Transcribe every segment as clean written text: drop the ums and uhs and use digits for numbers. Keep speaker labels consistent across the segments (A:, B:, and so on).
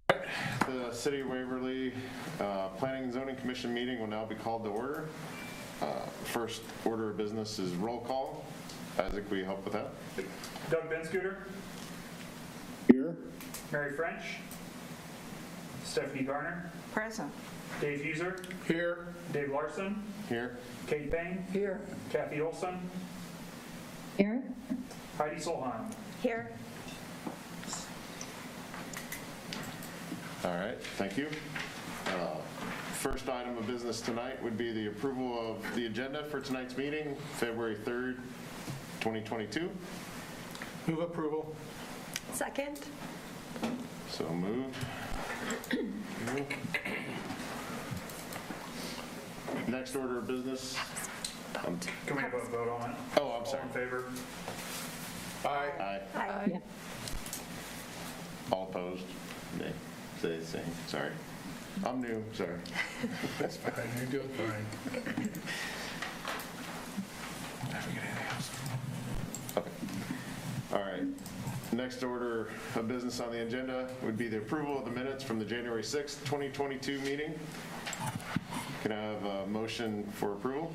A: The City of Waverly Planning and Zoning Commission meeting will now be called to order. First order of business is roll call. Isaac, will you help with that?
B: Doug Benschoter.
C: Here.
B: Mary French. Stephanie Garner.
D: Present.
B: Dave Huser.
C: Here.
B: Dave Larson.
A: Here.
B: Kate Payne.
D: Here.
B: Kathy Olson.
D: Here.
B: Heidi Solheim.
D: Here.
A: All right, thank you. First item of business tonight would be the approval of the agenda for tonight's meeting, February 3rd, 2022.
C: Move approval.
D: Second.
A: So moved. Next order of business.
B: Can we have a vote on it?
A: Oh, I'm sorry.
B: All in favor?
C: Aye.
A: Aye.
D: Aye.
A: All opposed? Nay. Say the same. Sorry. I'm new. Sorry.
C: That's fine. You're doing fine. I forget anything else.
A: Okay. All right. Next order of business on the agenda would be the approval of the minutes from the January 6th, 2022 meeting. Can I have a motion for approval?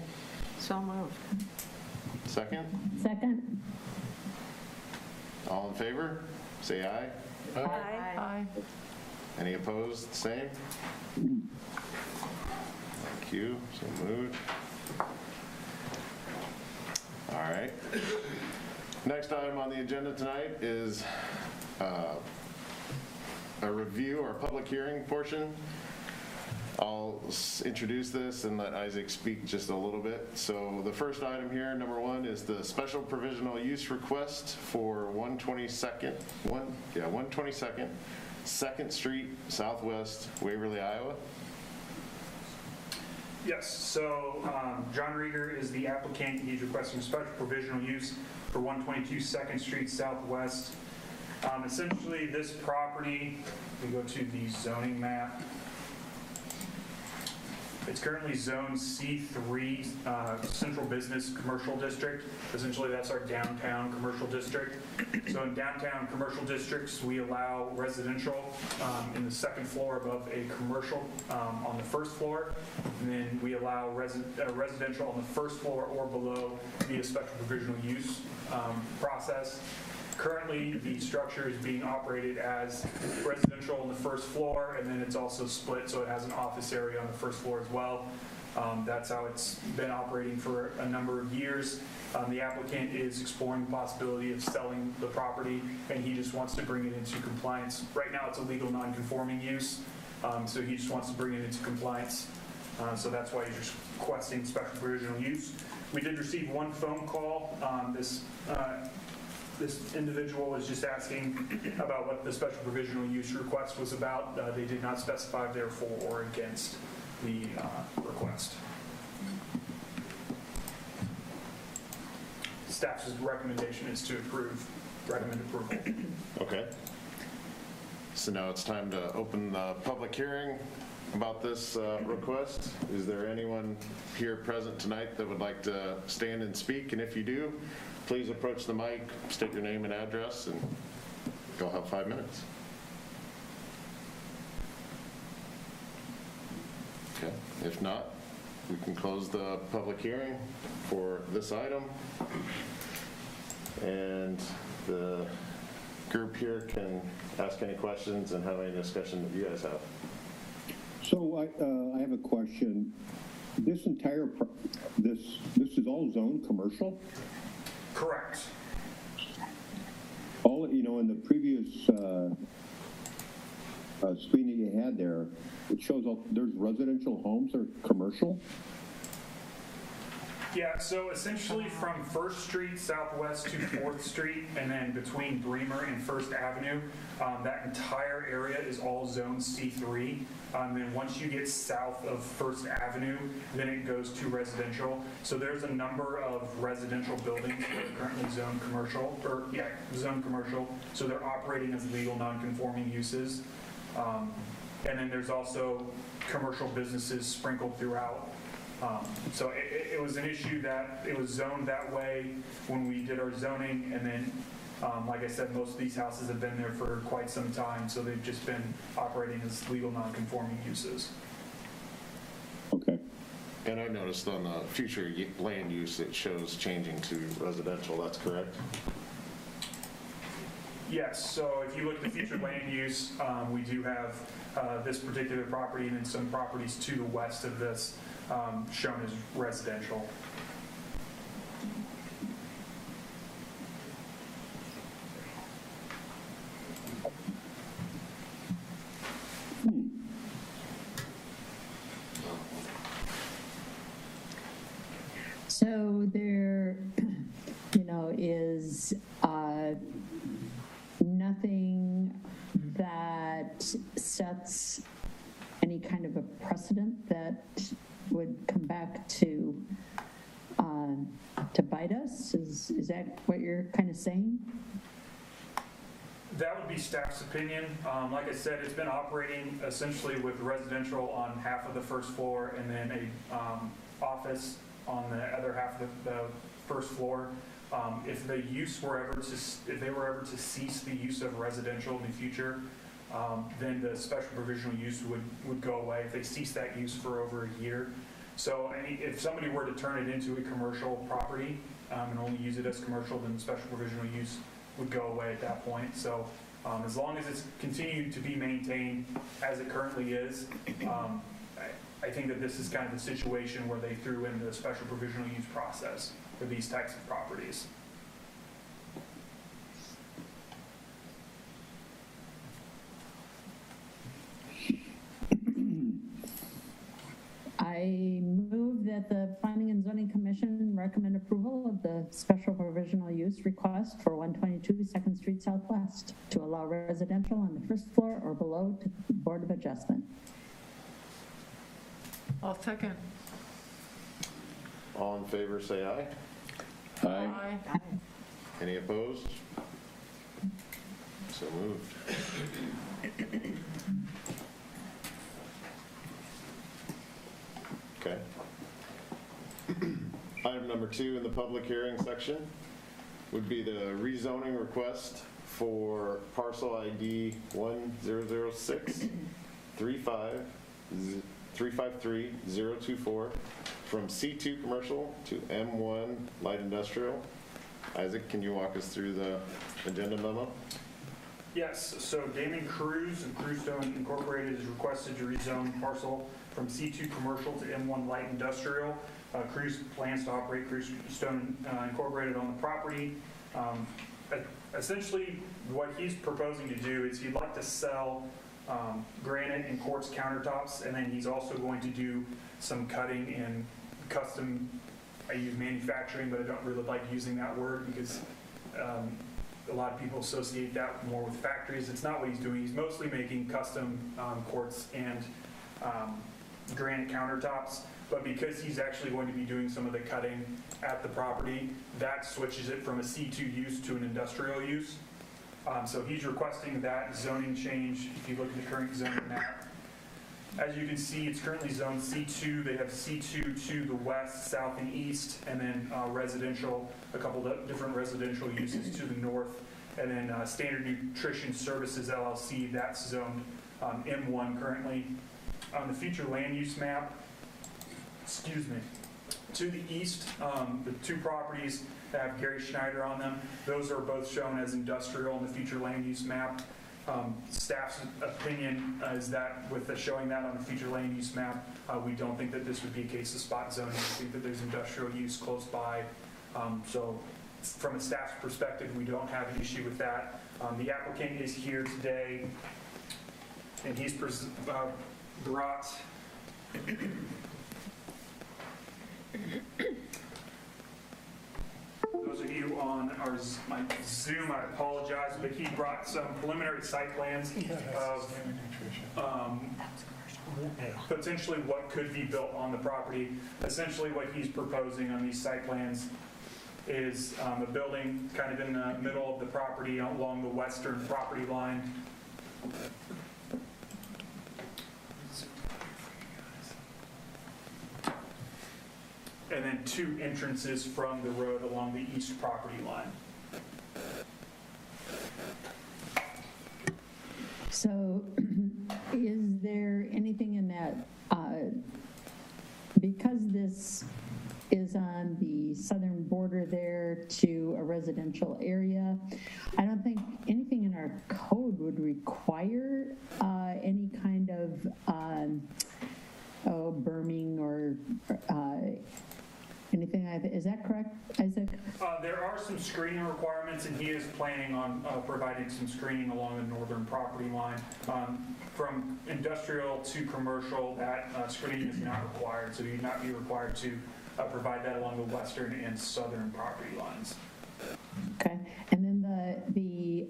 D: So moved.
A: Second?
E: Second.
A: All in favor? Say aye.
D: Aye.
A: Any opposed? Same. Thank you. So moved. All right. Next item on the agenda tonight is a review or public hearing portion. I'll introduce this and let Isaac speak just a little bit. So the first item here, number one, is the special provisional use request for 122nd 2nd Street Southwest, Waverly, Iowa.
B: Yes, so John Rieger is the applicant. He's requesting special provisional use for 122 2nd Street Southwest. Essentially, this property, we go to the zoning map. It's currently Zone C3, Central Business Commercial District. Essentially, that's our downtown commercial district. So in downtown commercial districts, we allow residential in the second floor above a commercial on the first floor. And then we allow residential on the first floor or below via special provisional use process. Currently, the structure is being operated as residential on the first floor, and then it's also split, so it has an office area on the first floor as well. That's how it's been operating for a number of years. The applicant is exploring the possibility of selling the property, and he just wants to bring it into compliance. Right now, it's a legal non-conforming use, so he just wants to bring it into compliance. So that's why he's requesting special provisional use. We did receive one phone call. This individual was just asking about what the special provisional use request was about. They did not specify if they were for or against the request. Staff's recommendation is to recommend approval.
A: Okay. So now it's time to open the public hearing about this request. Is there anyone here present tonight that would like to stand and speak? And if you do, please approach the mic, state your name and address, and you'll have 5 minutes. Okay. If not, we can close the public hearing for this item. And the group here can ask any questions and have any discussion that you guys have.
C: So I have a question. This entire this is all zoned commercial?
B: Correct.
C: All, in the previous screen that you had there, it shows there's residential homes or commercial?
B: Yeah, so essentially from 1st Street Southwest to 4th Street, and then between Bremer and 1st Avenue, that entire area is all Zone C3. Then once you get south of 1st Avenue, then it goes to residential. So there's a number of residential buildings that are currently zoned commercial, zoned commercial. So they're operating as legal non-conforming uses. And then there's also commercial businesses sprinkled throughout. So it was an issue that it was zoned that way when we did our zoning, and then Like I said, most of these houses have been there for quite some time, so they've just been operating as legal non-conforming uses.
C: Okay.
A: And I noticed on the future land use, it shows changing to residential, that's correct?
B: Yes, so if you look at the future land use, we do have this particular property and then some properties to the west of this shown as residential.
E: So there, is nothing that sets any kind of a precedent that would come back to bite us? Is that what you're kind of saying?
B: That would be staff's opinion. Like I said, it's been operating essentially with residential on half of the first floor and then a office on the other half of the first floor. If the use were ever to, if they were ever to cease the use of residential in the future, then the special provisional use would go away if they cease that use for over a year. So if somebody were to turn it into a commercial property and only use it as commercial, then the special provisional use would go away at that point. So as long as it's continued to be maintained as it currently is, I think that this is kind of the situation where they threw in the special provisional use process for these types of properties.
E: I move that the Planning and Zoning Commission recommend approval of the special provisional use request for 122 2nd Street Southwest to allow residential on the first floor or below to the Board of Adjustment.
D: I'll second.
A: All in favor, say aye.
C: Aye.
A: Any opposed? So moved. Okay. Item number 2 in the public hearing section would be the rezoning request for parcel ID 1006 353024 from C2 commercial to M1 light industrial. Isaac, can you walk us through the agenda memo?
B: Yes, so Damon Cruz and Crewstone Incorporated is requested to rezone parcel from C2 commercial to M1 light industrial. Cruz plans to operate Crewstone Incorporated on the property. Essentially, what he's proposing to do is he'd like to sell granite and quartz countertops, and then he's also going to do some cutting and custom, I use manufacturing, but I don't really like using that word because a lot of people associate that more with factories. It's not what he's doing. He's mostly making custom quartz and granite countertops, but because he's actually going to be doing some of the cutting at the property, that switches it from a C2 use to an industrial use. So he's requesting that zoning change. If you look at the current zoning map, as you can see, it's currently zoned C2. They have C2 to the west, south, and east, and then residential, a couple of different residential uses to the north, and then Standard Nutrition Services LLC, that's zoned M1 currently. On the future land use map, to the east, the two properties that have Gary Schneider on them, those are both shown as industrial in the future land use map. Staff's opinion is that with showing that on the future land use map, we don't think that this would be a case of spot zoning. We think that there's industrial use close by. So from a staff's perspective, we don't have an issue with that. The applicant is here today, and he's brought those of you on my Zoom, I apologize, but he brought some preliminary site plans of potentially what could be built on the property. Essentially what he's proposing on these site plans is a building kind of in the middle of the property along the western property line. And then two entrances from the road along the east property line.
E: So is there anything in that, because this is on the southern border there to a residential area, I don't think anything in our code would require any kind of berming or anything like that. Is that correct, Isaac?
B: There are some screening requirements, and he is planning on providing some screening along the northern property line. From industrial to commercial, that screening is not required, so you'd not be required to provide that along the western and southern property lines.
E: Okay, and then the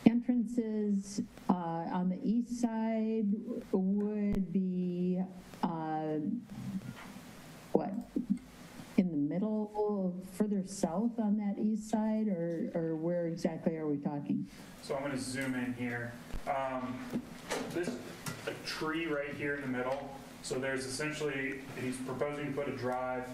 E: entrances on the east side would be what, in the middle, further south on that east side, or where exactly are we talking?
B: So I'm going to zoom in here. This a tree right here in the middle. So there's essentially, he's proposing to put a drive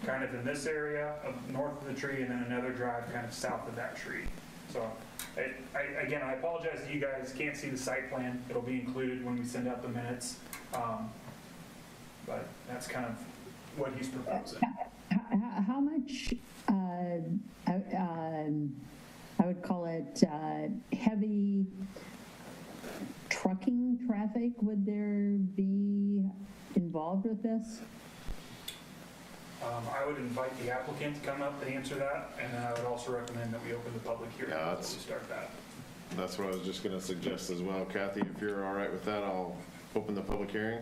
B: kind of in this area north of the tree, and then another drive kind of south of that tree. So again, I apologize that you guys can't see the site plan. It'll be included when we send out the minutes. But that's kind of what he's proposing.
E: How much, I would call it heavy trucking traffic would there be involved with this?
B: I would invite the applicant to come up to answer that, and then I would also recommend that we open the public hearing before we start that.
A: That's what I was just going to suggest as well. Kathy, if you're all right with that, I'll open the public hearing.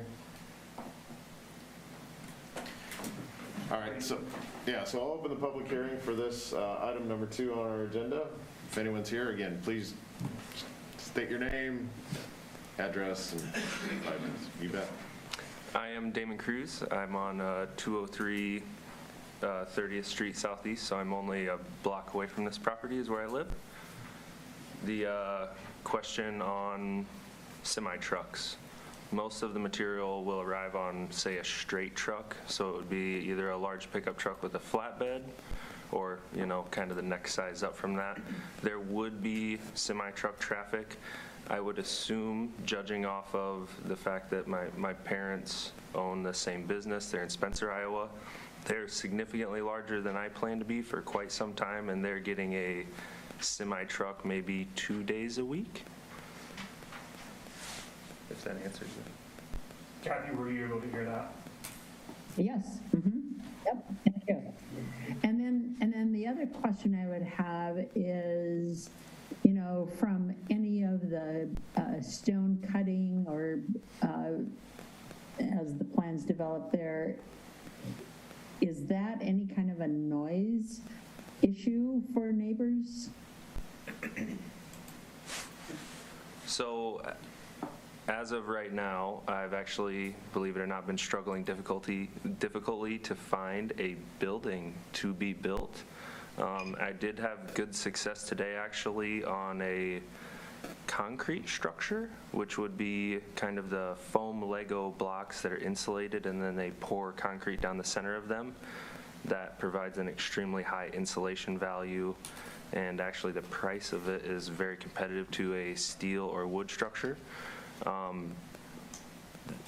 A: All right, so I'll open the public hearing for this item number 2 on our agenda. If anyone's here, again, please state your name, address, and 5 minutes. You bet.
F: I am Damon Cruz. I'm on 203 30th Street Southeast, so I'm only a block away from this property is where I live. The question on semi-trucks. Most of the material will arrive on, say, a straight truck, so it would be either a large pickup truck with a flatbed or, kind of the next size up from that. There would be semi-truck traffic. I would assume, judging off of the fact that my parents own the same business, they're in Spencer, Iowa. They're significantly larger than I plan to be for quite some time, and they're getting a semi-truck maybe 2 days a week. If that answers it.
B: Kathy, were you able to hear that?
E: Yes. Mm-hmm. Yep. Thank you. And then the other question I would have is, from any of the stone cutting or as the plans develop there, is that any kind of a noise issue for neighbors?
F: So, as of right now, I've actually, believe it or not, been struggling difficultly to find a building to be built. I did have good success today, actually, on a concrete structure, which would be kind of the foam Lego blocks that are insulated, and then they pour concrete down the center of them. That provides an extremely high insulation value, and actually the price of it is very competitive to a steel or wood structure.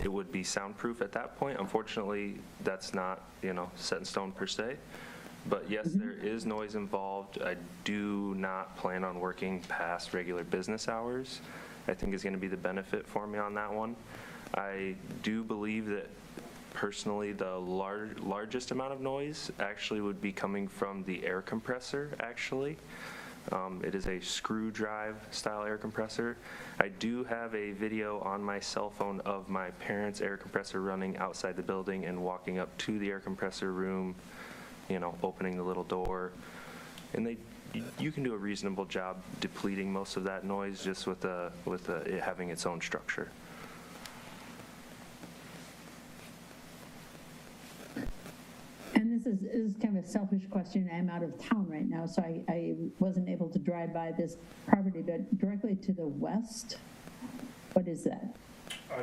F: It would be soundproof at that point. Unfortunately, that's not, set in stone per se. But yes, there is noise involved. I do not plan on working past regular business hours. I think is going to be the benefit for me on that one. I do believe that personally the largest amount of noise actually would be coming from the air compressor, actually. It is a screw drive style air compressor. I do have a video on my cell phone of my parents' air compressor running outside the building and walking up to the air compressor room, opening the little door. And you can do a reasonable job depleting most of that noise just with it having its own structure.
E: And this is kind of a selfish question. I'm out of town right now, so I wasn't able to drive by this property, but directly to the west, what is that?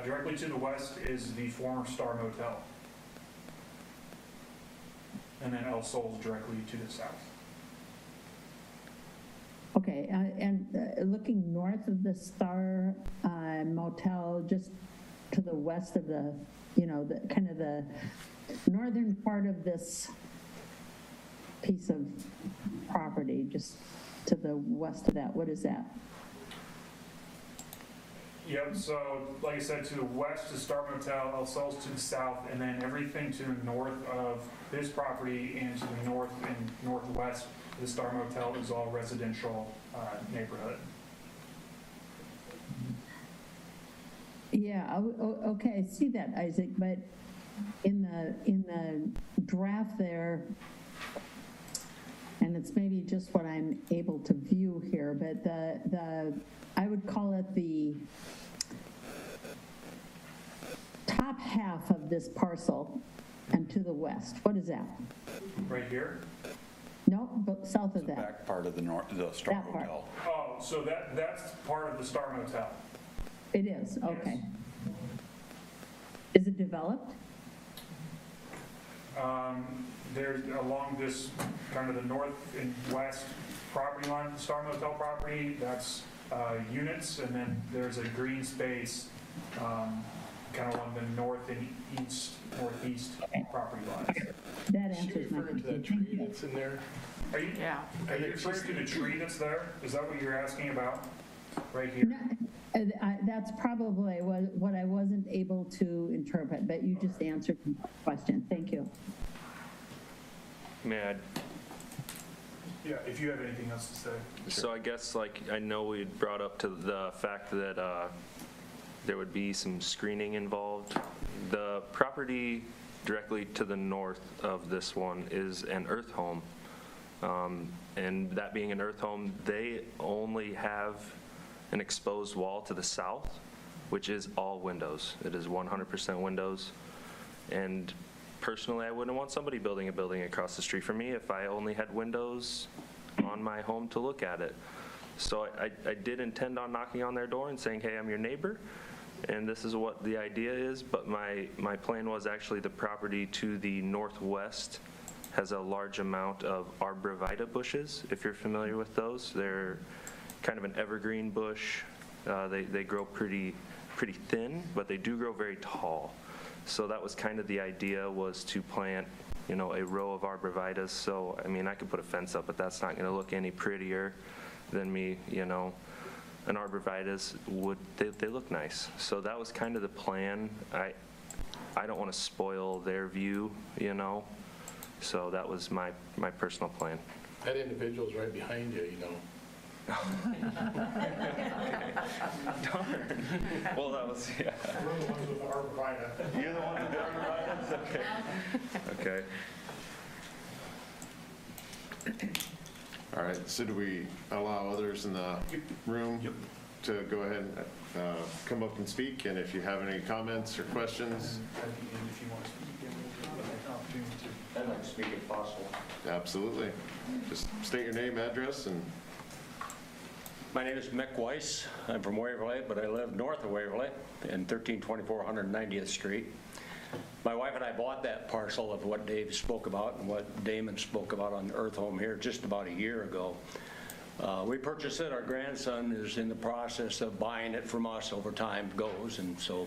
B: Directly to the west is the former Star Motel. And then El Sol's directly to the south.
E: Okay, Okay, and looking north of the Star Motel, just to the west of the, the kind of the northern part of this piece of property, just to the west of that, what is that?
B: Yep, so like I said, to the west is Star Motel, El Sol's to the south, and then everything to the north of this property and to the north and northwest of the Star Motel is all residential neighborhood.
E: Yeah, okay, I see that, Isaac, but in the draft there, and it's maybe just what I'm able to view here, but I would call it the top half of this parcel and to the west. What is that?
B: Right here?
E: No, but south of that.
G: Back part of the Star
E: That part.
G: Hotel.
B: Oh, so that's part of the Star Motel.
E: It is, okay. Is it developed?
B: There's along this kind of the north and west property line of the Star Motel property, that's units, and then there's a green space kind of along the north and northeast property lines.
E: That answers my question. Thank you.
H: That's in there.
B: Are you referring to the tree that's there? Is that what you're asking about? Right here?
E: No, that's probably what I wasn't able to interpret, but you just answered my question. Thank you.
F: May I?
B: Yeah, if you have anything else to say.
F: So I guess, like, I know we brought up to the fact that there would be some screening involved. The property directly to the north of this one is an earth home. And that being an earth home, they only have an exposed wall to the south, which is all windows. It is 100% windows. And personally, I wouldn't want somebody building a building across the street from me if I only had windows on my home to look at it. So I did intend on knocking on their door and saying, hey, I'm your neighbor, and this is what the idea is, but my plan was actually the property to the northwest has a large amount of arborvitae bushes, if you're familiar with those. They're kind of an evergreen bush. They grow pretty thin, but they do grow very tall. So that was kind of the idea, was to plant, a row of arborvitae. So, I mean, I could put a fence up, but that's not going to look any prettier than me, an arborvitae they look nice. So that was kind of the plan. I don't want to spoil their view, So that was my personal plan.
H: That individual's right behind you,
F: Darn. Well, that was, yeah.
B: We're the ones with the arborvitae.
F: You're the one with the arborvitae? Okay. Okay.
A: All right, so do we allow others in the room to go ahead and come up and speak? And if you have any comments or questions?
B: If you want to speak, an opportunity to.
I: I'd like to speak if possible.
A: Absolutely. Just state your name, address, and...
I: My name is Mick Weiss. I'm from Waverly, but I live north of Waverly in 1324 190th Street. My wife and I bought that parcel of what Dave spoke about and what Damon spoke about on Earth Home here just about a year ago. We purchased it. Our grandson is in the process of buying it from us over time goes, and so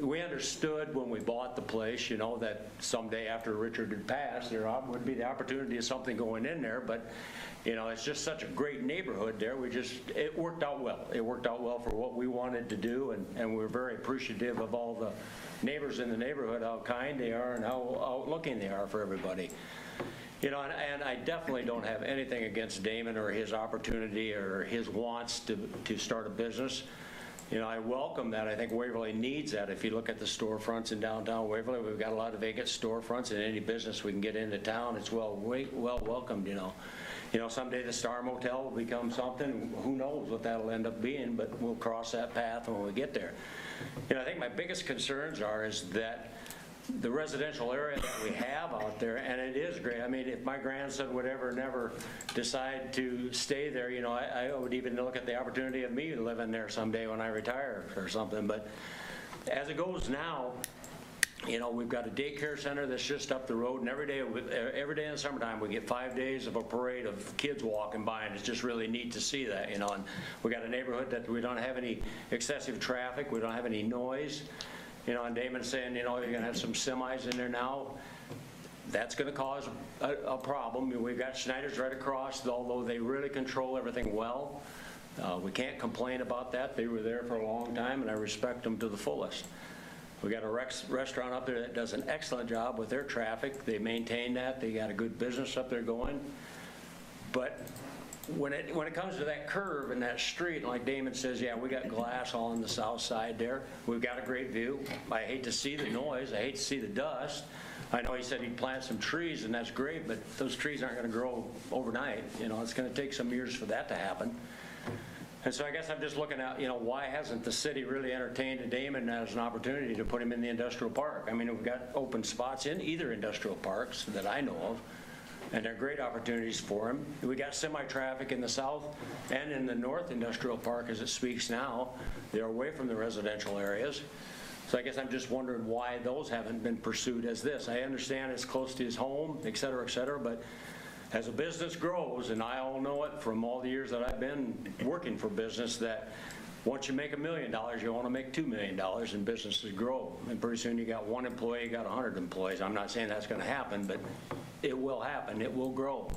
I: we understood when we bought the place, that someday after Richard had passed, there would be the opportunity of something going in there, but it's just such a great neighborhood there. It worked out well. It worked out well for what we wanted to do, and we're very appreciative of all the neighbors in the neighborhood, how kind they are and how outlooking they are for everybody. And I definitely don't have anything against Damon or his opportunity or his wants to start a business. I welcome that. I think Waverly needs that. If you look at the storefronts in downtown Waverly, we've got a lot of vacant storefronts, and any business we can get into town, it's well welcomed, someday the Star Motel will become something. Who knows what that'll end up being, but we'll cross that path when we get there. I think my biggest concerns is that the residential area that we have out there, and it is great. I mean, if my grandson would never decide to stay there, I would even look at the opportunity of me living there someday when I retire or something. But as it goes now, You know, we've got a daycare center that's just up the road, and every day in the summertime, we get 5 days of a parade of kids walking by, and it's just really neat to see that, you know. And we got a neighborhood that we don't have any excessive traffic, we don't have any noise, you know. And Damon's saying, you know, you're gonna have some semis in there now. That's gonna cause a problem. We've got Schneider's right across, although they really control everything well. We can't complain about that. They were there for a long time, and I respect them to the fullest. We got a restaurant up there that does an excellent job with their traffic. They maintain that. They got a good business up there going. But when it comes to that curve and that street, like Damon says, yeah, we got glass all on the south side there. We've got a great view. I hate to see the noise. I hate to see the dust. I know he said he'd plant some trees, and that's great, but those trees aren't going to grow overnight. You know, it's going to take some years for that to happen. And so I guess I'm just looking at, you know, why hasn't the city really entertained Damon as an opportunity to put him in the industrial park? I mean, we've got open spots in either industrial parks that I know of, and they're great opportunities for him. We got semi-traffic in the south and in the north industrial park as it speaks now. They're away from the residential areas. So I guess I'm just wondering why those haven't been pursued as this. I understand it's close to his home, et cetera, but as a business grows, and I all know it from all the years that I've been working for business, that once you make $1 million, you want to make $2 million, and businesses grow. And pretty soon you got 1 employee, you got 100 employees. I'm not saying that's going to happen, but it will happen. It will grow.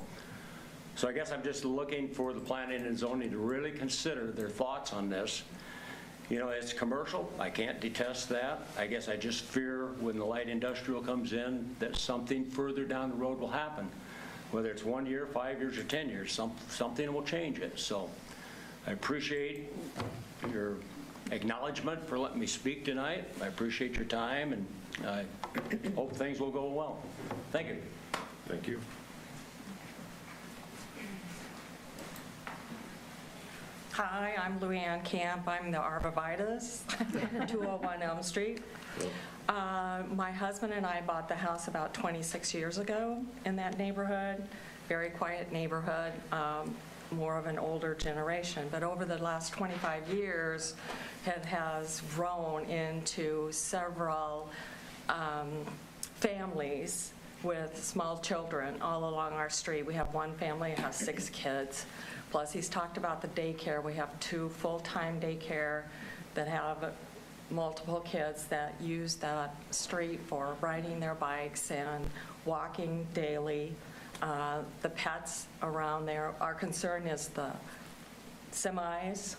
I: So I guess I'm just looking for the planning and zoning to really consider their thoughts on this. You know, it's commercial. I can't detest that. I guess I just fear when the light industrial comes in that something further down the road will happen. Whether it's 1 year, 5 years, or 10 years, something will change it. So I appreciate your acknowledgement for letting me speak tonight. I appreciate your time, and I hope things will go well. Thank you.
A: Thank you.
D: Hi, I'm Luann Camp. I'm the arborvitae, 201 Elm Street. My husband and I bought the house about 26 years ago in that neighborhood. Very quiet neighborhood, more of an older generation. But over the last 25 years, it has grown into several families with small children all along our street. We have one family that has 6 kids. Plus, he's talked about the daycare. We have 2 full-time daycare that have multiple kids that use that street for riding their bikes and walking daily. The pets around there, our concern is the semis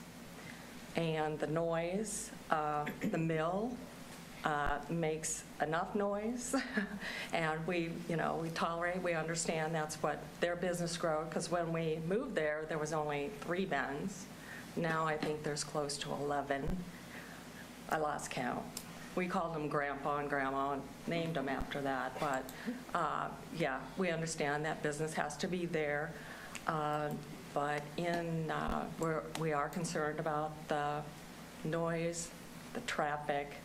D: and the noise. The mill makes enough noise, and we tolerate, we understand that's what their business growth, because when we moved there was only 3 bens. Now I think there's close to 11. I lost count. We called them Grandpa and Grandma and named them after that, but yeah, we understand that business has to be there, but we are concerned about the noise, the traffic,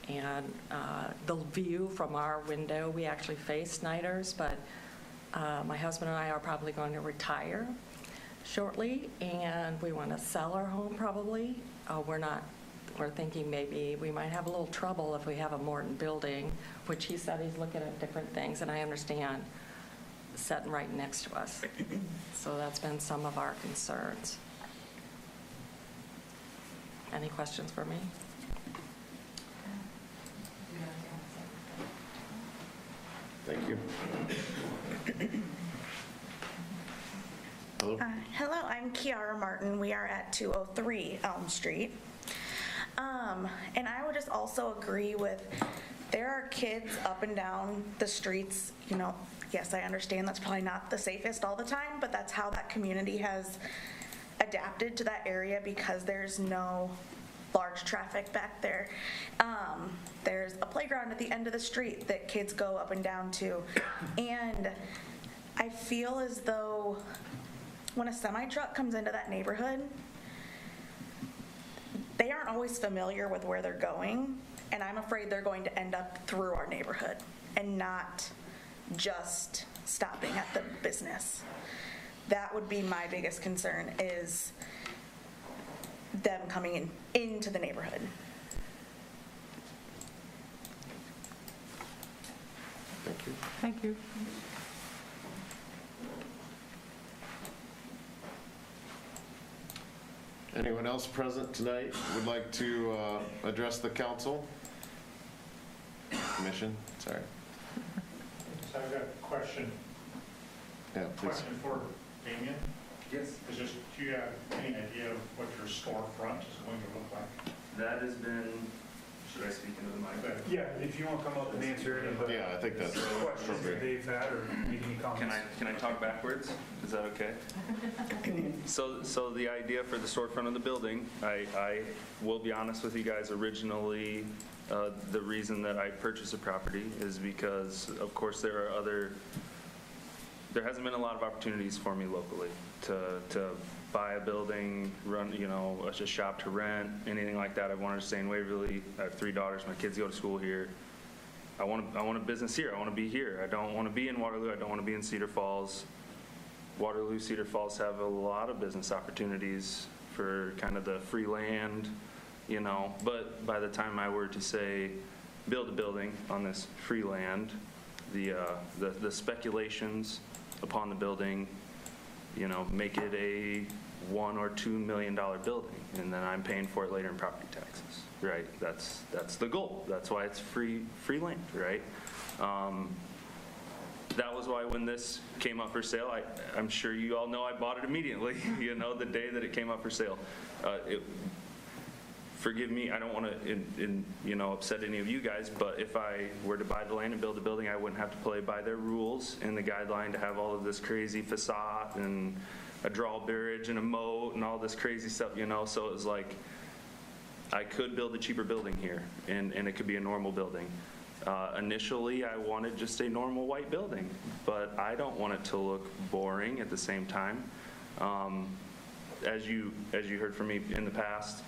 D: and the view from our window. We actually face Snyder's, but my husband and I are probably going to retire shortly, and we want to sell our home probably. We're thinking maybe we might have a little trouble if we have a Morton building, which he said he's looking at different things, and I understand, sitting right next to us. So that's been some of our concerns. Any questions for me?
A: Thank you. Hello.
G: Hello, I'm Kiara Martin. We are at 203 Elm Street. And I would just also agree with, there are kids up and down the streets, you know, yes, I understand that's probably not the safest all the time, but that's how that community has adapted to that area because there's no large traffic back there. There's a playground at the end of the street that kids go up and down to. And I feel as though when a semi-truck comes into that neighborhood, they aren't always familiar with where they're going, and I'm afraid they're going to end up through our neighborhood and not just stopping at the business. That would be my biggest concern, is them coming into the neighborhood.
A: Thank you.
D: Thank you.
A: Anyone else present tonight would like to address the council? Commission, sorry.
J: So I've got a question.
A: Yeah, please.
J: Question for Damien. Yes. Is just, do you have any idea of what your storefront is going to look like?
F: That has been, should I speak into the mic?
B: Yeah, if you want to come up and answer any of the
A: Yeah, I think that's
B: questions that
A: appropriate.
B: they've had or make any comments.
F: Can I talk backwards? Is that okay? So the idea for the storefront of the building, I will be honest with you guys, originally, the reason that I purchased the property is because, of course, there hasn't been a lot of opportunities for me locally to buy a building, run, a shop to rent, anything like that. I wanted to stay in Waverly. I have 3 daughters. My kids go to school here. I want a business here. I want to be here. I don't want to be in Waterloo. I don't want to be in Cedar Falls. Waterloo, Cedar Falls have a lot of business opportunities for kind of the free land, but by the time I were to say build a building on this free land, the speculations upon the building, make it a $1 or $2 million building, and then I'm paying for it later in property taxes, right? That's the goal. That's why it's free land, right? That was why when this came up for sale, I'm sure you all know I bought it immediately, the day that it came up for sale. Forgive me, I don't want to, upset any of you guys, but if I were to buy the land and build a building, I wouldn't have to play by their rules and the guideline to have all of this crazy facade and a drawbridge and a moat and all this crazy stuff, so it was like, I could build a cheaper building here, and it could be a normal building. Initially, I wanted just a normal white building, but I don't want it to look boring at the same time. As you heard from me in the past,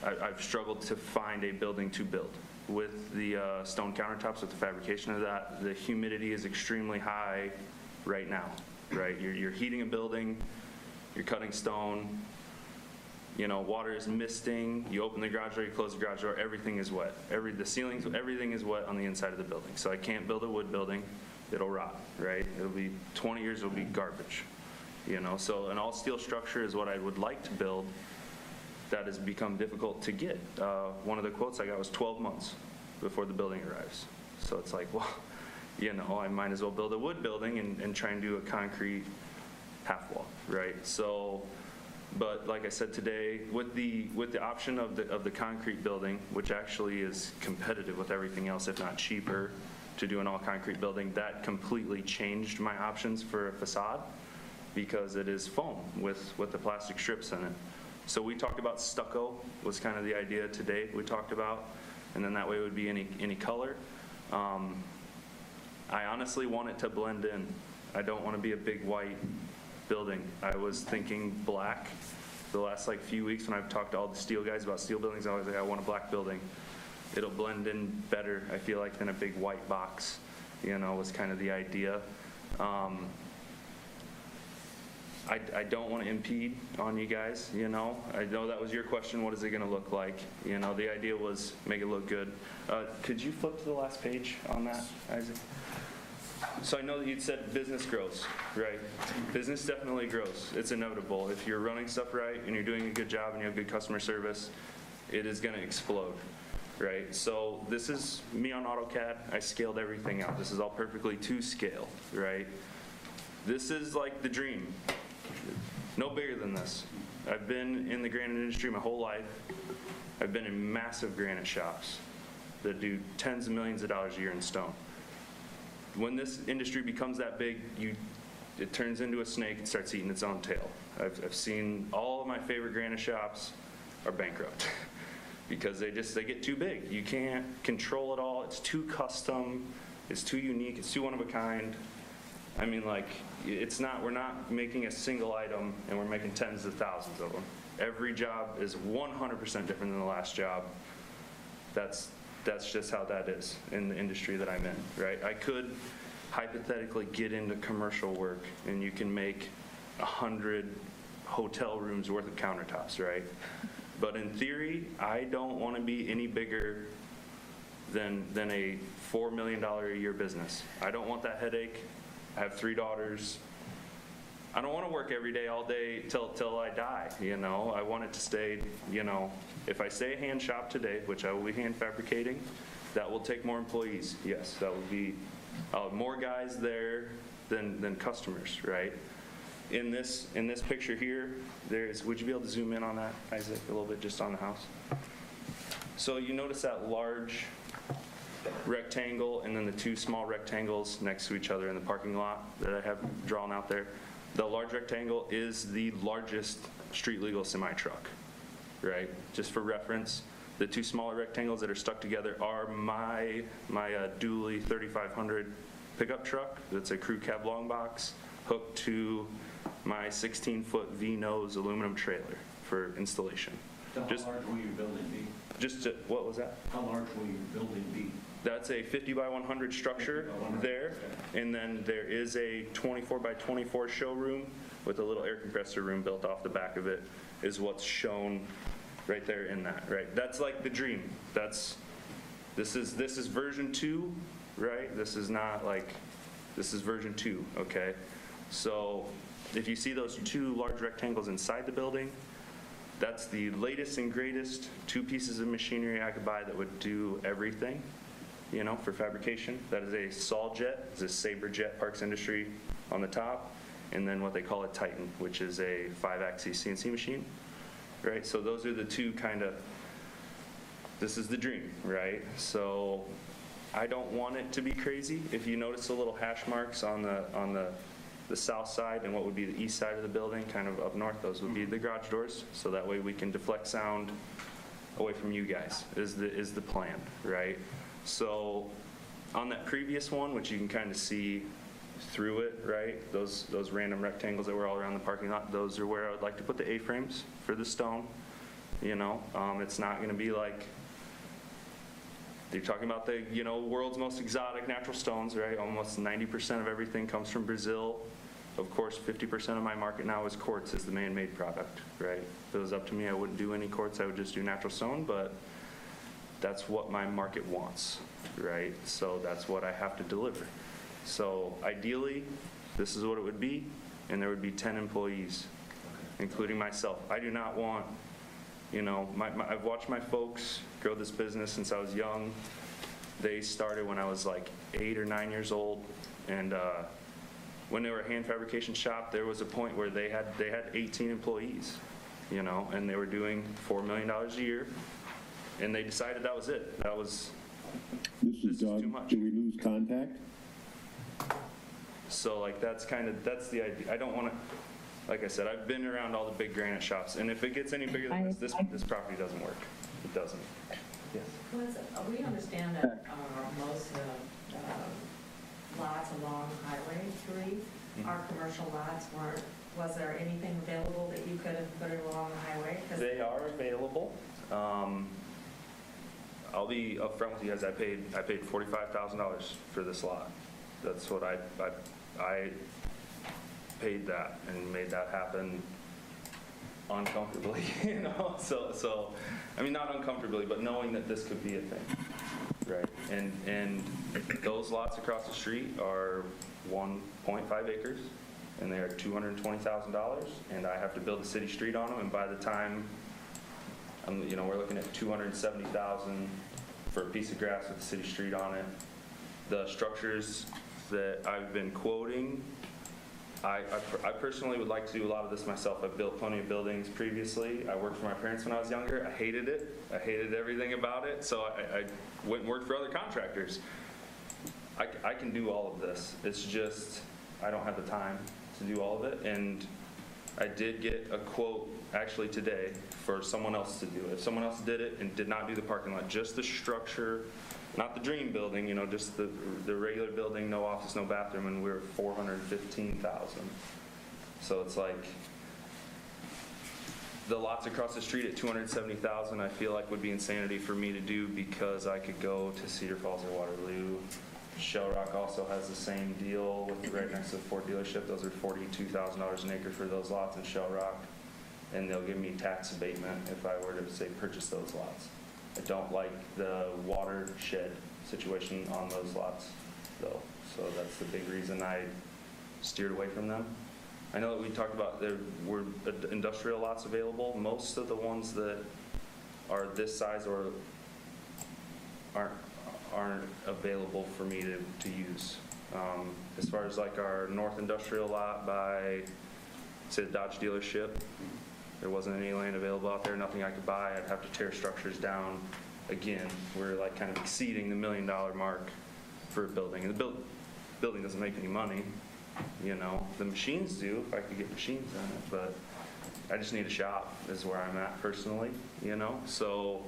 F: I've struggled to find a building to build. With the stone countertops, with the fabrication of that, the humidity is extremely high right now, right? You're heating a building, you're cutting stone, water is misting, you open the garage door, you close the garage door, everything is wet. The ceilings, everything is wet on the inside of the building. So I can't build a wood building, it'll rot, right? It'll be 20 years, it'll be garbage, So an all steel structure is what I would like to build. That has become difficult to get. One of the quotes I got was 12 months before the building arrives. So it's like, well, I might as well build a wood building and try and do a concrete half wall, right? So, but like I said today, with the option of the concrete building, which actually is competitive with everything else, if not cheaper, to do an all concrete building, that completely changed my options for a facade because it is foam with the plastic strips in it. So we talked about stucco was kind of the idea today we talked about, and then that way it would be any color. I honestly want it to blend in. I don't want to be a big white building. I was thinking black the last few weeks when I've talked to all the steel guys about steel buildings. I was like, I want a black building. It'll blend in better, I feel like, than a big white box, was kind of the idea. I don't want to impede on you guys, I know that was your question, what is it going to look like? The idea was make it look good. Could you flip to the last page on that, Isaac? So I know that you'd said business grows, right? Business definitely grows. It's inevitable. If you're running stuff right and you're doing a good job and you have good customer service, it is going to explode, right? So this is me on AutoCAD. I scaled everything out. This is all perfectly to scale, right? This is like the dream. No bigger than this. I've been in the granite industry my whole life. I've been in massive granite shops that do tens of millions of dollars a year in stone. When this industry becomes that big, it turns into a snake and starts eating its own tail. I've seen all of my favorite granite shops are bankrupt because they get too big. You can't control it all. It's too custom. It's too unique. It's too one of a kind. I mean, we're not making a single item and we're making tens of thousands of them. Every job is 100% different than the last job. That's just how that is in the industry that I'm in, right? I could hypothetically get into commercial work and you can make 100 hotel rooms worth of countertops, right? But in theory, I don't want to be any bigger than a $4 million a year business. I don't want that headache. I have 3 daughters. I don't want to work every day, all day, till I die, you know? I want it to stay, you know, if I say a hand shop today, which I will be hand fabricating, that will take more employees. Yes, that will be more guys there than customers, right? In this picture here, would you be able to zoom in on that, Isaac, a little bit, just on the house? So you notice that large rectangle and then the 2 small rectangles next to each other in the parking lot that I have drawn out there. The large rectangle is the largest street legal semi-truck, right? Just for reference, the 2 smaller rectangles that are stuck together are my dually 3500 pickup truck. That's a crew cab long box hooked to my 16-foot V-nose aluminum trailer for installation.
I: So how large will your building be?
F: What was that?
I: How large will your building be?
F: That's a 50 by 100 structure there, and then there is a 24 by 24 showroom with a little air compressor room built off the back of it, is what's shown right there in that, right? That's like the dream. This is version 2, right? This is not like, this is version 2, okay? So if you see those 2 large rectangles inside the building, that's the latest and greatest 2 pieces of machinery I could buy that would do everything, you know, for fabrication. That is a Soljet, it's a Sabre Jet Parks Industry on the top, and then what they call a Titan, which is a 5-axis CNC machine, right? So those are the 2 kind of, this is the dream, right? So I don't want it to be crazy. If you notice the little hash marks on the south side and what would be the east side of the building, kind of up north, those would be the garage doors. So that way we can deflect sound away from you guys, is the plan, right? So on that previous one, which you can kind of see through it, right? Those random rectangles that were all around the parking lot, those are where I would like to put the A-frames for the stone. You know, it's not going to be like, you're talking about the, you know, world's most exotic natural stones, right? Almost 90% of everything comes from Brazil. Of course, 50% of my market now is quartz, is the man-made product, right? If it was up to me, I wouldn't do any quartz, I would just do natural stone, but that's what my market wants, right? So that's what I have to deliver. So ideally, this is what it would be, and there would be 10 employees, including myself. I do not want, you know, I've watched my folks grow this business since I was young. They started when I was like 8 or 9 years old, and when they were a hand fabrication shop, there was a point where they had 18 employees, you know, and they were doing $4 million a year, and they decided that was it. This is too much.
C: Do we lose contact?
F: So like that's the idea. I don't want to. Like I said, I've been around all the big granite shops, and if it gets any bigger than this property doesn't work. It doesn't. Yes.
D: We understand that most of the lots along Highway 3 are commercial lots. Was there anything available that you could have put along the highway?
F: They are available. I'll be upfront with you guys. I paid $45,000 for this lot. That's what I paid that and made that happen uncomfortably, you know. So I mean, not uncomfortably, but knowing that this could be a thing, right? And those lots across the street are 1.5 acres, and they are $220,000, and I have to build a city street on them, and by the time, you know, we're looking at $270,000 for a piece of grass with a city street on it. The structures that I've been quoting, I personally would like to do a lot of this myself. I've built plenty of buildings previously. I worked for my parents when I was younger. I hated it. I hated everything about it, so I went and worked for other contractors. I can do all of this. It's just I don't have the time to do all of it, and I did get a quote actually today for someone else to do it. If someone else did it and did not do the parking lot, just the structure, not the dream building, you know, just the regular building, no office, no bathroom, and we were $415,000. So it's like the lots across the street at $270,000, I feel like would be insanity for me to do, because I could go to Cedar Falls or Waterloo. Shell Rock also has the same deal with right next to the Ford dealership. Those are $42,000 an acre for those lots in Shell Rock, and they'll give me tax abatement if I were to say purchase those lots. I don't like the watershed situation on those lots, though. So that's the big reason I steered away from them. I know that we talked about there were industrial lots available. Most of the ones that are this size or aren't available for me to use. As far as like our north industrial lot by, say, the Dodge dealership, there wasn't any land available out there, nothing I could buy. I'd have to tear structures down again. We're like kind of exceeding the $1 million mark for a building. And the building doesn't make any money, you know. The machines do, if I could get machines in it, but I just need a shop is where I'm at personally, you know. So,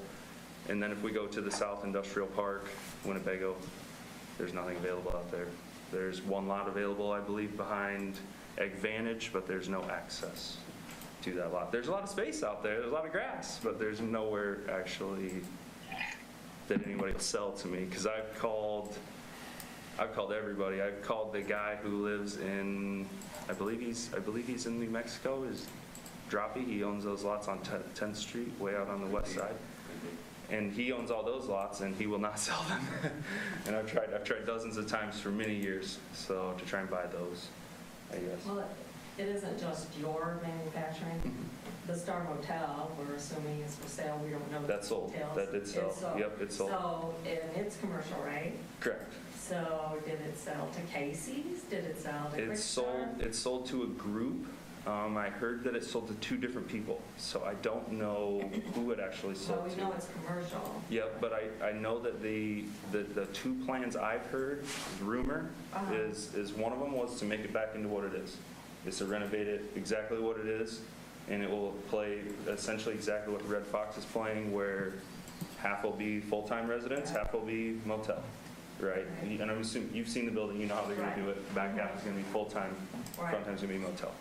F: and then if we go to the South Industrial Park, Winnebago, there's nothing available out there. There's one lot available, I believe, behind AgVantage, but there's no access to that lot. There's a lot of space out there, there's a lot of grass, but there's nowhere actually that anybody will sell to me, because I've called everybody. I've called the guy who lives in, I believe he's in New Mexico, is Droppy. He owns those lots on 10th Street, way out on the west side. And he owns all those lots, and he will not sell them. And I've tried dozens of times for many years, so to try and buy those, I guess.
D: Well, it isn't just your manufacturing. The Star Motel, we're assuming is for sale. We don't know the
F: That's sold.
D: details.
F: That did sell.
D: It's sold.
F: Yep, it's sold.
D: So, and it's commercial, right?
F: Correct.
D: So, did it sell to Casey's? Did it sell to
F: It's sold to a group. I heard that it sold to 2 different people, so I don't know who it actually sold
D: Well,
F: to.
D: we know it's commercial.
F: Yep, but I know that the 2 plans I've heard, rumor, is one of them was to make it back into what it is. Is to renovate it exactly what it is, and it will play essentially exactly what the Red Fox is playing, where half will be full-time residents, half will be motel, right? And I'm assuming you've seen the building, you know how they're going to do it. Back half is going to be full-time, front time's going to be motel.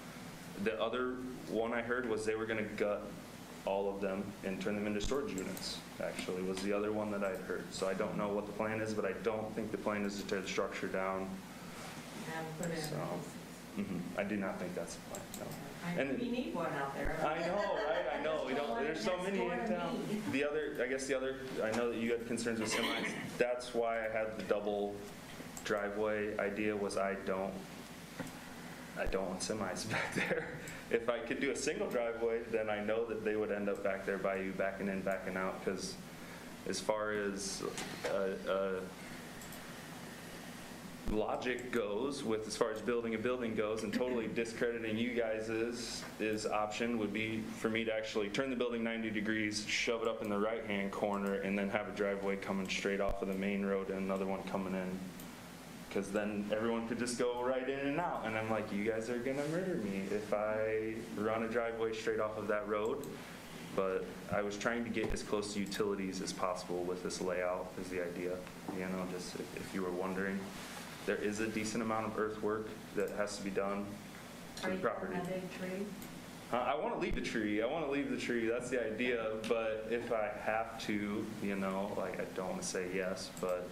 F: The other one I heard was they were going to gut all of them and turn them into storage units, actually, was the other one that I'd heard. So I don't know what the plan is, but I don't think the plan is to tear the structure down.
D: And put in.
F: So, I do not think that's the plan, no. And
D: we need one out there.
F: I know, right? I know. We don't. There's so many in town. I know that you had concerns with semis. That's why I had the double driveway idea. Was I don't want semis back there. If I could do a single driveway, then I know that they would end up back there by you, backing in, backing out. Because as far as logic goes, with as far as building a building goes, and totally discrediting you guys' is option would be for me to actually turn the building 90 degrees, shove it up in the right-hand corner, and then have a driveway coming straight off of the main road and another one coming in. Because then everyone could just go right in and out. And I'm like, you guys are going to murder me if I run a driveway straight off of that road. But I was trying to get as close to utilities as possible with this layout is the idea. You know, just if you were wondering. There is a decent amount of earthwork that has to be done to the property.
D: Are you planting a tree?
F: I want to leave the tree. That's the idea. But if I have to, you know, like I don't want to say yes, but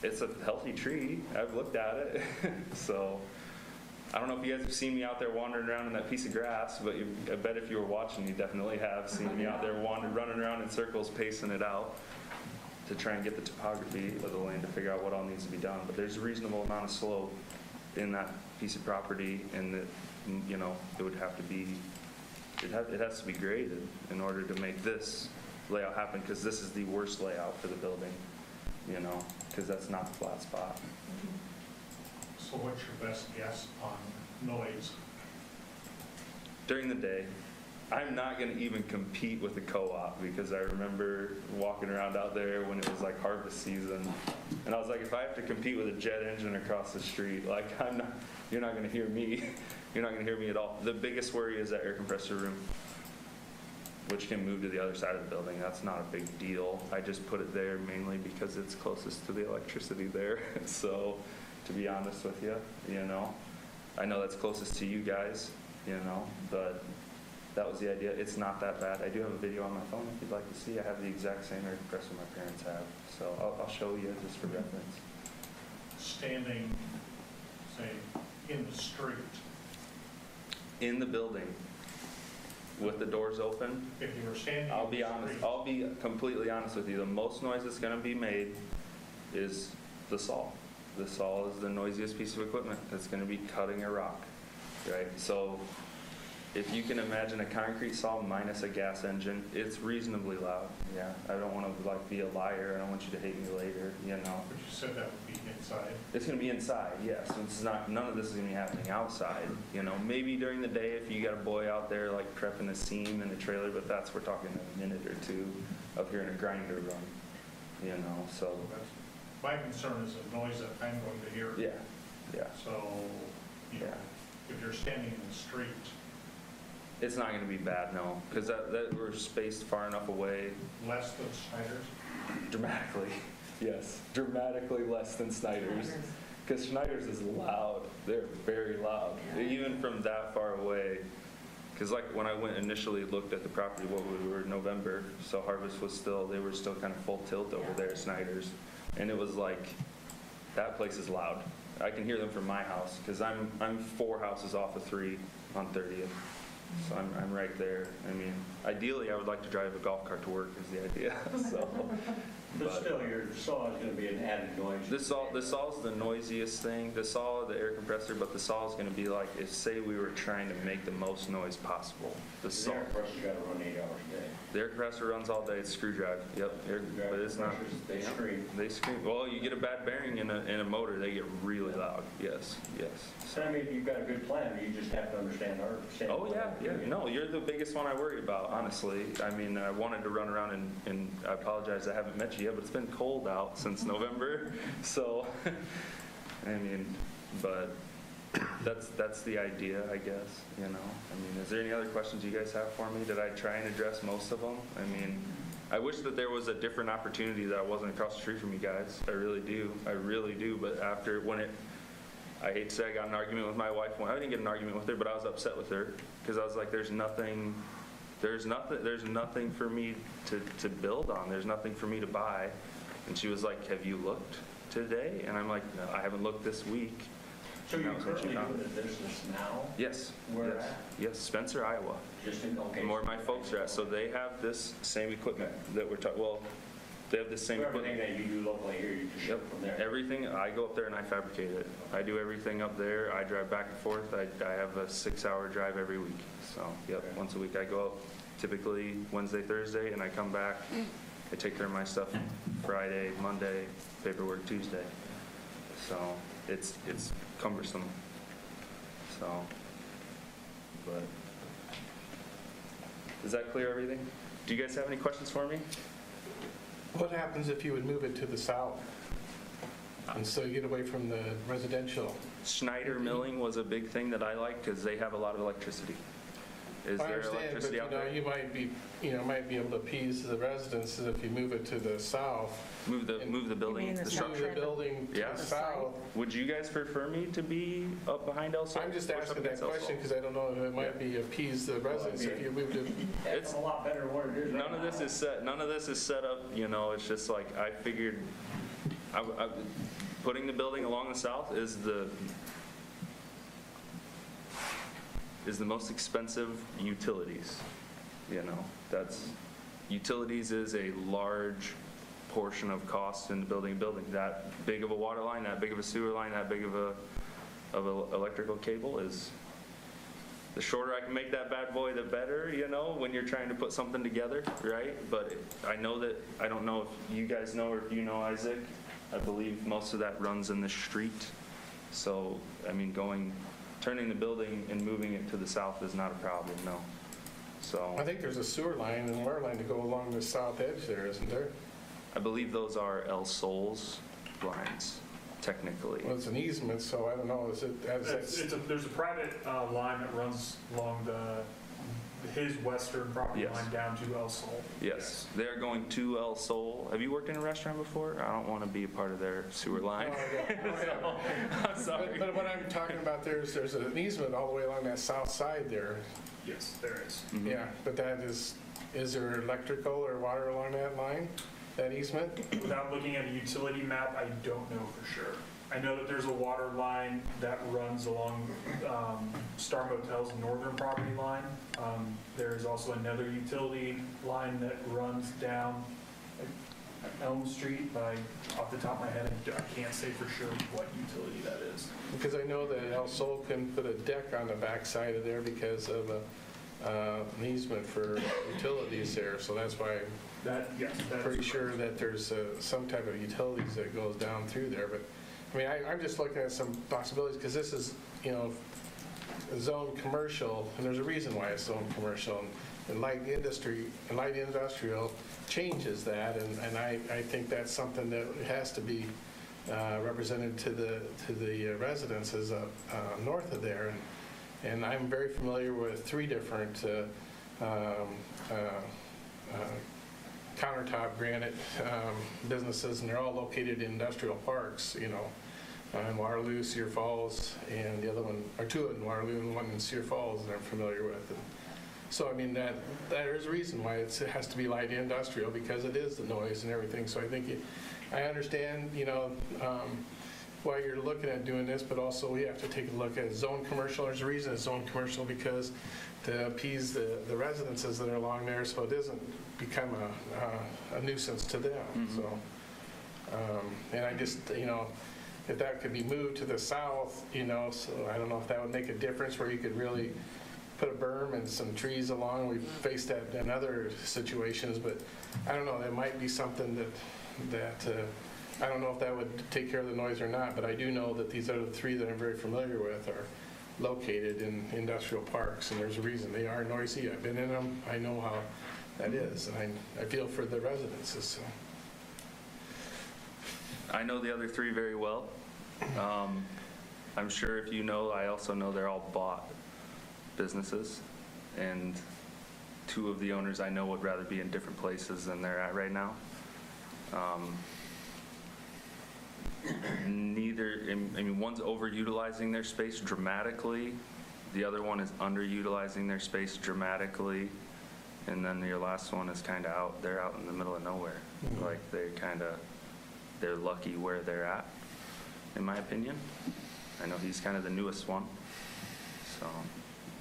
F: it's a healthy tree. I've looked at it. So I don't know if you guys have seen me out there wandering around in that piece of grass, but I bet if you were watching, you definitely have seen me out there running around in circles, pacing it out to try and get the topography of the land to figure out what all needs to be done. But there's a reasonable amount of slope in that piece of property, and that, you know, it would have to be, it has to be graded in order to make this layout happen, because this is the worst layout for the building, you know, because that's not the flat spot.
J: So what's your best guess on noise?
F: During the day, I'm not going to even compete with the co-op, because I remember walking around out there when it was like harvest season, and I was like, if I have to compete with a jet engine across the street, like you're not going to hear me. You're not going to hear me at all. The biggest worry is that air compressor room, which can move to the other side of the building. That's not a big deal. I just put it there mainly because it's closest to the electricity there. So, to be honest with you, you know, I know that's closest to you guys, you know, but that was the idea. It's not that bad. I do have a video on my phone if you'd like to see. I have the exact same air compressor my parents have. So I'll show you just for reference.
J: Standing, say, in the street.
F: In the building. with the doors open.
J: If you were standing.
F: I'll
J: in
F: be
J: the
F: honest,
J: street-
F: I'll be completely honest with you. The most noise that's gonna be made is the saw. The saw is the noisiest piece of equipment that's gonna be cutting a rock, right? So if you can imagine a concrete saw minus a gas engine, it's reasonably loud. Yeah, I don't wanna like be a liar. I don't want you to hate me later, you know.
J: But you said that would be inside.
F: It's gonna be inside, yes. It's not, none of this is gonna be happening outside, you know. Maybe during the day if you got a boy out there like prepping a seam in a trailer, but we're talking a minute or two of hearing a grinder run, you know, so.
J: That's- My concern is the noise that I'm going to hear.
F: Yeah, yeah,
J: So, you know,
F: yeah.
J: if you're standing in the street,
F: It's not gonna be bad, no, because that we're spaced far enough away
J: less than Schneider's,
F: dramatically. Yes, dramatically less than Snyder's. Because Schneider's is loud. They're very loud, even from that far away. Because like when I went initially looked at the property, what we were in November, so harvest was still, they were still kind of full tilt over there at Snyder's. And it was like, that place is loud. I can hear them from my house because I'm 4 houses off of 3 on 30th. So I'm right there. I mean, ideally I would like to drive a golf cart to work is the idea, so.
I: But still, your saw is going to be an added noise.
F: The saw is the noisiest thing. The saw, the air compressor, but the saw is going to be like, if say we were trying to make the most noise possible. The saw.
I: The air compressor's got to run 8 hours a day.
F: The air compressor runs all day. It's screw drive. Yep. But it's not.
I: They scream.
F: They scream. Well, you get a bad bearing in a motor, they get really loud. Yes. Yes.
I: So I mean, you've got a good plan. You just have to understand our.
F: Oh yeah, yeah. No, you're the biggest one I worry about, honestly. I mean, I wanted to run around and I apologize I haven't met you yet, but it's been cold out since November, so I mean, but that's the idea, I guess. You know. I mean, is there any other questions you guys have for me? Did I try and address most of them? I mean, I wish that there was a different opportunity that I wasn't across the street from you guys. I really do. I really do. But after I hate to say I got an argument with my wife. I didn't get an argument with her, but I was upset with her because I was like, there's nothing for me to build on. There's nothing for me to buy. And she was like, have you looked today? And I'm like, no, I haven't looked this week.
I: So you're
F: And that was when she
I: currently
F: found
I: doing
F: it.
I: the business now?
F: Yes.
I: Where
F: yes.
I: at?
F: Yes, Spencer, Iowa.
I: Just in, okay.
F: And where my folks are at. So they have this same equipment that we're talking, well, they have the same
I: So
F: equipment.
I: everything that you do locally here, you just ship from there?
F: Everything, I go up there and I fabricate it. I do everything up there. I drive back and forth. I have a 6-hour drive every week. So, yep,
I: Okay.
F: once a week I go up, typically Wednesday, Thursday, and I come back. I take care of my stuff Friday, Monday, paperwork Tuesday. So, it's cumbersome. So, but, does that clear everything? Do you guys have any questions for me?
H: What happens if you would move it to the south? And so you get away from the residential?
F: Schneider Milling was a big thing that I liked because they have a lot of electricity. Is
H: I
F: there
H: understand, but
F: electricity out there?
H: you might be able to appease the residents if you move it to the south.
F: Move the building,
D: mean
F: the
D: the
H: Move
F: structure.
H: the building to
F: Yeah.
H: the south.
F: Would you guys prefer me to be up behind El Sol?
H: I'm just
F: or up
H: asking that
F: against El Sol?
H: question because I don't know if it might be appease the residents if you moved it.
I: It's a lot better than what it is right
F: None of this
I: now.
F: is set. None of this is set up. You know, it's just like I figured. Putting the building along the south is the most expensive utilities. You know, utilities is a large portion of cost in building a building. That big of a water line, that big of a sewer line, that big of a electrical cable is. The shorter I can make that bad boy, the better, you know, when you're trying to put something together, right? But I know that, I don't know if you guys know or if you know, Isaac, I believe most of that runs in the street. So, I mean, turning the building and moving it to the south is not a problem, no. So,
H: I think there's a sewer line and water line to go along the south edge there, isn't there?
F: I believe those are El Sol's lines, technically.
H: Well, it's an easement, so I don't know,
B: There's a private line that runs along his western property
F: Yes.
B: line down to El Sol.
F: Yes, they're going to El Sol. Have you worked in a restaurant before? I don't want to be a part of their sewer line. I'm sorry.
H: But what I'm talking about there's an easement all the way along that south side there.
B: Yes, there is.
H: Yeah, but that is there electrical or water along that line, that easement?
B: Without looking at a utility map, I don't know for sure. I know that there's a water line that runs along Star Motel's northern property line. There is also another utility line that runs down Elm Street off the top of my head, I can't say for sure what utility that is.
H: Because I know that El Sol can put a deck on the backside of there because of an easement for utilities there, so that's why
B: Yes,
H: I'm pretty sure that there's some type of utilities that goes down through there. But I mean, I'm just looking at some possibilities because this is, zone commercial, and there's a reason why it's zone commercial. And light industrial changes that, and I think that's something that has to be represented to the residences north of there. And I'm very familiar with 3 different countertop granite businesses, and they're all located in industrial parks, in Waterloo, Cedar Falls, and the other one, or 2 in Waterloo and 1 in Cedar Falls that I'm familiar with. And so, I mean, there is a reason why it has to be light industrial, because it is the noise and everything. So I think I understand, why you're looking at doing this, but also we have to take a look at zone commercial. There's a reason it's zone commercial, because to appease the residences that are along there, so it doesn't become a nuisance to them. Mm-hmm. So, and I just, if that could be moved to the south, so I don't know if that would make a difference where you could really put a berm and some trees along. We've faced that in other situations, but I don't know, that might be something that I don't know if that would take care of the noise or not, but I do know that these other 3 that I'm very familiar with are located in industrial parks, and there's a reason. They are noisy. I've been in them. I know how that is, and I feel for the residences. So.
F: I know the other 3 very well. I'm sure if you know, I also know they're all bought businesses, and 2 of the owners I know would rather be in different places than they're at right now. One's overutilizing their space dramatically, the other one is underutilizing their space dramatically, and then your last one is kind of they're out in the middle of nowhere. Mm-hmm. Like they're lucky where they're at, in my opinion. I know he's kind of the newest one, so.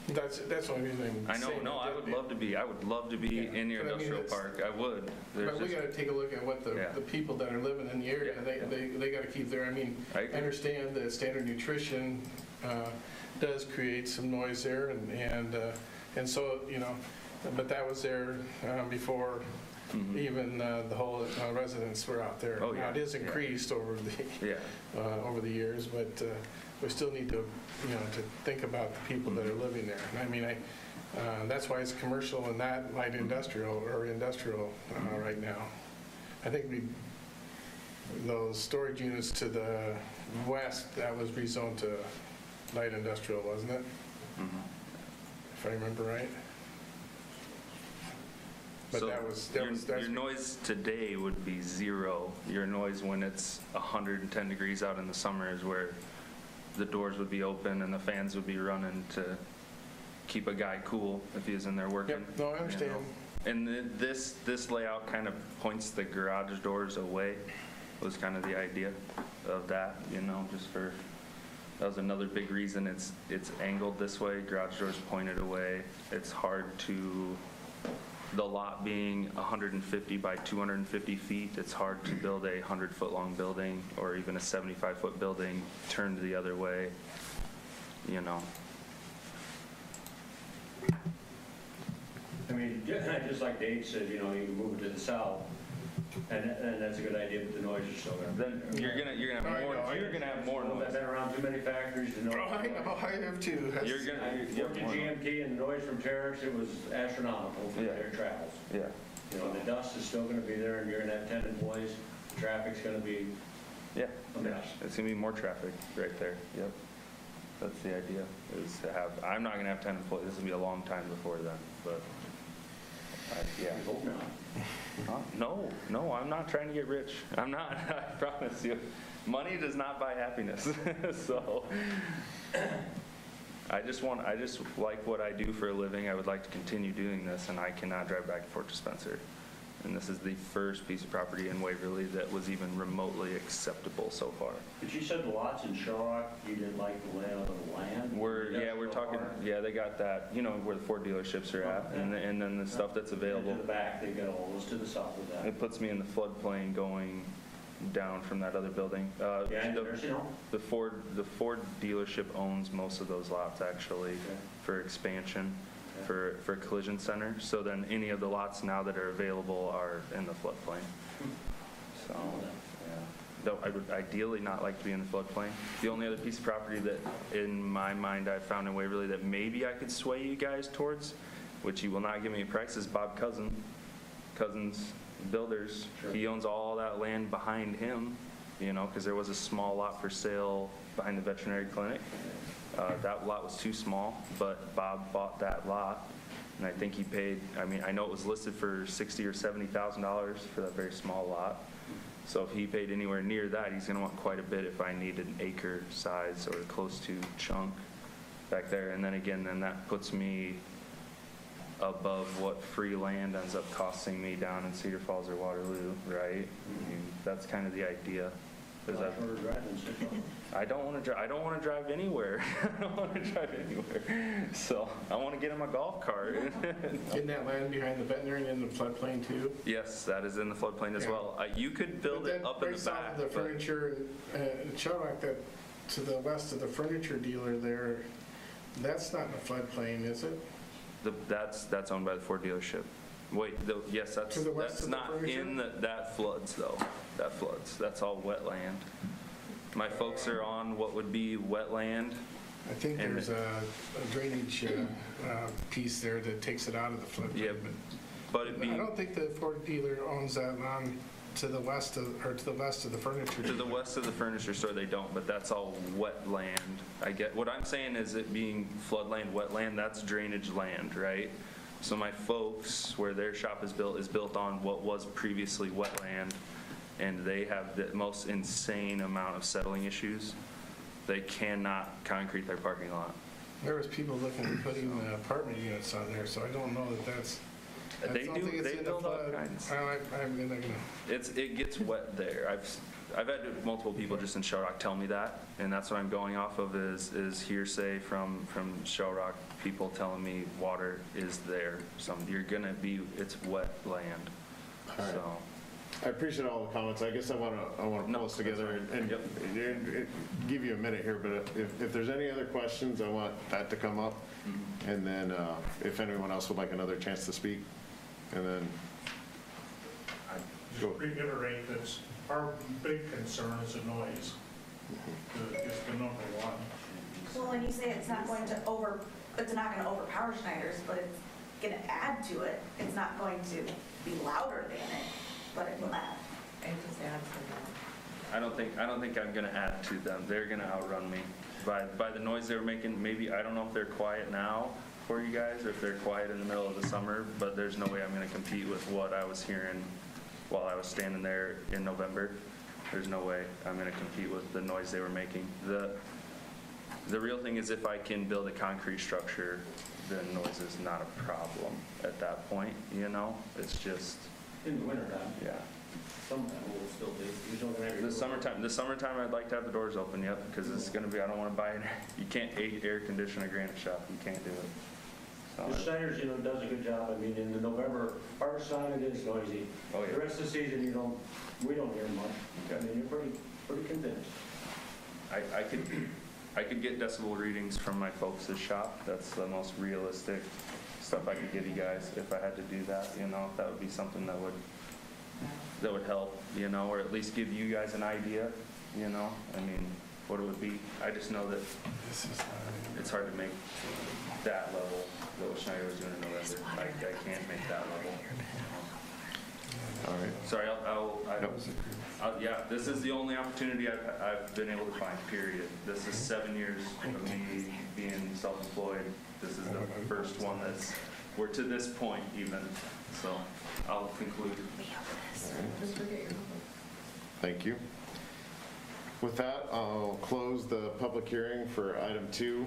H: That's the only reason
F: I know. No, I would love to be. I would love to be in your industrial park. I would.
H: But we got to take a look at what the people that are living in the area. They got to keep their. I understand that Standard Nutrition does create some noise there, and so but that was there before. Mm-hmm. Even the whole residents were out there. Oh, yeah. Now it is increased over the years, but we still need to to think about the people that are living there. And that's why it's commercial and not light industrial or industrial right now. I think those storage units to the west, that was rezoned to light industrial, wasn't it? Mm-hmm. If I remember right. But
F: so your noise today would be 0. Your noise when it's 110 degrees out in the summer is where the doors would be open and the fans would be running to keep a guy cool if he was in there working.
H: Yep. No, I understand.
F: And this layout kind of points the garage doors away, was kind of the idea of that, that was another big reason it's angled this way, garage doors pointed away. It's hard to, the lot being 150 by 250 feet, it's hard to build a 100-foot long building or even a 75-foot building turned the other way,
I: Just like Dane said, you can move it to the south, and that's a good idea, but the noise is still there.
F: Then you're gonna have more noise.
I: I've been around too many factories to know.
H: I have too.
I: I worked at GMT, and the noise from Terex, it was astronomical for their travels.
F: Yeah.
I: The dust is still going to be there, and you're going to have 10 employees. The traffic's going to be a mess.
F: It's going to be more traffic right there. Yep. That's the idea, is to have, I'm not going to have 10 employees. This will be a long time before then, but
I: I hope not.
F: No, I'm not trying to get rich. I'm not, I promise you. Money does not buy happiness. So I just like what I do for a living. I would like to continue doing this, and I cannot drive back and forth to Spencer. And this is the first piece of property in Waverly that was even remotely acceptable so far.
I: But you said the lots in Shawrock, you didn't like the layout of the land?
F: We're talking, yeah, they got that, you know, where the Ford dealerships are at, and then the stuff that's available.
I: To the back, they got all those to the south of that.
F: It puts me in the floodplain going down from that other building.
I: Yeah, nursing home?
F: The Ford dealership owns most of those lots, actually, for expansion, for collision center. So then any of the lots now that are available are in the floodplain. So, yeah. Though I would ideally not like to be in the floodplain. The only other piece of property that, in my mind, I found in Waverly that maybe I could sway you guys towards, which he will not give me a price, is Bob Cousins Builders.
I: Sure.
F: He owns all that land behind him, you know, because there was a small lot for sale behind the veterinary clinic. That lot was too small, but Bob bought that lot, and I think he paid, I mean, I know it was listed for $60,000 or $70,000 for that very small lot. So if he paid anywhere near that, he's gonna want quite a bit if I need an acre size or close to chunk back there. And then again, then that puts me above what free land ends up costing me down in Cedar Falls or Waterloo, right? I mean, that's kind of the idea. I don't want to drive anywhere. I don't want to drive anywhere. So I want to get in my golf cart.
H: Isn't that land behind the veterinary in the floodplain too?
F: Yes, that is in the floodplain as
H: Yeah.
F: well. You could build it up in the back.
H: The
F: but-
H: furniture, Shawrock, that to the west of the furniture dealer there, that's not in the floodplain, is it?
F: That's owned by the Ford dealership. Wait, yes,
H: To the west
F: that's
H: of the
F: not
H: furniture?
F: in that floods though. That floods. That's all wetland. My folks are on what would be wetland.
H: I think
F: And-
H: there's a drainage piece there that takes it out of the floodplain.
F: Yeah, but it'd be
H: I don't think the Ford dealer owns that land to the west of, or to the west of the furniture.
F: to the
H: dealer.
F: west of the furniture store. They don't, but that's all wetland. I get what I'm saying is it being floodland, wetland. That's drainage land, right? So my folks, where their shop is built on what was previously wetland, and they have the most insane amount of settling issues. They cannot concrete their parking lot.
H: There was people looking at putting apartment units on there, so I don't know that that's. I
F: They
H: don't
F: do.
H: think it's
F: They
H: in the
F: build all
H: flood.
F: kinds.
H: I'm not gonna.
F: It gets wet there. I've had multiple people just in Shell Rock tell me that, and that's what I'm going off of is hearsay from Shell Rock people telling me water is there. It's wet land.
A: All right.
F: So.
A: I appreciate all the comments. I guess I want to
F: No,
A: pull us together and give you a minute here, but if there's any other questions, I want that to come up. And then if anyone else would like another chance to speak, and then
J: Just reiterate that our big concern is the noise. It's the number one.
G: Well, when you say it's not going to overpower Schneider's, but it's going to add to it, it's not going to be louder than it, but it will add.
D: It just adds to that.
F: I don't think I'm gonna add to them. They're gonna outrun me by the noise they were making. Maybe, I don't know if they're quiet now for you guys or if they're quiet in the middle of the summer, but there's no way I'm gonna compete with what I was hearing while I was standing there in November. There's no way I'm gonna compete with the noise they were making. The real thing is if I can build a concrete structure, then noise is not a problem at that point, you know? It's just,
I: In the wintertime,
F: yeah.
I: some of that will still be. You don't have your-
F: The summertime, I'd like to have the doors open, yep, because it's gonna be, I don't wanna buy you can't air condition a granite shop, you can't do it. So,
I: The Schneider's, does a good job. I mean, in the November, our side it is noisy.
F: Oh, yeah.
I: The rest of the season, we don't hear much. I mean, you're pretty convinced.
F: I could get decibel readings from my folks' shop, that's the most realistic stuff I could give you guys if I had to do that, that would be something that would help, or at least give you guys an idea, I mean, what it would be. I just know that it's hard to make that level, what Schneider was doing in November. I can't make that level.
A: all right.
F: Sorry, yeah, this is the only opportunity I've been able to find, period. This is 7 years of me being self-employed. This is the first one we're to this point even, so I'll conclude.
A: Thank you. With that, I'll close the public hearing for item 2,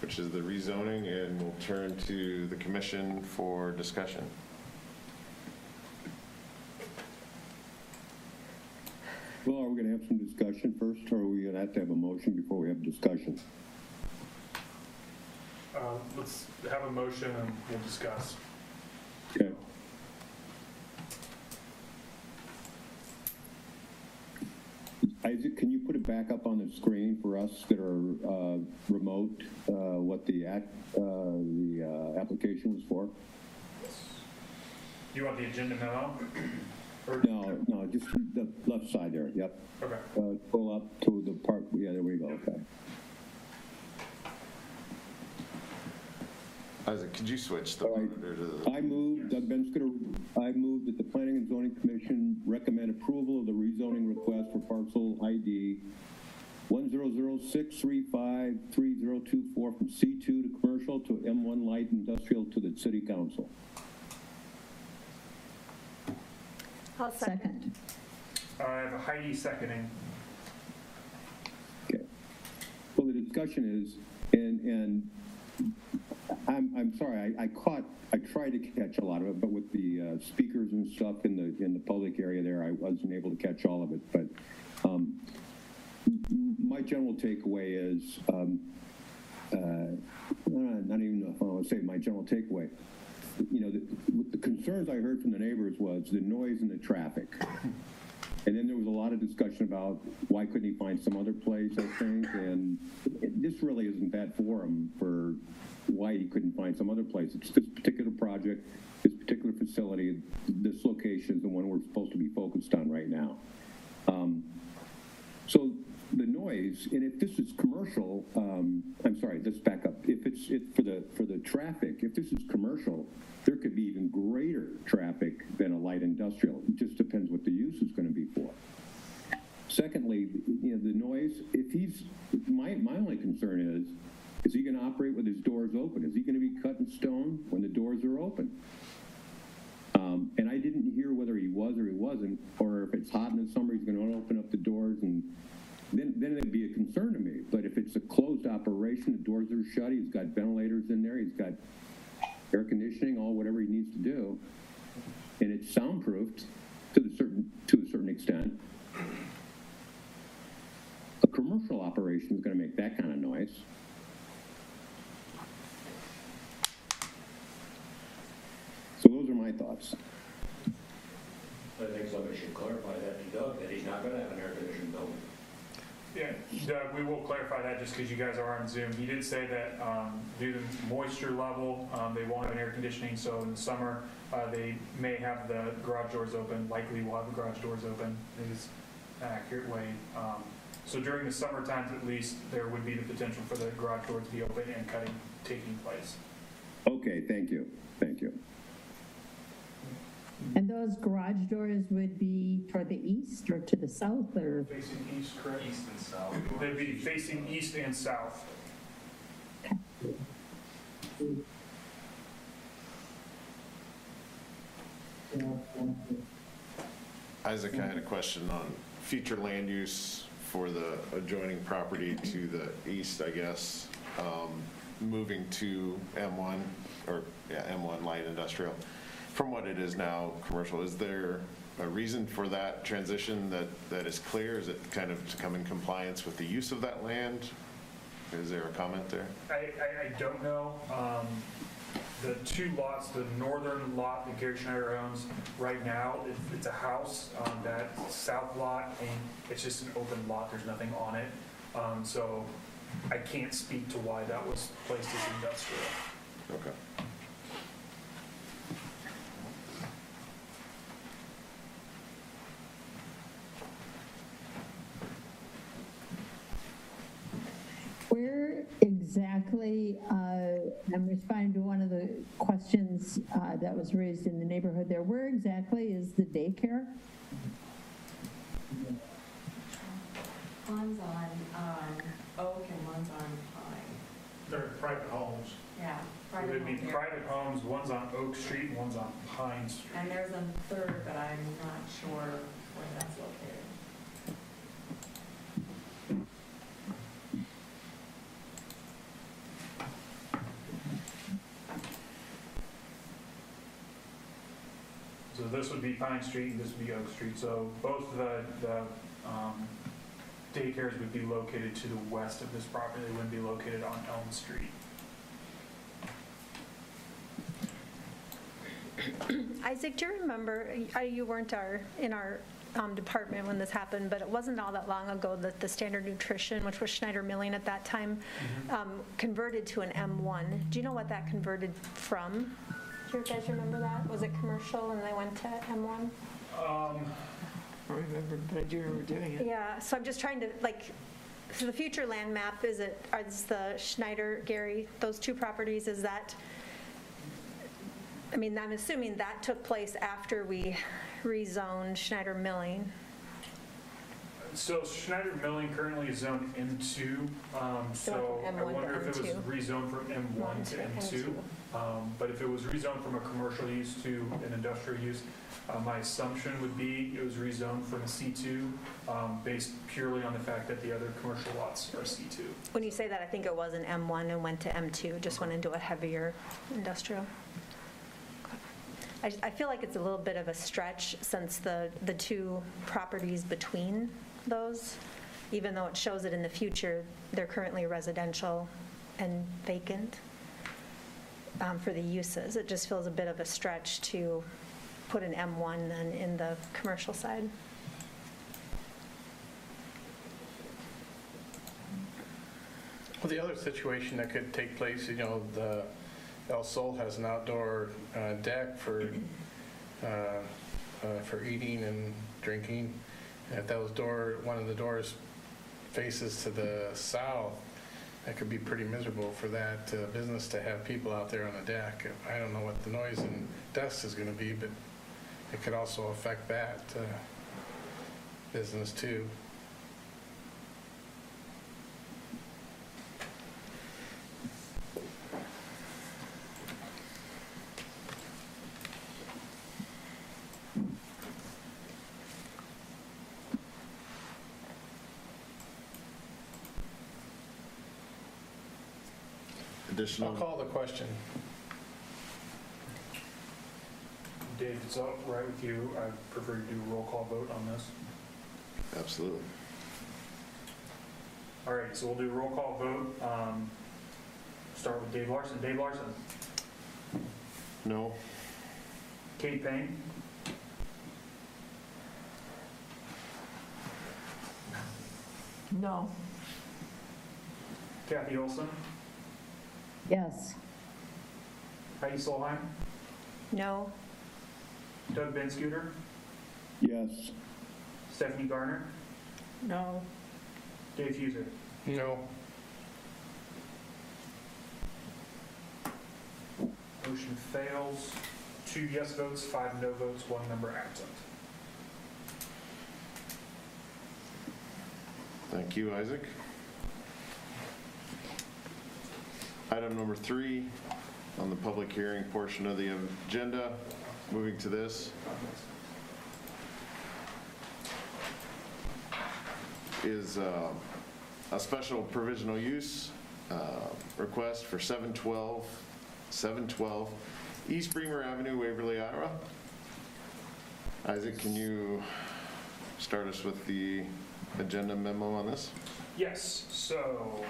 A: which is the rezoning, and we'll turn to the commission for discussion.
C: Well, are we going to have some discussion first, or are we going to have a motion before we have discussion?
B: Let's have a motion and we'll discuss.
C: Okay. Isaac, can you put it back up on the screen for us that are remote, what the application was for?
B: You want the agenda memo? Or-
C: No, just the left side there, yep.
B: Okay.
C: Pull up to the part, yeah, there we go, okay.
A: Isaac, could you switch the
C: All right.
A: monitor to the...
C: I move, Doug Benschoter, I move that the Planning and Zoning Commission recommend approval of the rezoning request for parcel ID 100635324 from C2 to commercial to M1 light industrial to the City Council.
E: I'll second.
B: I have Heidi seconding.
C: Okay. Well, the discussion is, and I'm sorry, I tried to catch a lot of it, but with the speakers and stuff in the public area there, I wasn't able to catch all of it. But my general takeaway is, not even if I want to say my general takeaway. You know, the concerns I heard from the neighbors was the noise and the traffic. And then there was a lot of discussion about why couldn't he find some other place, I think, and this really isn't that forum for why he couldn't find some other place. It's this particular project, this particular facility, this location is the one we're supposed to be focused on right now. So the noise, and if this is commercial, I'm sorry, let's back up. If it's for the traffic, if this is commercial, there could be even greater traffic than a light industrial. It just depends what the use is going to be for. Secondly, you know, the noise, if he's, my only concern is he going to operate with his doors open? Is he going to be cut in stone when the doors are open? And I didn't hear whether he was or he wasn't, or if it's hot in the summer, he's going to open up the doors, and then it'd be a concern to me. But if it's a closed operation, the doors are shut, he's got ventilators in there, he's got air conditioning, all whatever he needs to do, and it's soundproofed to a certain extent. A commercial operation is going to make that kind of noise. So those are my thoughts.
I: I think somebody should clarify that to Doug, that he's not going to have an air-conditioned building.
B: Yeah, Doug, we will clarify that just because you guys are on Zoom. He did say that due to moisture level, they won't have an air conditioning, so in the summer, they may have the garage doors open, likely will have the garage doors open, is an accurate way. So during the summer times at least, there would be the potential for the garage doors to be open and cutting taking place.
C: Okay, thank you. Thank you.
E: And those garage doors would be toward the east or to the south, or?
B: Facing east, correct? East and south. They'd be facing east and south.
A: Isaac, I had a question on future land use for the adjoining property to the east, I guess, moving to M1, or yeah, M1 light industrial. From what it is now, commercial, is there a reason for that transition that is clear? Is it kind of to come in compliance with the use of that land? Is there a comment there?
B: I don't know. The two lots, the northern lot that Gary Schneider owns right now, it's a house. That south lot, and it's just an open lot. There's nothing on it. So I can't speak to why that was placed as industrial.
A: Okay.
E: Where exactly, I'm responding to one of the questions that was raised in the neighborhood there. Where exactly is the daycare?
D: One's on Oak and one's on Pine.
J: They're private homes.
D: Yeah.
B: So there'd be
D: home there.
B: private homes, one's on Oak Street and one's on Pine Street.
D: And there's a third, but I'm not sure where that's located.
B: So this would be Pine Street and this would be Oak Street. So both the daycares would be located to the west of this property. They wouldn't be located on Elm Street.
K: Isaac, do you remember, you weren't in our department when this happened, but it wasn't all that long ago that the Standard Nutrition, which was Schneider Milling at that time, converted to an M1. Do you know what that converted from? Do you guys remember that? Was it commercial and they went to M1?
L: I don't remember, but I do remember doing it.
K: Yeah, so I'm just trying to, so the future land map, is the Schneider, Gary, those two properties, is that, I mean, I'm assuming that took place after we rezoned Schneider Milling.
B: So Schneider Milling currently is zoned M2, so I wonder if it was rezoned from M1 to M2. But if it was rezoned from a commercial use to an industrial use, my assumption would be it was rezoned from a C2 based purely on the fact that the other commercial lots are C2.
K: When you say that, I think it was an M1 and went to M2, just went into a heavier industrial. I feel like it's a little bit of a stretch since the two properties between those, even though it shows it in the future, they're currently residential and vacant for the uses. It just feels a bit of a stretch to put an M1 then in the commercial side.
H: Well, the other situation that could take place, the El Sol has an outdoor deck for eating and drinking. And if that was one of the doors faces to the south, that could be pretty miserable for that business to have people out there on the deck. I don't know what the noise and dust is going to be, but it could also affect that business too.
A: Additional.
H: I'll call the question.
B: Dave, if it's all right with you, I prefer to do a roll call vote on this.
A: Absolutely.
B: All right, so we'll do a roll call vote. Start with Dave Larson. Dave Larson.
A: No.
B: Kate Payne.
L: No.
B: Kathy Olson.
E: Yes.
B: Heidi Solheim.
K: No.
B: Doug Benschoter.
C: Yes.
B: Stephanie Garner.
L: No.
B: Dave Huser.
H: No.
B: Motion fails. 2 yes votes, 5 no votes, 1 member absent.
A: Thank you, Isaac. Item number 3 on the public hearing portion of the agenda. Moving to this is a special provisional use request for 712 East Bremer Avenue, Waverly, Iowa. Isaac, can you start us with the agenda memo on this?
B: Yes, so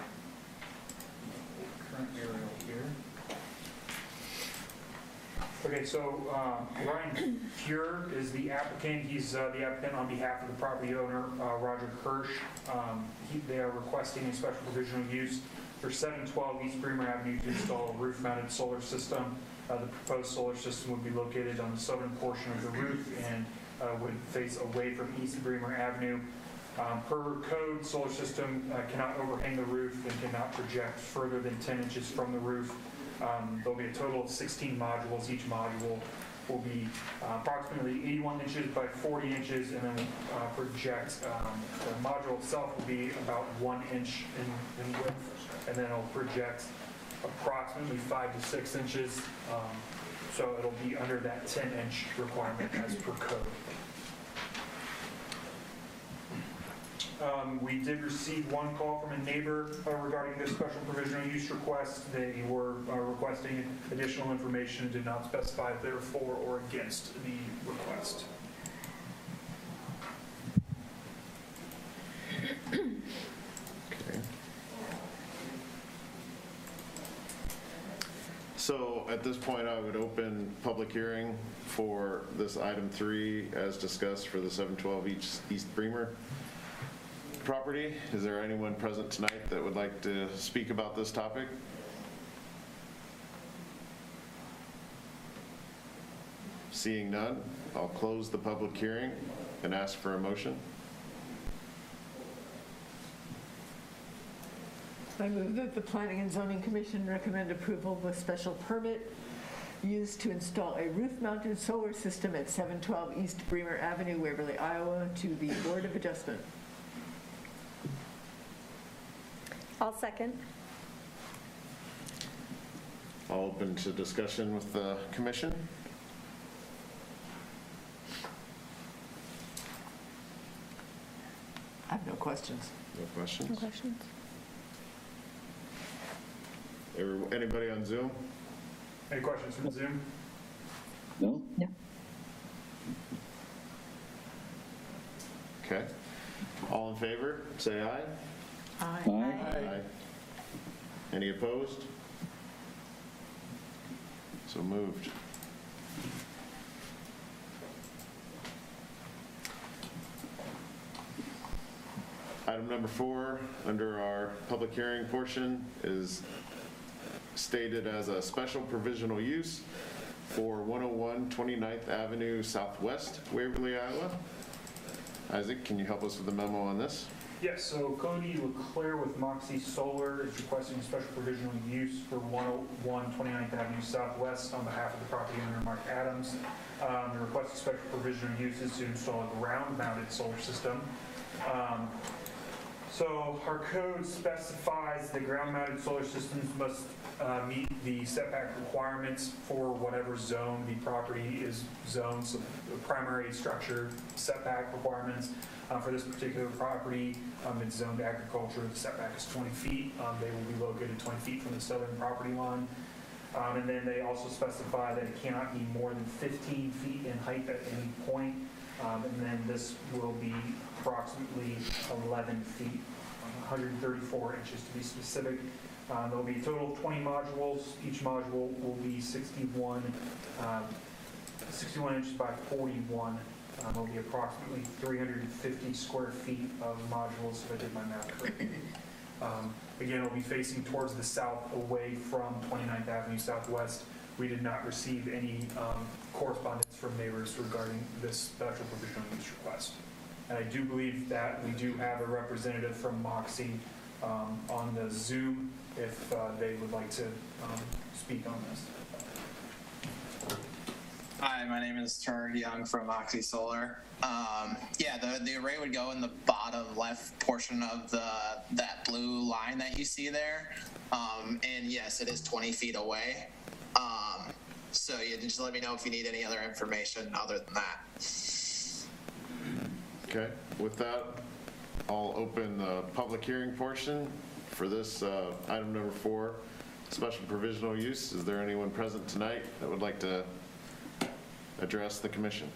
B: current aerial here. Okay, so Ryan Pure is the applicant. He's the applicant on behalf of the property owner, Roger Kirsch. They are requesting a special provisional use for 712 East Bremer Avenue to install a roof-mounted solar system. The proposed solar system would be located on the southern portion of the roof and would face away from East Bremer Avenue. Per code, solar system cannot overhang the roof and cannot project further than 10 inches from the roof. There'll be a total of 16 modules. Each module will be approximately 81 inches by 40 inches, and then project, the module itself will be about 1 inch in width, and then it'll project approximately 5 to 6 inches. So it'll be under that 10-inch requirement as per code. We did receive one call from a neighbor regarding this special provisional use request. They were requesting additional information, did not specify if they were for or against the request. request.
A: Okay. So at this point, I would open public hearing for this item 3 as discussed for the 712 East Bremer property. Is there anyone present tonight that would like to speak about this topic? Seeing none, I'll close the public hearing and ask for a motion.
L: I move that the Planning and Zoning Commission recommend approval of a special permit used to install a roof-mounted solar system at 712 East Bremer Avenue, Waverly, Iowa, to the Board of Adjustment.
K: I'll second.
A: I'll open to discussion with the commission.
L: I have no questions.
A: No questions?
K: No questions?
A: Anybody on Zoom?
B: Any questions from Zoom?
C: No?
E: No.
A: Okay. All in favor, say aye.
E: Aye.
A: Aye. Any opposed? So moved. Item number 4, under our public hearing portion, is stated as a special provisional use for 101 29th Avenue Southwest, Waverly, Iowa. Isaac, can you help us with the memo on this?
B: Yes, so Cody Leclerc with Moxie Solar is requesting a special provisional use for 101 29th Avenue Southwest on behalf of the property owner, Mark Adams. The requested special provisional use is to install a ground-mounted solar system. So our code specifies the ground-mounted solar systems must meet the setback requirements for whatever zone the property is zoned. So the primary structure setback requirements for this particular property, it's zoned agriculture. The setback is 20 feet. They will be located 20 feet from the southern property line. And then they also specify that it cannot be more than 15 feet in height at any point. And then this will be approximately 11 feet, 134 inches to be specific. There'll be a total of 20 modules. Each module will be 61 inches by 41. There'll be approximately 350 square feet of modules, if I did my math correctly. Again, it'll be facing towards the south, away from 29th Avenue Southwest. We did not receive any correspondence from neighbors regarding this special provisional use request. And I do believe that we do have a representative from Moxie on the Zoom if they would like to speak on this.
M: Hi, my name is Turner Young from Moxie Solar. Yeah, the array would go in the bottom left portion of that blue line that you see there. And yes, it is 20 feet away. So yeah, just let me know if you need any other information other than that.
A: Okay, with that, I'll open the public hearing portion for this item number 4, special provisional use. Is there anyone present tonight that would like to address the commission?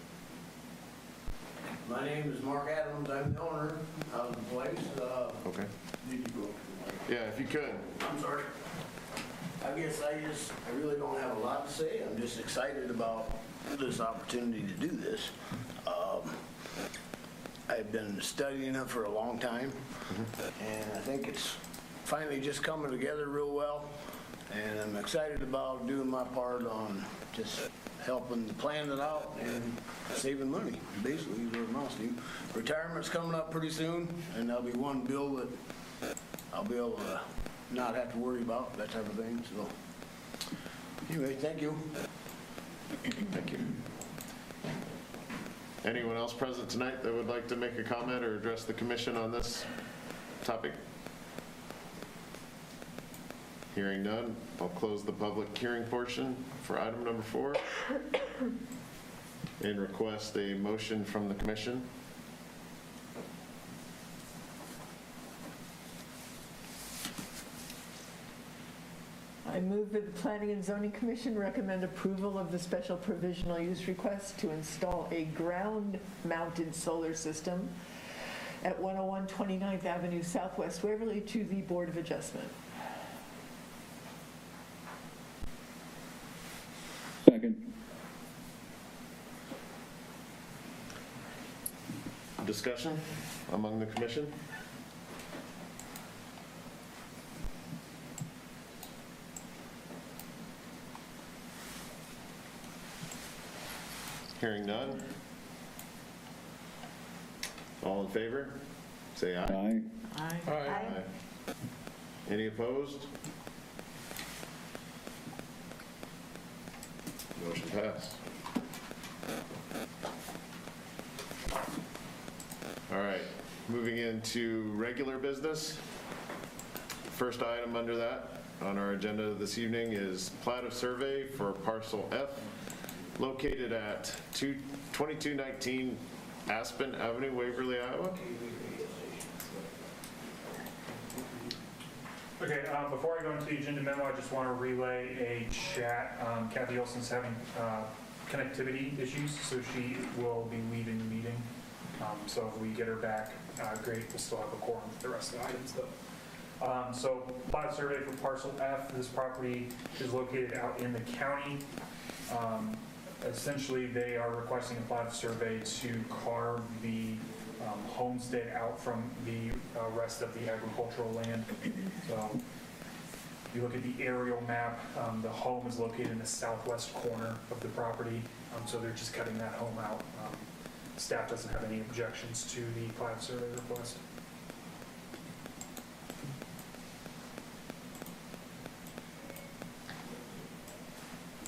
N: My name is Mark Adams. I'm the owner of the place.
A: Okay.
N: Did you go?
A: Yeah, if you could.
N: I'm sorry. I guess I really don't have a lot to say. I'm just excited about this opportunity to do this. I've been studying it for a long time, and I think it's finally just coming together real well. And I'm excited about doing my part on just helping plan it out and saving money. Basically, is what it amounts to. Retirement's coming up pretty soon, and there'll be one bill that I'll be able to not have to worry about, that type of thing. So, anyway, thank you.
A: Thank you. Anyone else present tonight that would like to make a comment or address the commission on this topic? Hearing none, I'll close the public hearing portion for item number 4 and request a motion from the commission.
L: I move that the Planning and Zoning Commission recommend approval of the special provisional use request to install a ground-mounted solar system at 101 29th Avenue Southwest, Waverly, to the Board of Adjustment.
C: Second.
A: Discussion among the commission? Hearing none. All in favor? Say aye.
C: Aye.
H: Aye.
A: Any opposed? Motion passed. All right, moving into regular business. First item under that on our agenda this evening is plat of survey for Parcel F located at 2219 Aspen Avenue, Waverly, Iowa.
B: Okay, before I go into the agenda memo, I just want to relay a chat. Kathy Olson's having connectivity issues, so she will be leaving the meeting. So if we get her back, great, we'll still have a quorum for the rest of the items though. So plat survey for Parcel F. This property is located out in the county. Essentially, they are requesting a plat survey to carve the homestead out from the rest of the agricultural land. So if you look at the aerial map, the home is located in the southwest corner of the property. So they're just cutting that home out. Staff doesn't have any objections to the plat survey request.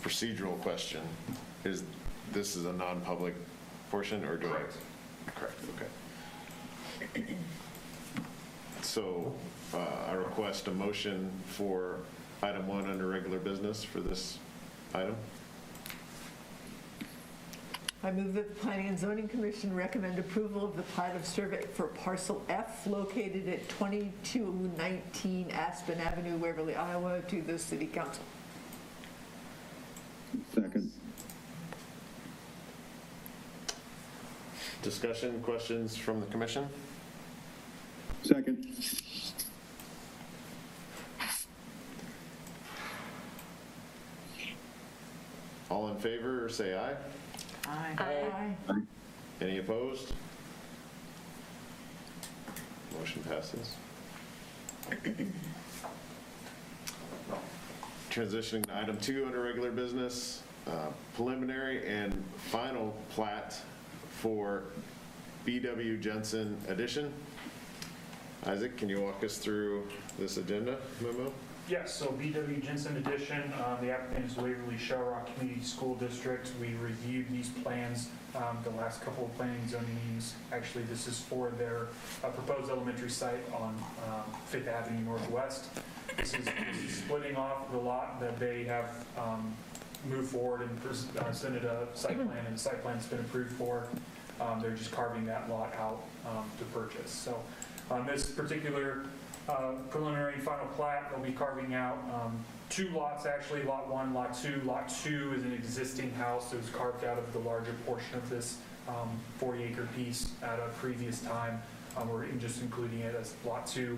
A: Procedural question. This is a non-public portion or do
B: Correct.
A: Correct, okay. So I request a motion for item 1 under regular business for this item.
L: I move that the Planning and Zoning Commission recommend approval of the plat of survey for Parcel F located at 2219 Aspen Avenue, Waverly, Iowa, to the City Council.
C: Second.
A: Discussion, questions from the commission?
C: Second.
A: All in favor, say aye.
L: Aye.
A: Any opposed? Motion passes. Transitioning to item 2 under regular business, preliminary and final plat for B.W. Jensen addition. Isaac, can you walk us through this agenda memo?
B: Yes, so B.W. Jensen addition, the applicant is Waverly Shell Rock Community School District. We reviewed these plans the last couple of planning and zoning meetings. Actually, this is for their proposed elementary site on 5th Avenue Northwest. This is splitting off the lot that they have moved forward and presented a site plan, and the site plan's been approved for. They're just carving that lot out to purchase. So on this particular preliminary and final plat, they'll be carving out 2 lots actually, lot 1, lot 2. Lot 2 is an existing house that was carved out of the larger portion of this 40-acre piece at a previous time. We're just including it as lot 2.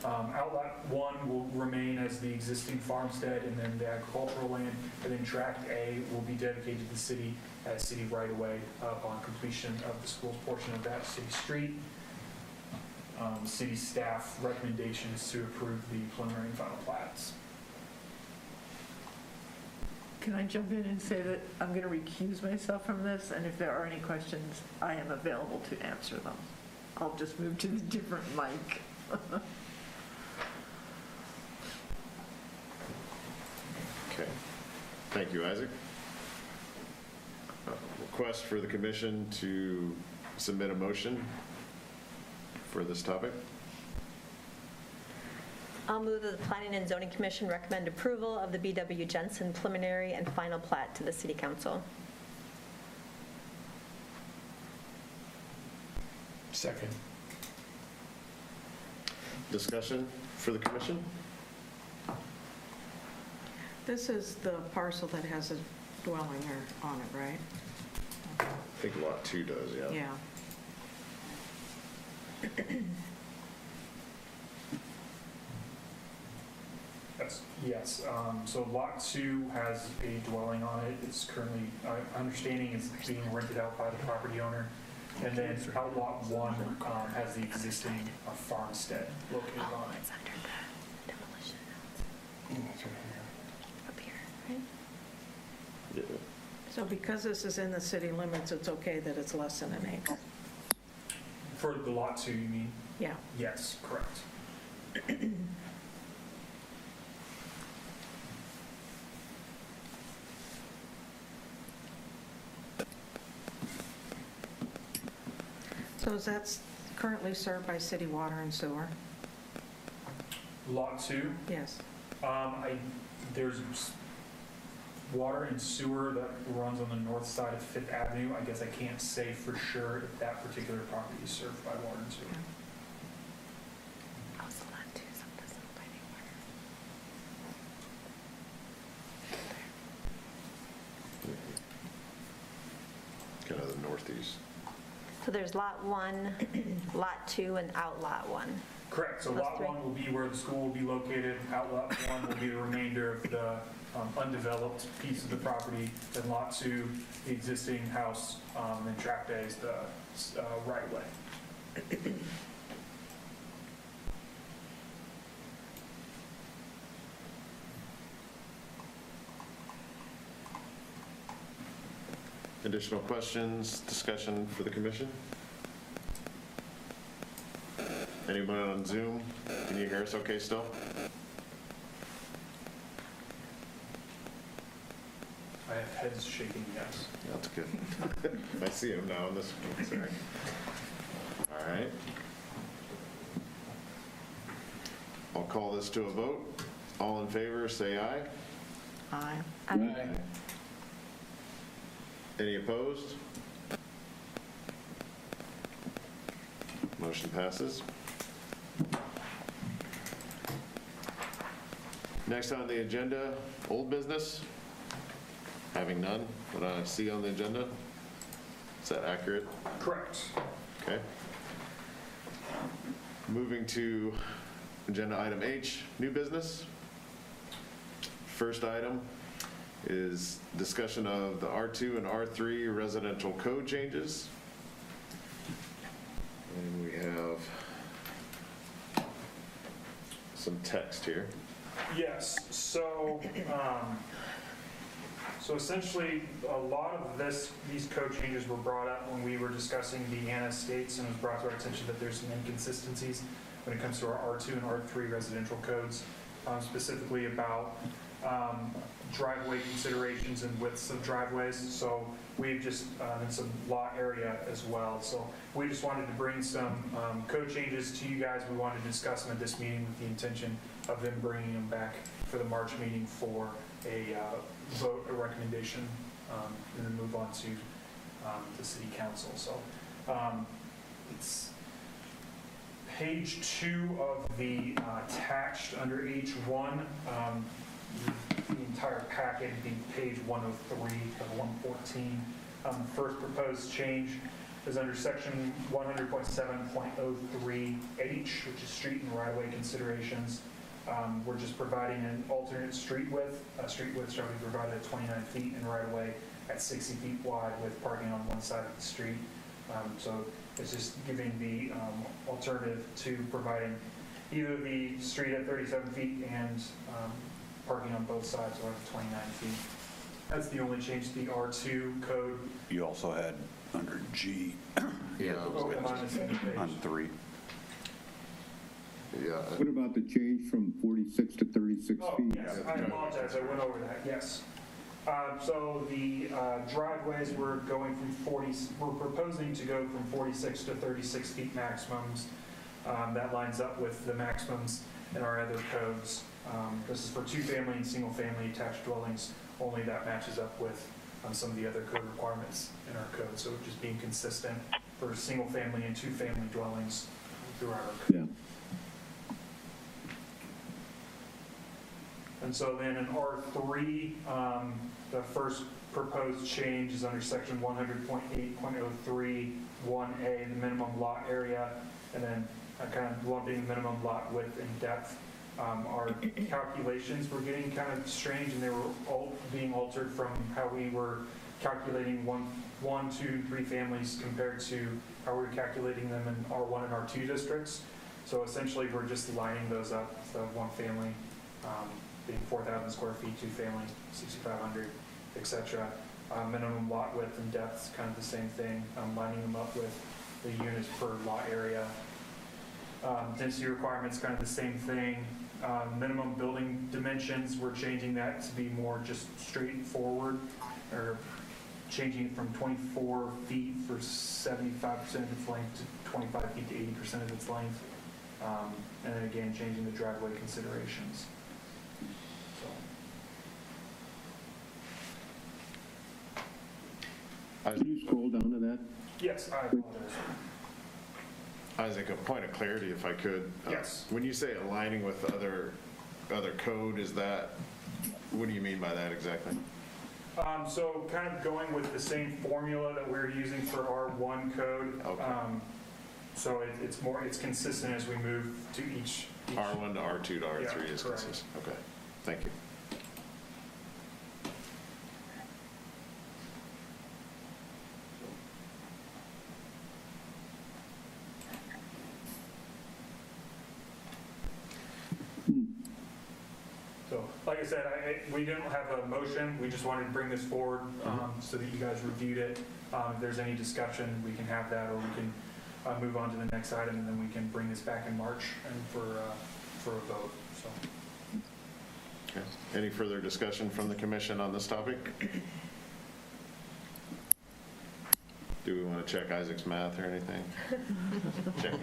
B: Outlot 1 will remain as the existing farmstead and then the agricultural land, and then tract A will be dedicated to the city as city right-of-way upon completion of the school's portion of that city street. City staff recommendation is to approve the preliminary and final plats.
L: Can I jump in and say that I'm going to recuse myself from this, and if there are any questions, I am available to answer them. I'll just move to the different mic.
A: Okay. Thank you, Isaac. Request for the commission to submit a motion for this topic.
K: I'll move that the Planning and Zoning Commission recommend approval of the B.W. Jensen preliminary and final plat to the City Council.
H: Second.
A: Discussion for the commission?
O: This is the parcel that has a dwelling on it, right?
A: I think Lot 2 does, yeah.
O: Yeah.
B: Yes, so Lot 2 has a dwelling on it. It's currently, understanding it's being rented out by the property owner. And then out Lot 1 has the existing farmstead located on it.
K: It's under the demolition up here, right?
A: Yeah.
O: So because this is in the city limits, it's okay that it's less than an acre?
B: For the Lot 2, you mean?
O: Yeah.
B: Yes, correct.
O: So is that currently served by city water and sewer?
B: Lot 2?
O: Yes.
B: There's water and sewer that runs on the north side of Fifth Avenue. I guess I can't say for sure if that particular property is served by water and sewer.
K: Oh, so Lot 2 is up this little tiny water.
A: Kind of the northeast.
K: So there's Lot 1, Lot 2, and out Lot 1.
B: Correct. So
K: Those
B: Lot
K: three.
B: 1 will be where the school will be located. Out Lot 1 will be the remainder of the undeveloped piece of the property. And Lot 2, the existing house, and tract A is the right of way.
A: Additional questions, discussion for the commission? Anyone on Zoom? Can you hear us okay still?
B: I have heads shaking yes.
A: That's good. I see him now on this one, sorry. All right. I'll call this to a vote. All in favor, say aye.
O: Aye.
A: Aye. Any opposed? Motion passes. Next on the agenda, old business. Having none, what I see on the agenda. Is that accurate?
B: Correct.
A: Okay. Moving to agenda item H, new business. First item is discussion of the R2 and R3 residential code changes. And we have some text here.
B: Yes, so essentially, a lot of these code changes were brought up when we were discussing the Anna Estates, and it was brought to our attention that there's some inconsistencies when it comes to our R2 and R3 residential codes, specifically about driveway considerations and widths of driveways. So we've just, and some lot area as well. So we just wanted to bring some code changes to you guys. We wanted to discuss them at this meeting with the intention of them bringing them back for the March meeting for a vote, a recommendation, and then move on to the city council. So it's page 2 of the attached under H1. The entire packet being page 103 of 114. First proposed change is under section 100.7.03H, which is street and right-of-way considerations. We're just providing an alternate street width. Street width shall be provided at 29 feet and right-of-way at 60 feet wide with parking on one side of the street. So it's just giving the alternative to providing either the street at 37 feet and parking on both sides or at 29 feet. That's the only change to the R2 code.
P: You also had under G.
A: Yeah.
P: On 3.
A: Yeah.
C: What about the change from 46 to 36
B: Oh,
C: feet?
B: yes, I apologize, I went over that, yes. So the driveways we're proposing to go from 46 to 36 feet maximums. That lines up with the maximums in our other codes. This is for two-family and single-family attached dwellings. Only that matches up with some of the other code requirements in our code. So just being consistent for single-family and two-family dwellings throughout our code.
C: Yeah.
B: And so then in R3, the first proposed change is under section 100.8.03, 1A, the minimum lot area, and then kind of lumping minimum lot width and depth. Our calculations were getting kind of strange, and they were all being altered from how we were calculating one, 2, 3 families compared to how we were calculating them in R1 and R2 districts. So essentially, we're just lining those up. So one family being 4,000 square feet, 2 family, 6,500, etc. Minimum lot width and depth is kind of the same thing. Lining them up with the units per lot area. Density requirements, kind of the same thing. Minimum building dimensions, we're changing that to be more just straightforward, or changing from 24 feet for 75% of its length to 25 feet to 80% of its length. And then again, changing the driveway considerations.
C: Can you scroll down to that?
B: Yes, I apologize.
A: Isaac, a point of clarity, if I could.
B: Yes.
A: When you say aligning with other code, is that, what do you mean by that exactly?
B: So kind of going with the same formula that we're using for our one code.
A: Okay.
B: So it's consistent as we move to each
A: R1 to R2 to R3 is
B: correct.
A: consistent. Okay, thank you.
B: So, like I said, we didn't have a motion. We just wanted to bring this forward so that you guys reviewed it. If there's any discussion, we can have that, or we can move on to the next item, and then we can bring this back in March and for a vote. So.
A: Okay. Any further discussion from the commission on this topic? Do we want to check Isaac's math or anything? Check.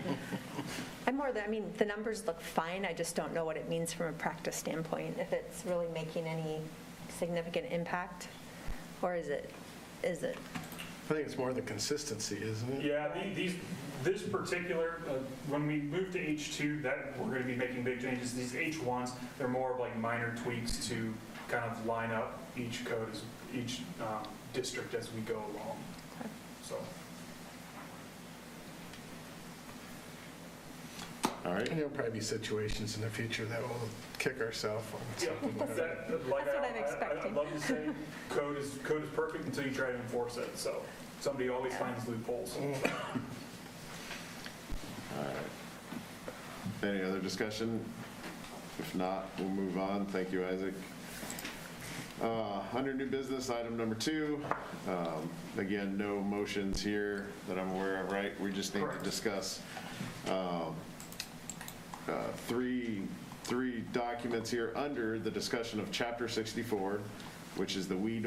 K: The numbers look fine, I just don't know what it means from a practice standpoint, if it's really making any significant impact, or is it?
H: I think it's more the consistency, isn't it?
B: Yeah, this particular, when we move to H2, that we're going to be making big changes. These H1s, they're more of like minor tweaks to kind of line up each code, each district as we go along. So.
A: All right.
H: And there'll probably be situations in the future that will kick ourselves on something.
K: That's what I'm expecting.
B: I'd love to say code is perfect until you try to enforce it. So somebody always finds loopholes.
A: All right. Any other discussion? If not, we'll move on. Thank you, Isaac. Under new business, item number 2. Again, no motions here that I'm aware of, right? We just need to discuss three documents here under the discussion of Chapter 64, which is the weed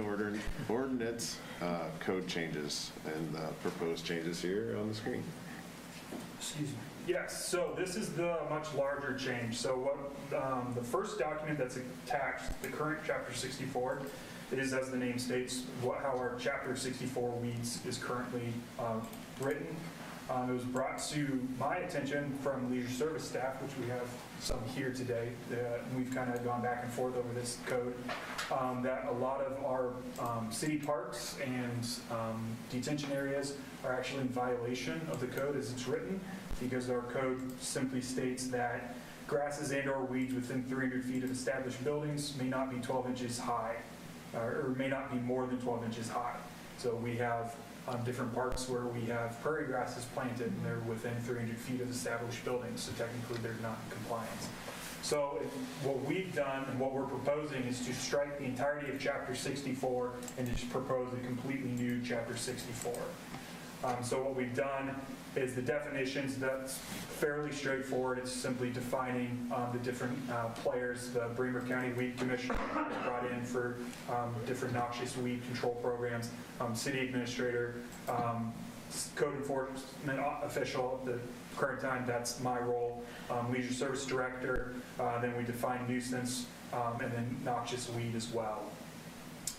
A: ordinance code changes, and proposed changes here on the screen.
B: Excuse me. Yes, so this is the much larger change. So what the first document that's attached, the current Chapter 64, is, as the name states, how our Chapter 64 weeds is currently written. It was brought to my attention from leisure service staff, which we have some here today. We've kind of gone back and forth over this code, that a lot of our city parks and detention areas are actually in violation of the code as it's written, because our code simply states that grasses and/or weeds within 300 feet of established buildings may not be 12 inches high, or may not be more than 12 inches high. So we have different parks where we have prairie grasses planted, and they're within 300 feet of established buildings, so technically they're not in compliance. So what we've done and what we're proposing is to strike the entirety of Chapter 64 and just propose a completely new Chapter 64. So what we've done is the definitions, that's fairly straightforward. It's simply defining the different players. The Bremer County Weed Commission brought in for different noxious weed control programs, city administrator, code enforcement official. At the current time, that's my role, leisure service director. Then we define nuisance, and then noxious weed as well.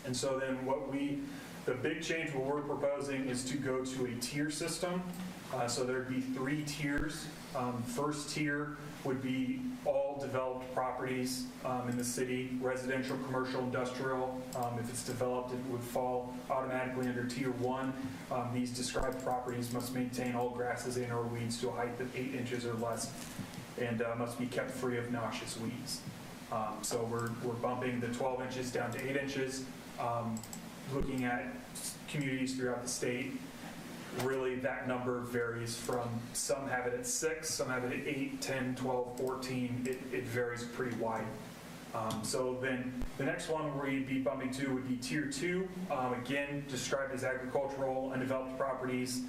B: And so then what we The big change what we're proposing is to go to a tier system. So there'd be 3 tiers. First tier would be all developed properties in the city, residential, commercial, industrial. If it's developed, it would fall automatically under tier 1. These described properties must maintain all grasses and or weeds to a height of 8 inches or less and must be kept free of noxious weeds. So we're bumping the 12 inches down to 8 inches. Looking at communities throughout the state, really that number varies from, some have it at 6, some have it at 8, 10, 12, 14. It varies pretty wide. So then the next one we'd be bumping to would be tier 2, again described as agricultural, undeveloped properties,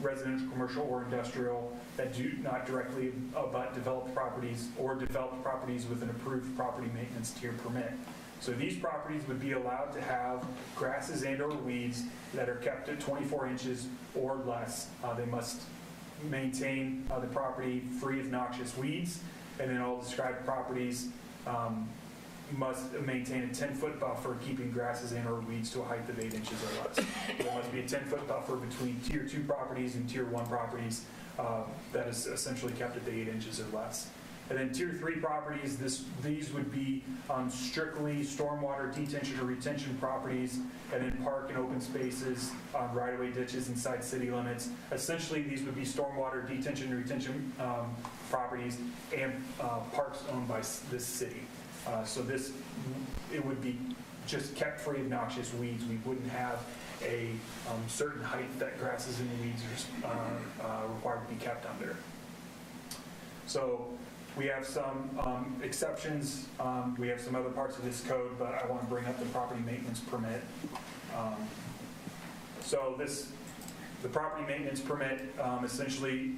B: residential, commercial, or industrial that do not directly abut developed properties or developed properties with an approved property maintenance tier permit. So these properties would be allowed to have grasses and or weeds that are kept at 24 inches or less. They must maintain the property free of noxious weeds, and then all described properties must maintain a 10-foot buffer keeping grasses and or weeds to a height of 8 inches or less. There must be a 10-foot buffer between tier 2 properties and tier 1 properties that is essentially kept at the 8 inches or less. And then tier 3 properties, these would be strictly stormwater detention or retention properties, and then park and open spaces, right-of-way ditches inside city limits. Essentially, these would be stormwater detention and retention properties and parks owned by this city. So it would be just kept free of noxious weeds. We wouldn't have a certain height that grasses and weeds are required to be kept under. So we have some exceptions. We have some other parts of this code, but I want to bring up the property maintenance permit. The property maintenance permit, essentially,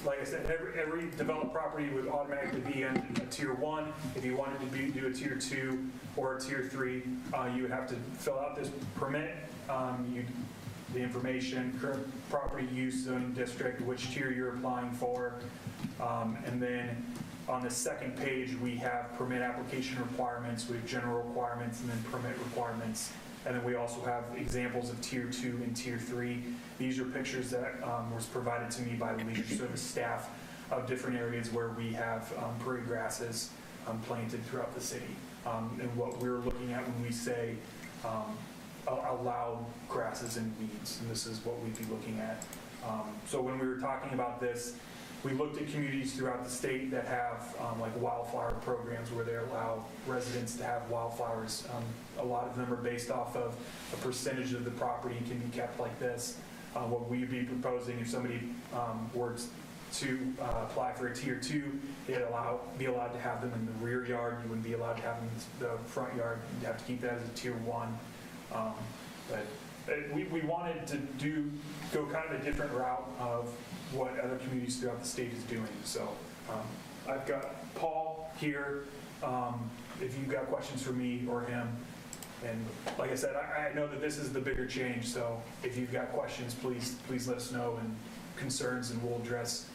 B: like I said, every developed property would automatically be in a tier 1. If you wanted to do a tier 2 or a tier 3, you would have to fill out this permit. The information, current property use zoning district, which tier you're applying for, and then on the second page, we have permit application requirements, we have general requirements, and then permit requirements. And then we also have examples of tier 2 and tier 3. These are pictures that was provided to me by the leisure service staff of different areas where we have prairie grasses planted throughout the city. And what we're looking at when we say allow grasses and weeds, and this is what we'd be looking at. So when we were talking about this, we looked at communities throughout the state that have like wildflower programs where they allow residents to have wildflowers. A lot of them are based off of a percentage of the property and can be kept like this. What we'd be proposing if somebody were to apply for a tier 2, they'd be allowed to have them in the rear yard. You wouldn't be allowed to have them in the front yard. You'd have to keep that as a tier 1. But we wanted to go kind of a different route of what other communities throughout the state is doing. So I've got Paul here, if you've got questions for me or him. And like I said, I know that this is the bigger change, so if you've got questions, please let us know, and concerns, and we'll address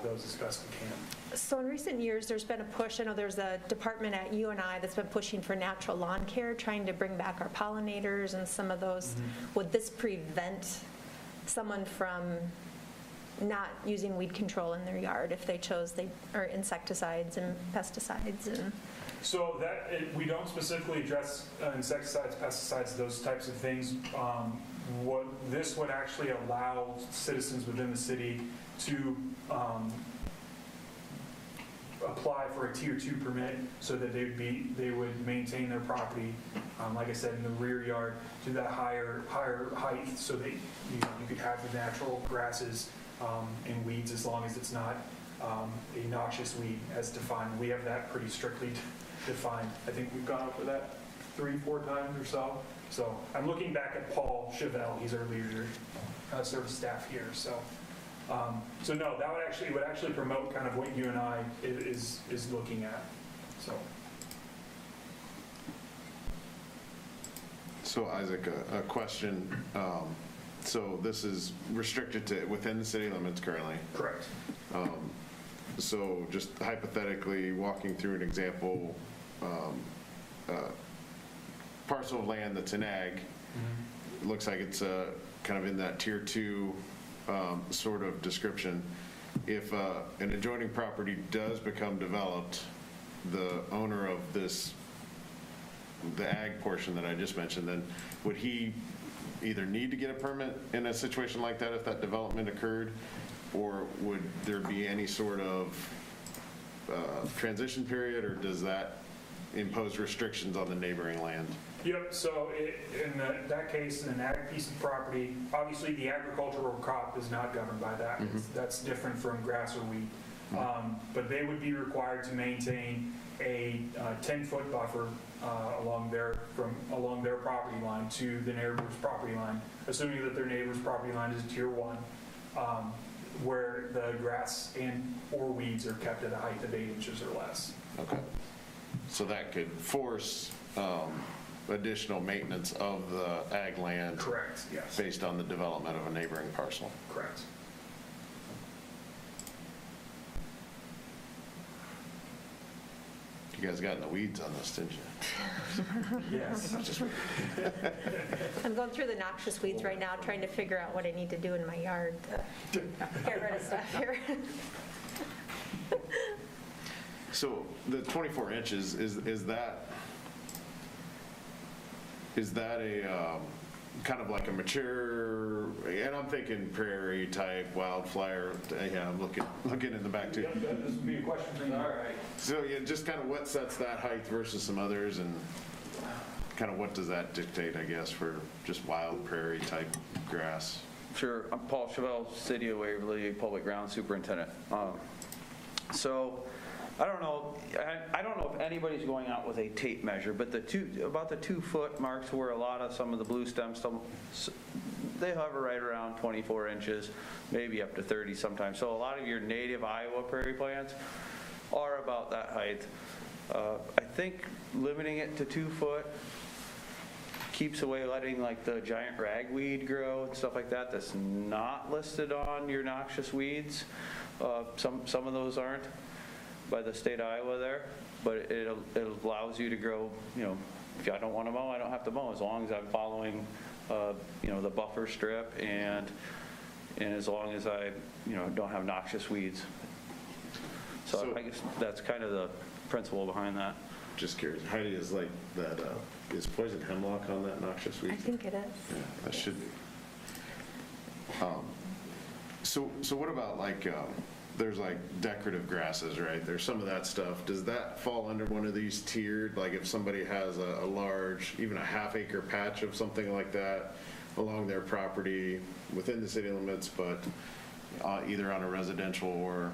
B: those as best we can.
K: So in recent years, there's been a push. I know there's a department at UNI that's been pushing for natural lawn care, trying to bring back our pollinators and some of those. Mm-hmm. Would this prevent someone from not using weed control in their yard if they chose or insecticides and pesticides? And
B: so that we don't specifically address insecticides, pesticides, those types of things. What this would actually allow citizens within the city to apply for a tier 2 permit so that they would maintain their property, like I said, in the rear yard to that higher height, so that you could have the natural grasses and weeds as long as it's not a noxious weed as defined. We have that pretty strictly defined. I think we've gone over that 3-4 times or so. So I'm looking back at Paul Chevelle. He's our leader service staff here. So no, that would actually promote kind of what you and I is looking at.
A: So Isaac, a question. So this is restricted to within the city limits currently?
B: Correct.
A: So just hypothetically walking through an example, parcel of land that's in ag, it looks like it's kind of in that tier 2 sort of description. If an adjoining property does become developed, the owner of this, the ag portion that I just mentioned, then would he either need to get a permit in a situation like that if that development occurred, or would there be any sort of transition period, or does that impose restrictions on the neighboring land?
B: Yep, so in that case, in an ag piece of property, obviously the agricultural crop is not governed by that. That's different from grass or wheat. But they would be required to maintain a 10-foot buffer along their property line to the neighbor's property line, assuming that their neighbor's property line is tier 1, where the grass and or weeds are kept at a height of 8 inches or less.
A: Okay. So that could force additional maintenance of the ag land.
B: Correct, yes.
A: Based on the development of a neighboring parcel.
B: Correct.
A: You guys got in the weeds on this, didn't you?
B: Yes.
K: I'm going through the noxious weeds right now, trying to figure out what I need to do in my yard to get rid of stuff here.
A: So the 24 inches, is that a kind of like a mature, and I'm thinking prairie type wildflower, yeah, I'm looking in the back too.
B: Yep, this would be a question for you. All right.
A: So yeah, just kind of what sets that height versus some others, and kind of what does that dictate, I guess, for just wild prairie type grass?
Q: Sure. I'm Paul Chevelle, City of Waverly Public Grounds Superintendent. So I don't know if anybody's going out with a tape measure, but about the 2 foot marks where a lot of some of the blue stems, they hover right around 24 inches, maybe up to 30 sometimes. So a lot of your native Iowa prairie plants are about that height. I think limiting it to 2 foot keeps away letting like the giant ragweed grow and stuff like that that's not listed on your noxious weeds. Some of those aren't by the state of Iowa there, but it allows you to grow, if I don't want to mow, I don't have to mow, as long as I'm following, the buffer strip and as long as I, don't have noxious weeds. So I guess that's kind of the principle behind that.
A: Just curious, Heidi, is like that, is poison hemlock on that noxious weed?
K: I think it is.
A: Yeah, that should be. So what about like, there's like decorative grasses, right? There's some of that stuff. Does that fall under one of these tiered? Like if somebody has a large, even a half-acre patch of something like that along their property within the city limits, but either on a residential or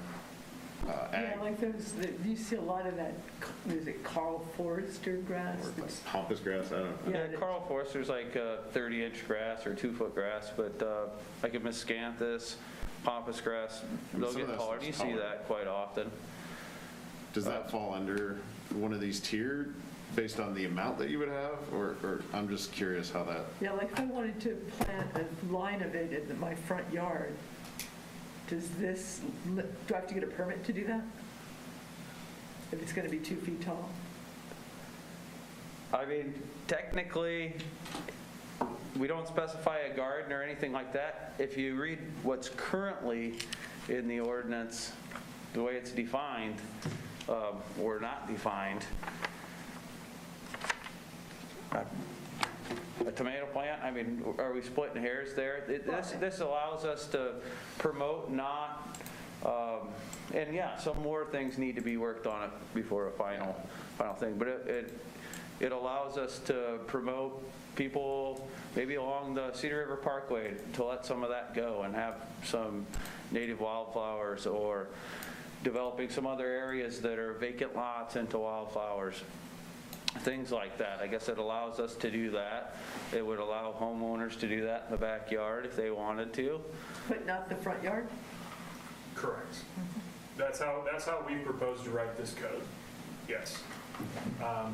A: ag.
L: Yeah, like those, you see a lot of that, is it Carl Forrester grass?
A: Or like pampas grass, I don't know.
Q: Yeah, Carl Forster's like a 30-inch grass or 2-foot grass, but like a miscanthus, pampas grass, they'll get taller. You see that quite often.
A: Does that fall under one of these tiered based on the amount that you would have, or I'm just curious how that?
L: Yeah, like if I wanted to plant a line of it in my front yard, do I have to get a permit to do that? If it's going to be 2 feet tall?
Q: I mean, technically, we don't specify a garden or anything like that. If you read what's currently in the ordinance, the way it's defined, or not defined, a tomato plant, I mean, are we splitting hairs there? This allows us to promote not, and yeah, some more things need to be worked on it before a final thing, but it allows us to promote people maybe along the Cedar River Parkway to let some of that go and have some native wildflowers, or developing some other areas that are vacant lots into wildflowers. Things like that. I guess it allows us to do that. It would allow homeowners to do that in the backyard if they wanted to.
L: But not the front yard?
B: Correct. That's how we propose to write this code. Yes.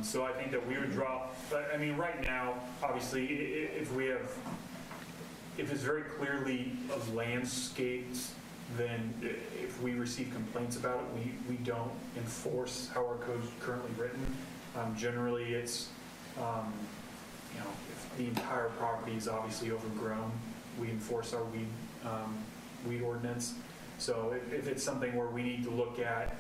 B: So I think that we would draw, I mean, right now, obviously, if it's very clearly of landscapes, then if we receive complaints about it, we don't enforce how our code is currently written. Generally, it's if the entire property is obviously overgrown, we enforce our weed ordinance. So if it's something where we need to look at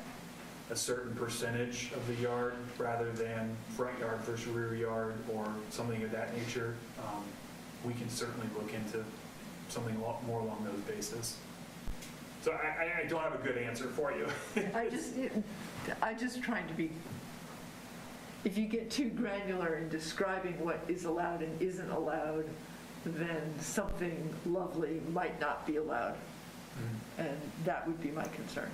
B: a certain percentage of the yard rather than front yard versus rear yard or something of that nature, we can certainly look into something a lot more along those bases. So I don't have a good answer for you.
L: I just trying to be, if you get too granular in describing what is allowed and isn't allowed, then something lovely might not be allowed. And that would be my concern.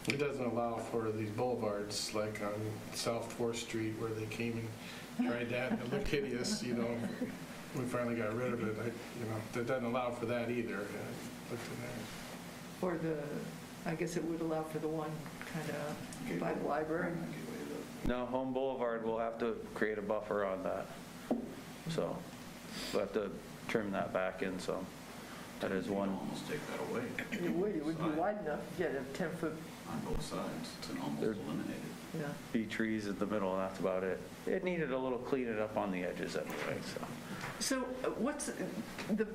H: It doesn't allow for these boulevards like on South 4th Street where they came and tried that and it looked hideous, you know. We finally got rid of it. That doesn't allow for that either. I looked in there.
L: Or I guess it would allow for the one kind of by the library.
Q: No, Home Boulevard will have to create a buffer on that. So we'll have to trim that back in some. That is one.
P: Almost take that away.
L: It would be wide enough to get a 10-foot.
P: On both sides, it's almost eliminated.
L: Yeah.
Q: Be trees in the middle, and that's about it. It needed a little cleaning up on the edges anyway, so.
L: So what's the,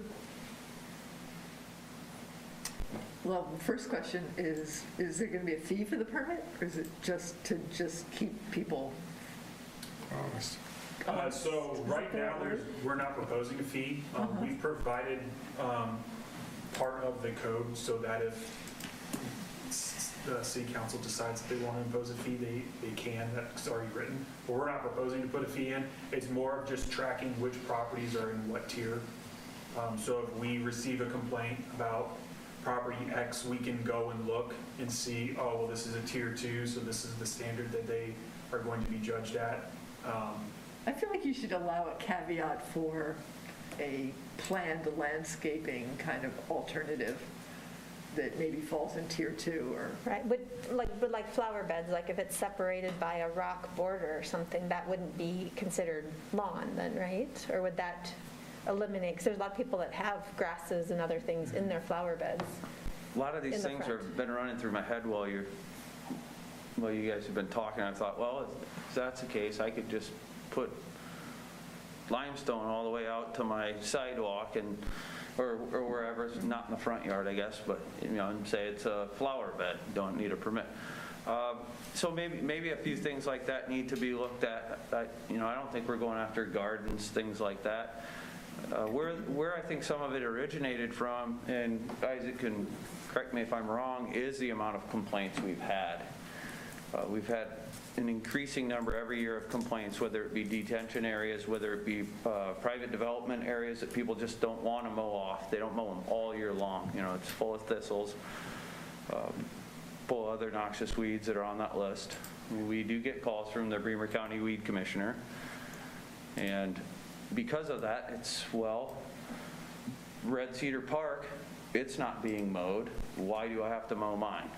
L: well, the first question is there going to be a fee for the permit, or is it just to keep people
H: honest?
B: So right now, we're not proposing a fee. We've provided part of the code so that if the city council decides that they want to impose a fee, they can. That's already written. But we're not proposing to put a fee in. It's more of just tracking which properties are in what tier. So if we receive a complaint about property X, we can go and look and see, oh, well, this is a tier 2, so this is the standard that they are going to be judged at.
L: I feel like you should allow a caveat for a planned landscaping kind of alternative that maybe falls in tier 2 or.
K: Right, but like flower beds, like if it's separated by a rock border or something, that wouldn't be considered lawn then, right? Or would that eliminate, because there's a lot of people that have grasses and other things in their flower beds.
Q: A lot of these things have been running through my head while you guys have been talking. I thought, well, if that's the case, I could just put limestone all the way out to my sidewalk and or wherever, it's not in the front yard, I guess, but and say it's a flower bed, don't need a permit. So maybe a few things like that need to be looked at. I don't think we're going after gardens, things like that. Where I think some of it originated from, and Isaac can correct me if I'm wrong, is the amount of complaints we've had. We've had an increasing number every year of complaints, whether it be detention areas, whether it be private development areas that people just don't want to mow off. They don't mow them all year long. It's full of thistles, full of other noxious weeds that are on that list. We do get calls from the Bremer County Weed Commissioner, and because of that, it's, well, Red Cedar Park, it's not being mowed. Why do I have to mow mine?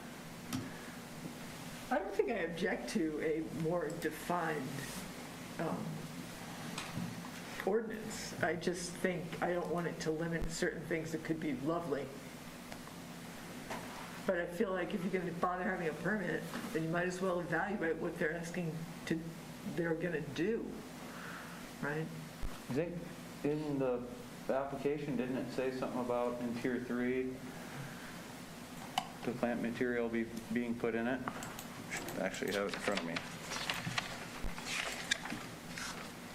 L: I don't think I object to a more defined ordinance. I just think I don't want it to limit certain things that could be lovely. But I feel like if you're going to bother having a permit, then you might as well evaluate what they're they're going to do, right?
Q: I think in the application, didn't it say something about in tier 3, the plant material being put in it? I actually have it in front of me.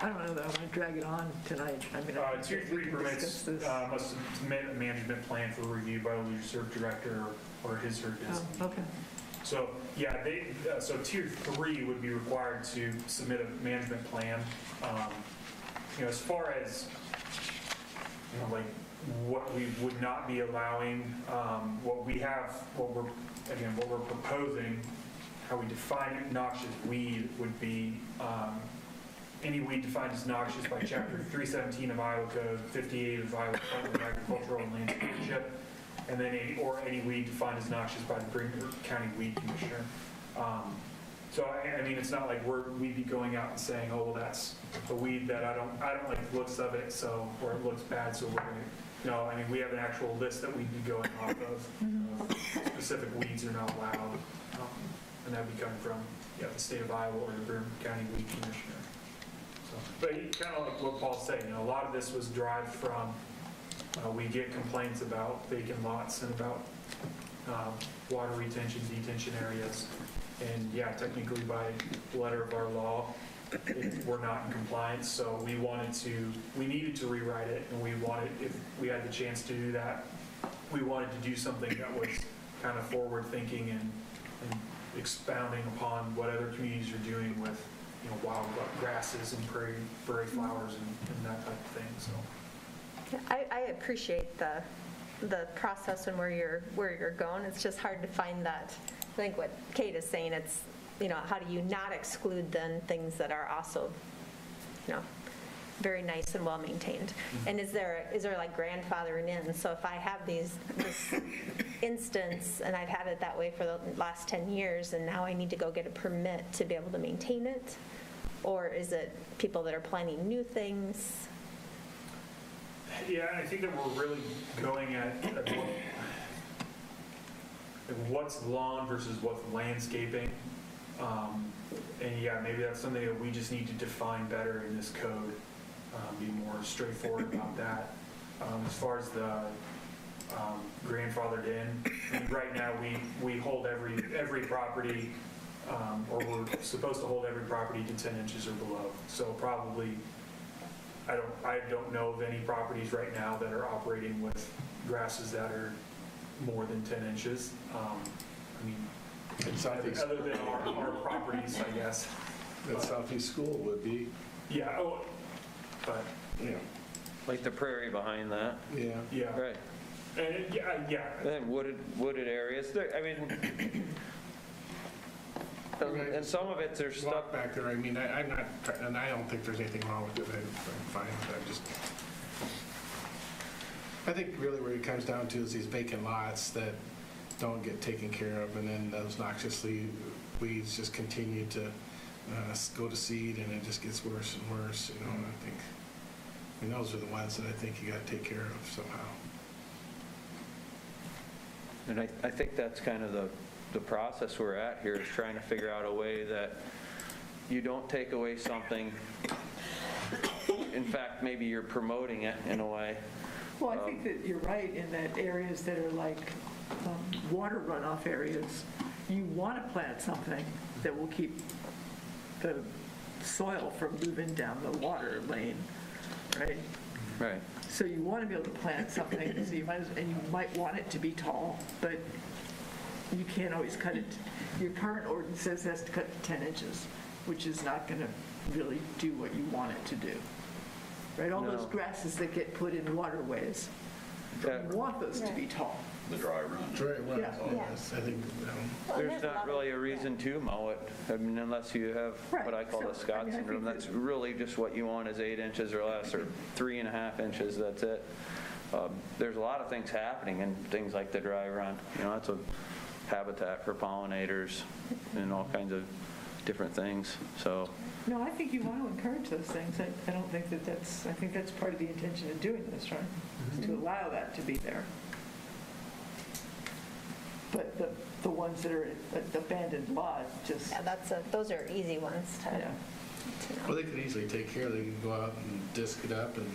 L: I don't know that I want to drag it on tonight. I mean,
B: tier 3 permits must submit a management plan for review by the legislative director or his or her designee.
L: Oh, okay.
B: So yeah, so tier 3 would be required to submit a management plan. As far as like what we would not be allowing, what we're proposing, how we define noxious weed would be any weed defined as noxious by Chapter 317 of Iowa Code, 58 of Iowa Department of Agricultural and Land Stewardship, and then any weed defined as noxious by the Bremer County Weed Commissioner. So I mean, it's not like we'd be going out and saying, oh, well, that's a weed that I don't like the looks of it, or it looks bad, so we're going to. No, I mean, we have an actual list that we'd be going off of. Specific weeds are not allowed, and that would be coming from the state of Iowa or the Bremer County Weed Commissioner. So, but kind of like what Paul's saying, a lot of this was derived from, we get complaints about vacant lots and about water retention, detention areas. And yeah, technically by letter of our law, we're not in compliance, so we needed to rewrite it, and if we had the chance to do that, we wanted to do something that was kind of forward-thinking and expounding upon what other communities are doing with, wild grasses and prairie flowers and that type of thing, so.
K: I appreciate the process and where you're going. It's just hard to find that. I think what Kate is saying, it's, how do you not exclude then things that are also, very nice and well maintained? And is there like grandfathering in? So if I have this instance and I've had it that way for the last 10 years and now I need to go get a permit to be able to maintain it? Or is it people that are planning new things?
B: Yeah, I think that we're really going at what's lawn versus what's landscaping. And yeah, maybe that's something that we just need to define better in this code, be more straightforward about that. As far as the grandfathered in, right now we hold every property, or we're supposed to hold every property to 10 inches or below. So probably, I don't know of any properties right now that are operating with grasses that are more than 10 inches. I mean, other than our properties, I guess.
H: That Southeast School would be.
B: Yeah, but
Q: like the prairie behind that.
B: Yeah.
Q: Right.
B: And yeah.
Q: And wooded areas. I mean, and some of it there's stuff
H: back there. I mean, I'm not, and I don't think there's anything wrong with it. I'm fine with it. I think really where it comes down to is these vacant lots that don't get taken care of, and then those noxious weeds just continue to go to seed, and it just gets worse and worse. And I think, those are the ones that I think you got to take care of somehow.
Q: And I think that's kind of the process we're at here, is trying to figure out a way that you don't take away something. In fact, maybe you're promoting it in a way.
L: Well, I think that you're right in that areas that are like water runoff areas, you want to plant something that will keep the soil from moving down the water lane, right?
Q: Right.
L: So you want to be able to plant something, so you might want it to be tall, but you can't always cut it. Your current ordinance says it has to cut to 10 inches, which is not going to really do what you want it to do. Right? All those grasses that get put in waterways, you want those to be tall.
P: The dry run.
H: Dry run.
L: Yeah.
H: I think
Q: there's not really a reason to mow it. I mean, unless you have what I call the Scott syndrome. That's really just what you want is 8 inches or less, or 3.5 inches. That's it. There's a lot of things happening in things like the dry run. That's a habitat for pollinators and all kinds of different things. So.
L: No, I think you want to encourage those things. I don't think that's, I think that's part of the intention of doing this, right? Is to allow that to be there. But the ones that are abandoned lot, just.
K: Yeah, those are easy ones to know.
H: Well, they could easily take care of it. They can go out and disc it up and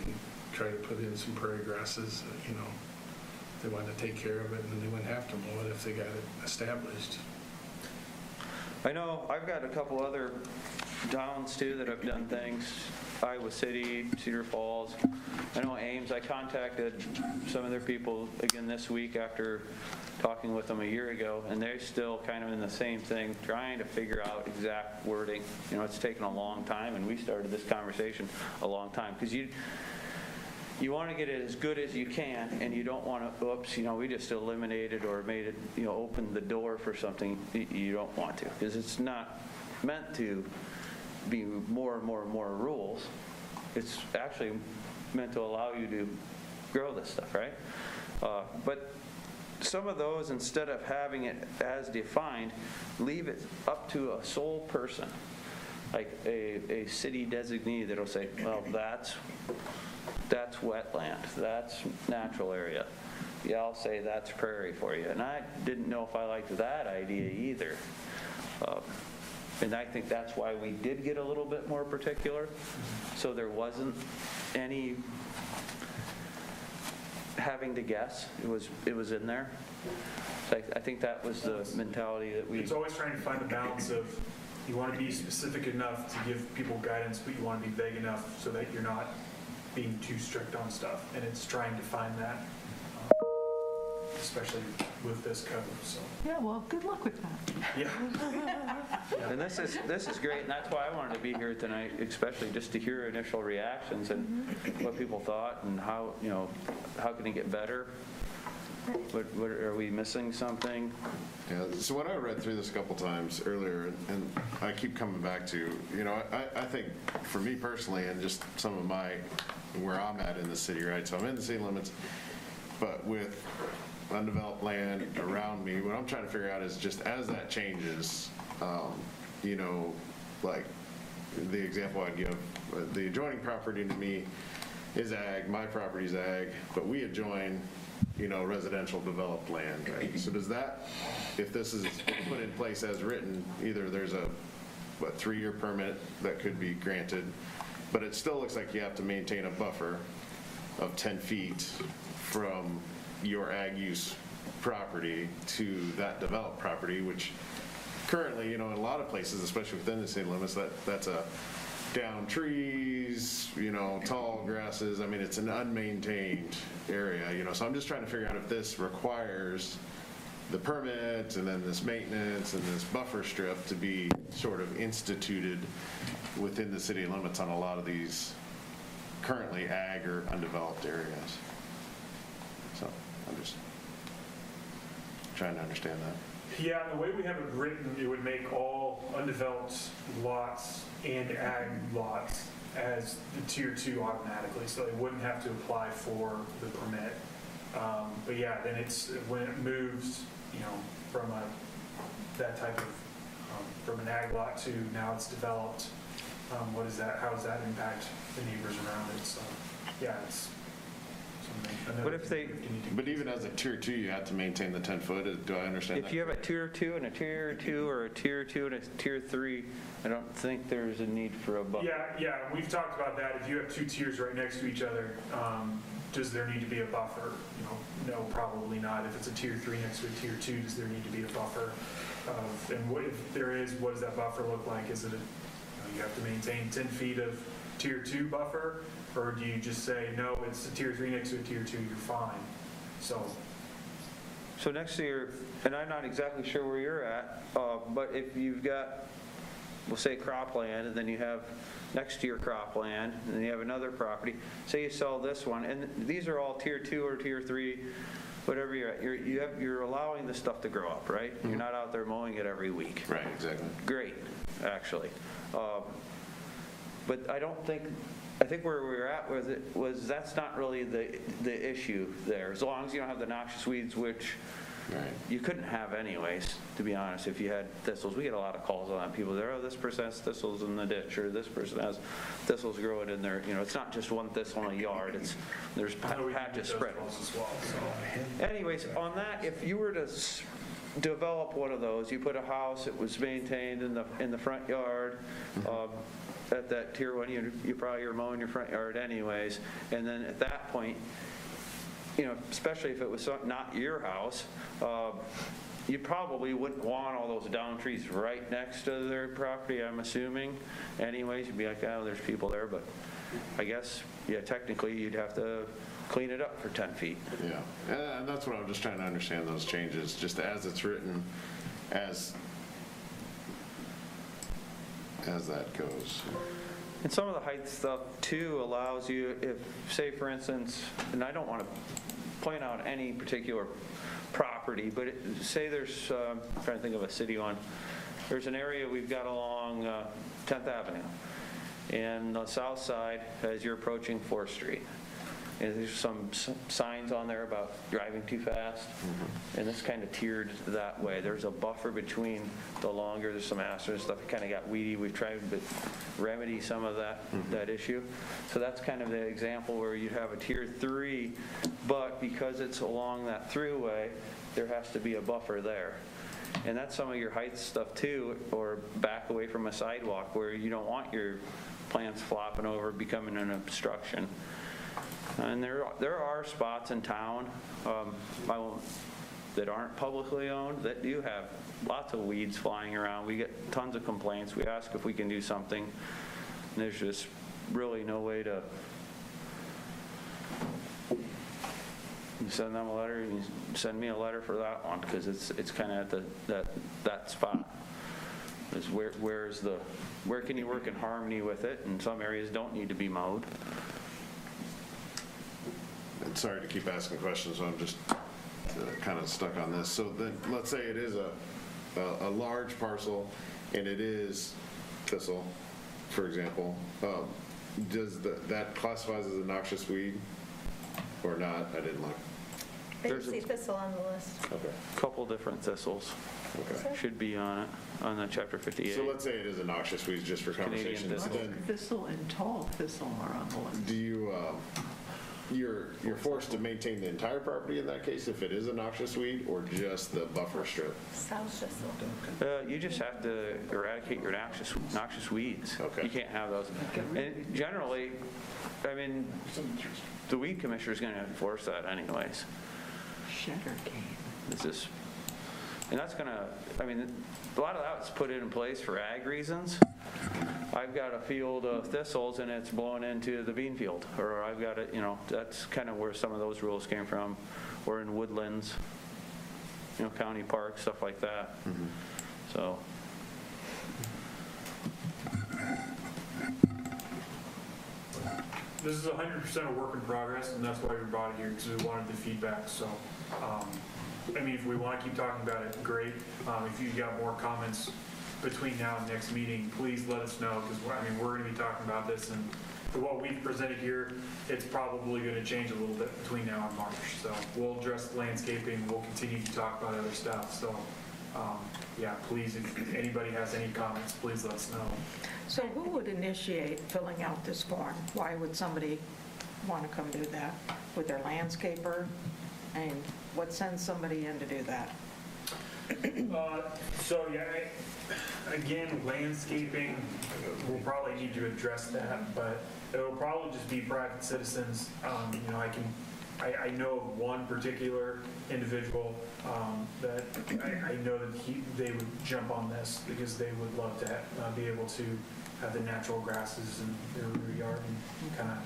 H: try to put in some prairie grasses, if they wanted to take care of it, and then they wouldn't have to mow it if they got it established.
Q: I know I've got a couple other towns too that have done things. Iowa City, Cedar Falls. I know Ames. I contacted some of their people again this week after talking with them a year ago, and they're still kind of in the same thing, trying to figure out exact wording. It's taken a long time, and we started this conversation a long time because you want to get it as good as you can, and you don't want to, oops, we just eliminated or made it, opened the door for something you don't want to, because it's not meant to be more and more and more rules. It's actually meant to allow you to grow this stuff, right? But some of those, instead of having it as defined, leave it up to a sole person, like a city designee that'll say, well, that's wetland, that's natural area. Yeah, I'll say that's prairie for you. And I didn't know if I liked that idea either. And I think that's why we did get a little bit more particular, so there wasn't any having to guess. It was in there. So I think that was the mentality that we...
B: It's always trying to find the balance of, you want to be specific enough to give people guidance, but you want to be vague enough so that you're not being too strict on stuff. And it's trying to find that, especially with this code, so.
L: Yeah, well, good luck with that.
B: Yeah.
Q: And this is great, and that's why I wanted to be here tonight, especially just to hear initial reactions and what people thought and how, how can it get better? What are we missing something?
A: Yeah, so when I read through this a couple times earlier, and I keep coming back to, I think for me personally, and just some of where I'm at in the city, right? So I'm in the city limits, but with undeveloped land around me, what I'm trying to figure out is just as that changes, like the example I'd give, the adjoining property to me is ag, my property's ag, but we adjoin residential developed land, right? So does that, if this is put in place as written, either there's a 3-year permit that could be granted, but it still looks like you have to maintain a buffer of 10 feet from your ag use property to that developed property, which currently, in a lot of places, especially within the city limits, that's a down trees, tall grasses. I mean, it's an unmaintained area, so I'm just trying to figure out if this requires the permit and then this maintenance and this buffer strip to be sort of instituted within the city limits on a lot of these currently ag or undeveloped areas. So I'm just trying to understand that.
B: Yeah, the way we have it written, it would make all undeveloped lots and ag lots as the tier 2 automatically, so they wouldn't have to apply for the permit. But yeah, then it's when it moves, from that type of from an ag lot to now it's developed. How does that impact the neighbors around it? So yeah, it's.
A: But even as a tier 2, you have to maintain the 10 foot. Do I understand that?
Q: If you have a tier 2 and a tier 2 or a tier 2 and a tier 3, I don't think there's a need for a buffer.
B: Yeah, we've talked about that. If you have 2 tiers right next to each other, does there need to be a buffer? No, probably not. If it's a tier 3 next to a tier 2, does there need to be a buffer? And what, if there is, what does that buffer look like? Is it you have to maintain 10 feet of tier 2 buffer? Or do you just say, no, it's a tier 3 next to a tier 2, you're fine? So
Q: next to your, and I'm not exactly sure where you're at, but if you've got, we'll say cropland, and then you have next to your cropland, and then you have another property, say you sell this one, and these are all tier 2 or tier 3, whatever you're at, you're allowing the stuff to grow up, right? Mm-hmm. You're not out there mowing it every week.
A: Right, exactly.
Q: Great, actually. But I think where we were at with it was that's not really the issue there. As long as you don't have the noxious weeds, which you couldn't have anyways, to be honest, if you had thistles. We get a lot of calls on that. People there, this person has thistles in the ditch, or this person has thistles growing in there. It's not just one thistle in a yard. There's patches spread. Anyways, on that, if you were to develop one of those, you put a house, it was maintained in the front yard, at that tier 1, you probably are mowing your front yard anyways, and then at that point, especially if it was not your house, you probably wouldn't want all those down trees right next to their property, I'm assuming. Anyways, you'd be like, oh, there's people there, but I guess, yeah, technically you'd have to clean it up for 10 feet.
A: Yeah, and that's what I'm just trying to understand, those changes, just as it's written, as that goes.
Q: And some of the height stuff too allows you, if say for instance, and I don't want to point out any particular property, but say there's, I'm trying to think of a city one, there's an area we've got along 10th Avenue, and the south side as you're approaching 4th Street. And there's some signs on there about driving too fast, and it's kind of tiered that way. There's a buffer between the longer, there's some asters and stuff. It kind of got weedy. We've tried to remedy some of that issue. So that's kind of the example where you have a tier 3, but because it's along that throughway, there has to be a buffer there. And that's some of your height stuff too, or back away from a sidewalk where you don't want your plants flopping over, becoming an obstruction. And there are spots in town that aren't publicly owned that do have lots of weeds flying around. We get tons of complaints. We ask if we can do something. And there's just really no way to. You send them a letter, and you send me a letter for that one, because it's kind of at that spot. Is where can you work in harmony with it? And some areas don't need to be mowed.
A: And sorry to keep asking questions, so I'm just kind of stuck on this. So then, let's say it is a large parcel, and it is thistle, for example. Does that classifies as a noxious weed or not? I didn't look.
K: I didn't see thistle on the list.
A: Okay.
Q: Couple different thistles.
A: Okay.
Q: Should be on it, on the Chapter 58.
A: So let's say it is a noxious weed, just for conversation.
L: Thistle and tall thistle are on the list.
A: Do you, you're forced to maintain the entire property in that case if it is a noxious weed, or just the buffer strip?
K: South thistle.
Q: You just have to eradicate your noxious weeds.
A: Okay.
Q: You can't have those. And generally, I mean, the weed commissioner is going to enforce that anyways.
L: Sugar cane.
Q: It's just, and that's going to, I mean, a lot of that's put in place for ag reasons. I've got a field of thistles and it's blowing into the bean field, or I've got it, that's kind of where some of those rules came from. Or in woodlands, county parks, stuff like that. Mm-hmm. So.
B: This is 100% a work in progress, and that's why we brought it here, because we wanted the feedback. So, I mean, if we want to keep talking about it, great. If you've got more comments between now and next meeting, please let us know, because we're going to be talking about this, and for what we've presented here, it's probably going to change a little bit between now and March. So we'll address landscaping. We'll continue to talk about other stuff. So, yeah, please, if anybody has any comments, please let us know.
O: So who would initiate filling out this form? Why would somebody want to come do that? With their landscaper? And what sends somebody in to do that?
B: So, yeah, again, landscaping, we'll probably need to address that, but it'll probably just be private citizens. I know of one particular individual that I know that they would jump on this, because they would love to be able to have the natural grasses in their rear yard and kind of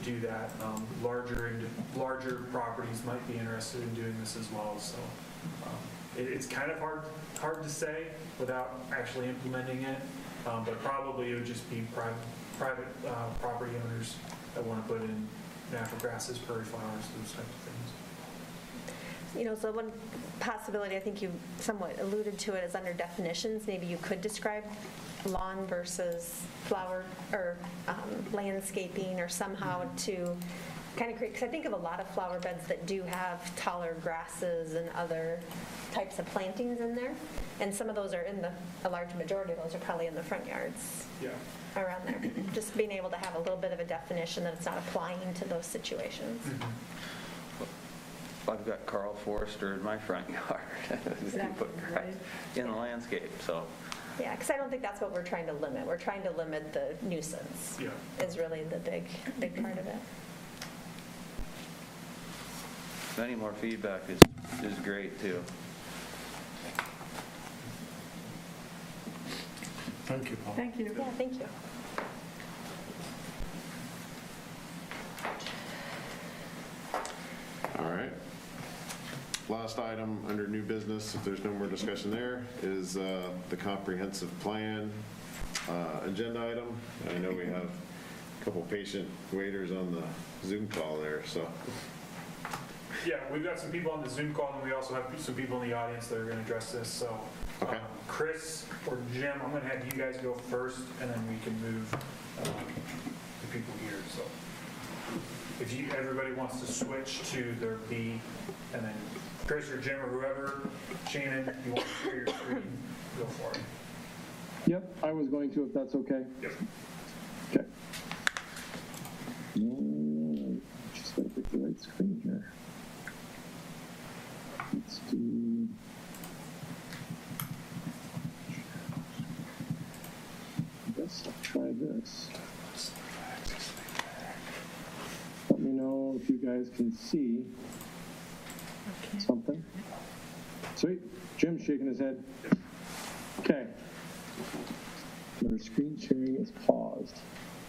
B: do that. Larger properties might be interested in doing this as well. So it's kind of hard to say without actually implementing it, but probably it would just be private property owners that want to put in natural grasses, prairie flowers, those types of things.
K: So one possibility, I think you somewhat alluded to it, is under definitions. Maybe you could describe lawn versus flower or landscaping, or somehow to kind of create, because I think of a lot of flower beds that do have taller grasses and other types of plantings in there, and some of those are a large majority of those are probably in the front yards.
B: Yeah.
K: Around there. Just being able to have a little bit of a definition that it's not applying to those situations.
Q: I've got Carl Forrester in my front yard.
K: Exactly,
Q: Put grass in the landscape, so.
K: Yeah, because I don't think that's what we're trying to limit. We're trying to limit the nuisance.
B: Yeah.
K: Is really the big part of it.
Q: Any more feedback is great too.
N: Thank you, Paul.
L: Thank you.
K: Yeah, thank you.
A: All right. Last item under new business, if there's no more discussion there, is the comprehensive plan agenda item. I know we have a couple patient waiters on the Zoom call there, so.
B: Yeah, we've got some people on the Zoom call, and we also have some people in the audience that are going to address this. So,
A: okay.
B: Chris or Jim, I'm going to have you guys go first, and then we can move the people here. So, if everybody wants to switch to their B, and then Chris or Jim or whoever, Shannon, if you want to share your screen, go for it.
R: Yep, I was going to, if that's okay.
B: Yep.
R: Okay. Just gotta pick the right screen here. Let's do.
S: guys can see something. Sweet. Jim's shaking his head. Okay. Our screen sharing is paused.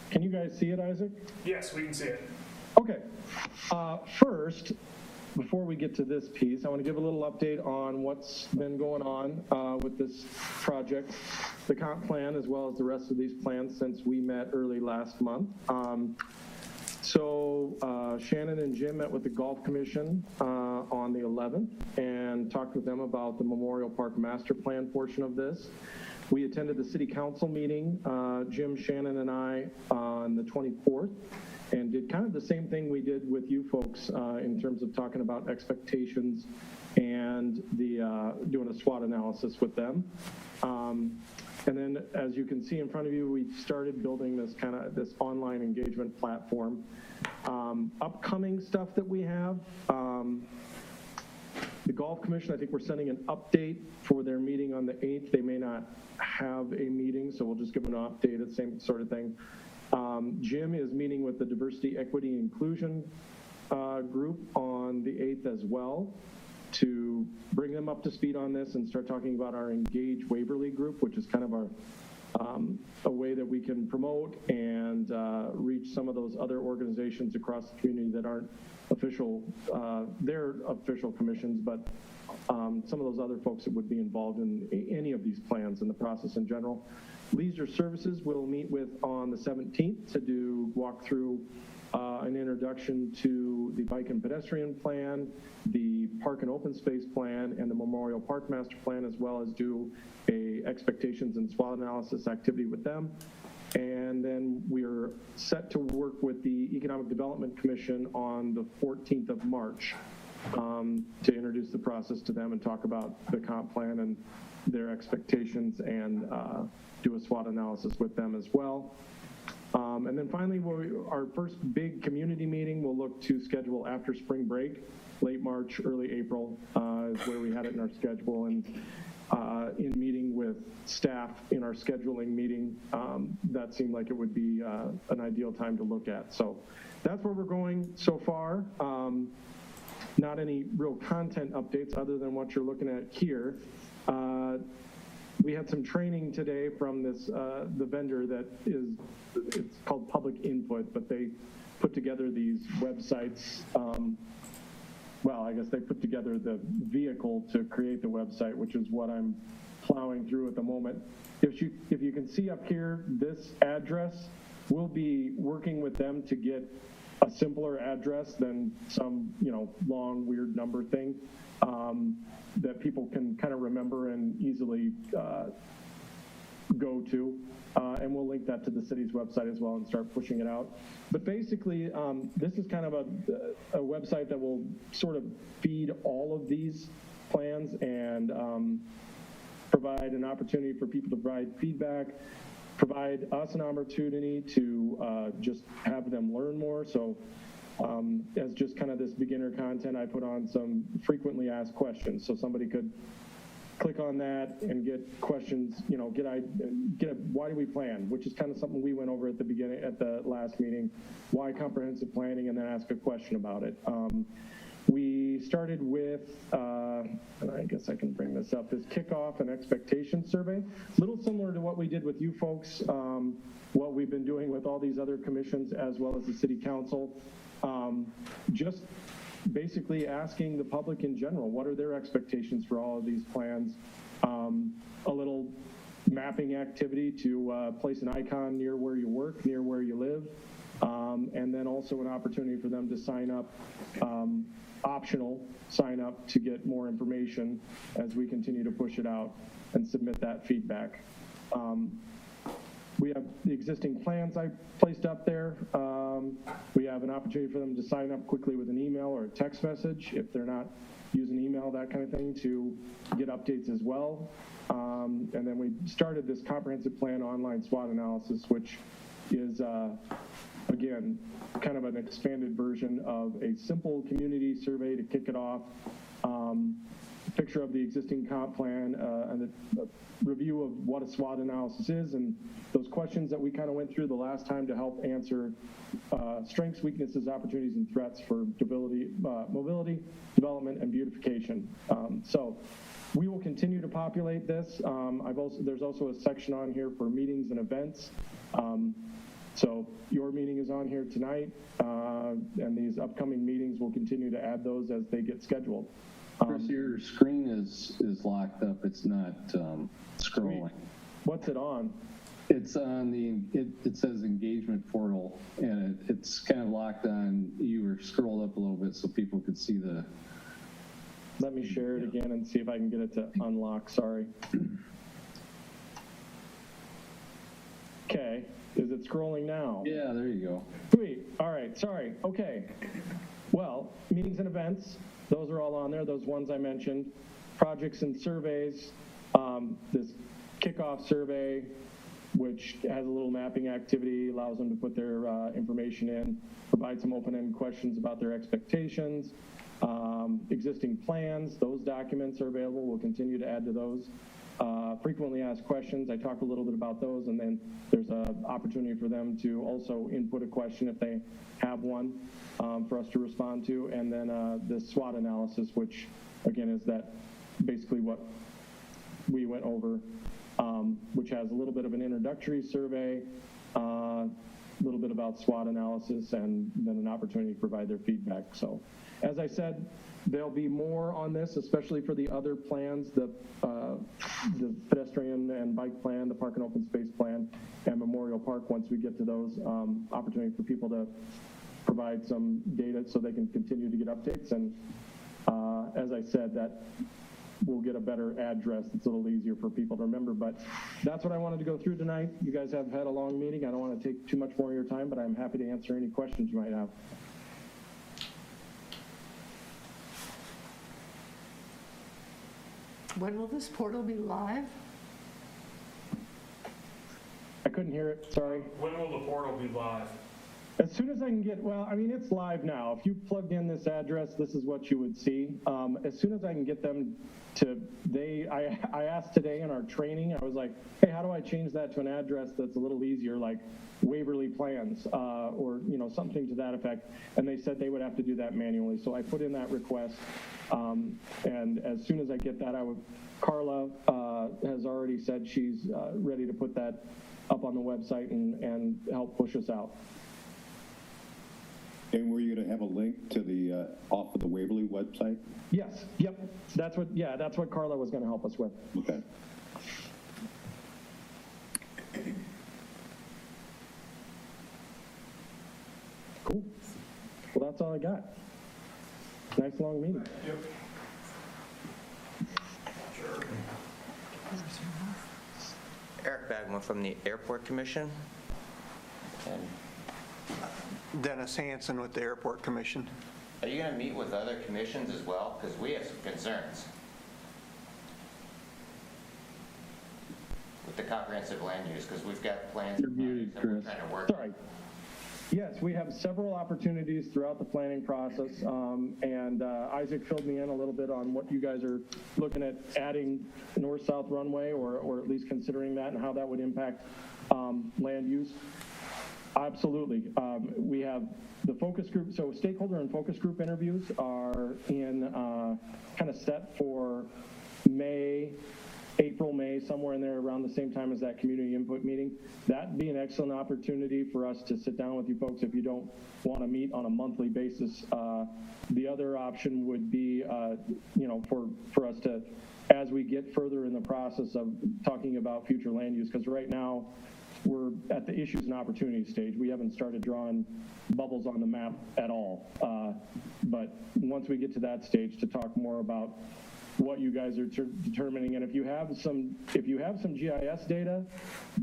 S: Can you guys see it, Isaac?
B: Yes, we can see it.
S: Okay. First, before we get to this piece, I want to give a little update on what's been going on with this project, the comp plan, as well as the rest of these plans since we met early last month. So Shannon and Jim met with the Golf Commission on the 11th and talked with them about the Memorial Park Master Plan portion of this. We attended the City Council meeting, Jim, Shannon, and I, on the 24th, and did kind of the same thing we did with you folks in terms of talking about expectations and the doing a SWOT analysis with them. And then, as you can see in front of you, we started building this online engagement platform. Upcoming stuff that we have, the Golf Commission, I think we're sending an update for their meeting on the 8th. They may not have a meeting, so we'll just give them an update, the same sort of thing. Jim is meeting with the Diversity, Equity, and Inclusion group on the 8th as well to bring them up to speed on this and start talking about our Engage Waverly group, which is kind of our a way that we can promote and reach some of those other organizations across the community that aren't official, they're official commissions, but some of those other folks that would be involved in any of these plans in the process in general. Leisure Services we'll meet with on the 17th to walk through an introduction to the bike and pedestrian plan, the park and open space plan, and the Memorial Park Master Plan, as well as do a expectations and SWOT analysis activity with them. And then we're set to work with the Economic Development Commission on the 14th of March to introduce the process to them and talk about the comp plan and their expectations and do a SWOT analysis with them as well. And then finally, our first big community meeting we'll look to schedule after spring break, late March, early April is where we had it in our schedule. And in meeting with staff in our scheduling meeting, that seemed like it would be an ideal time to look at. So that's where we're going so far. Not any real content updates other than what you're looking at here. We had some training today from this the vendor that it's called Public Input, but they put together these websites. Well, I guess they put together the vehicle to create the website, which is what I'm plowing through at the moment. If you can see up here, this address, we'll be working with them to get a simpler address than some, long, weird number thing that people can kind of remember and easily go to. And we'll link that to the city's website as well and start pushing it out. But basically, this is kind of a website that will sort of feed all of these plans and provide an opportunity for people to provide feedback, provide us an opportunity to just have them learn more. So as just kind of this beginner content, I put on some frequently asked questions. So somebody could click on that and get questions, why do we plan, which is kind of something we went over at the last meeting, why comprehensive planning, and then ask a question about it. We started with, and I guess I can bring this up, this Kickoff and Expectation Survey, a little similar to what we did with you folks, what we've been doing with all these other commissions as well as the City Council, just basically asking the public in general, what are their expectations for all of these plans? A little mapping activity to place an icon near where you work, near where you live, and then also an opportunity for them to sign up, optional sign up to get more information as we continue to push it out and submit that feedback. We have the existing plans I placed up there. We have an opportunity for them to sign up quickly with an email or a text message if they're not using email, that kind of thing, to get updates as well. And then we started this comprehensive plan online SWOT analysis, which is, again, kind of an expanded version of a simple community survey to kick it off. picture of the existing comp plan, and a review of what a SWOT analysis is, and those questions that we kind of went through the last time to help answer strengths, weaknesses, opportunities, and threats for mobility, development, and beautification. So we will continue to populate this. There's also a section on here for meetings and events. So your meeting is on here tonight, and these upcoming meetings will continue to add those as they get scheduled.
R: Chris, your screen is locked up. It's not scrolling.
S: What's it on?
R: It's on it says engagement portal, and it's kind of locked on. You were scrolled up a little bit so people could see the.
S: Let me share it again and see if I can get it to unlock. Sorry. Okay. Is it scrolling now?
R: Yeah, there you go.
S: Sweet. All right. Sorry. Okay. Well, meetings and events, those are all on there, those ones I mentioned. Projects and surveys, this Kickoff survey, which has a little mapping activity, allows them to put their information in, provide some open-ended questions about their expectations. Existing plans, those documents are available. We'll continue to add to those. Frequently asked questions, I talked a little bit about those, and then there's an opportunity for them to also input a question if they have one for us to respond to. And then the SWOT analysis, which again is that basically what we went over, which has a little bit of an introductory survey, a little bit about SWOT analysis, and then an opportunity to provide their feedback. So as I said, there'll be more on this, especially for the other plans, the pedestrian and bike plan, the park and open space plan, and Memorial Park. Once we get to those, opportunity for people to provide some data so they can continue to get updates. And as I said, that we'll get a better address. It's a little easier for people to remember. But that's what I wanted to go through tonight. You guys have had a long meeting. I don't want to take too much more of your time, but I'm happy to answer any questions you might have.
L: When will this portal be live?
S: I couldn't hear it, sorry.
B: When will the portal be live?
S: As soon as I can get, well, I mean, it's live now. If you plugged in this address, this is what you would see. As soon as I can get them to, I asked today in our training, I was like, hey, how do I change that to an address that's a little easier, like Waverly plans, or, you know, something to that effect. And they said they would have to do that manually. So I put in that request. And as soon as I get that, Carla has already said she's ready to put that up on the website and help push us out.
C: And were you going to have a link to the off of the Waverly website?
S: Yes. Yep. That's what Carla was going to help us with.
C: Okay.
S: Cool. Well, that's all I got. Nice long meeting.
B: Yep.
T: Eric Bagman from the Airport Commission. And
U: Dennis Hansen with the Airport Commission.
T: are you going to meet with other commissions as well? Because we have some concerns with the comprehensive land use, because we've got plans
S: You're muted,
T: that we're
S: Chris.
T: trying to work.
S: Sorry. Yes, we have several opportunities throughout the planning process, and Isaac filled me in a little bit on what you guys are looking at adding north-south runway, or at least considering that, and how that would impact land use. Absolutely. We have the focus group, so stakeholder and focus group interviews are in kind of set for April, May, somewhere in there around the same time as that community input meeting. That'd be an excellent opportunity for us to sit down with you folks if you don't want to meet on a monthly basis. The other option would be, for us to, as we get further in the process of talking about future land use, because right now we're at the issues and opportunities stage. We haven't started drawing bubbles on the map at all. But once we get to that stage, to talk more about what you guys are determining, and if you have some GIS data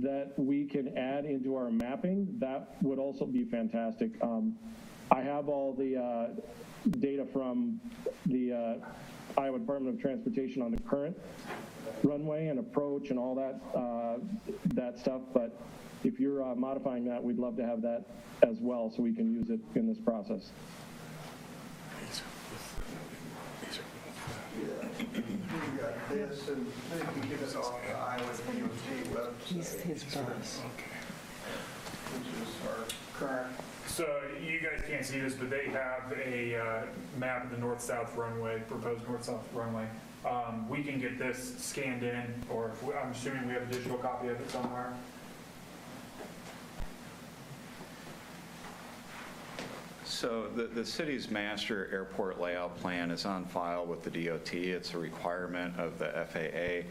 S: that we can add into our mapping, that would also be fantastic. I have all the data from the Iowa Department of Transportation on the current runway and approach and all that stuff, but if you're modifying that, we'd love to have that as well so we can use it in this process.
U: this, and then you can get it off the Iowa DOT website.
L: He's his boss.
U: Which is our current.
B: So you guys can't see this, but they have a map of the north-south runway, proposed north-south runway. We can get this scanned in, or I'm assuming we have a digital copy of it somewhere.
Q: So the city's master airport layout plan is on file with the DOT. It's a requirement of the FAA.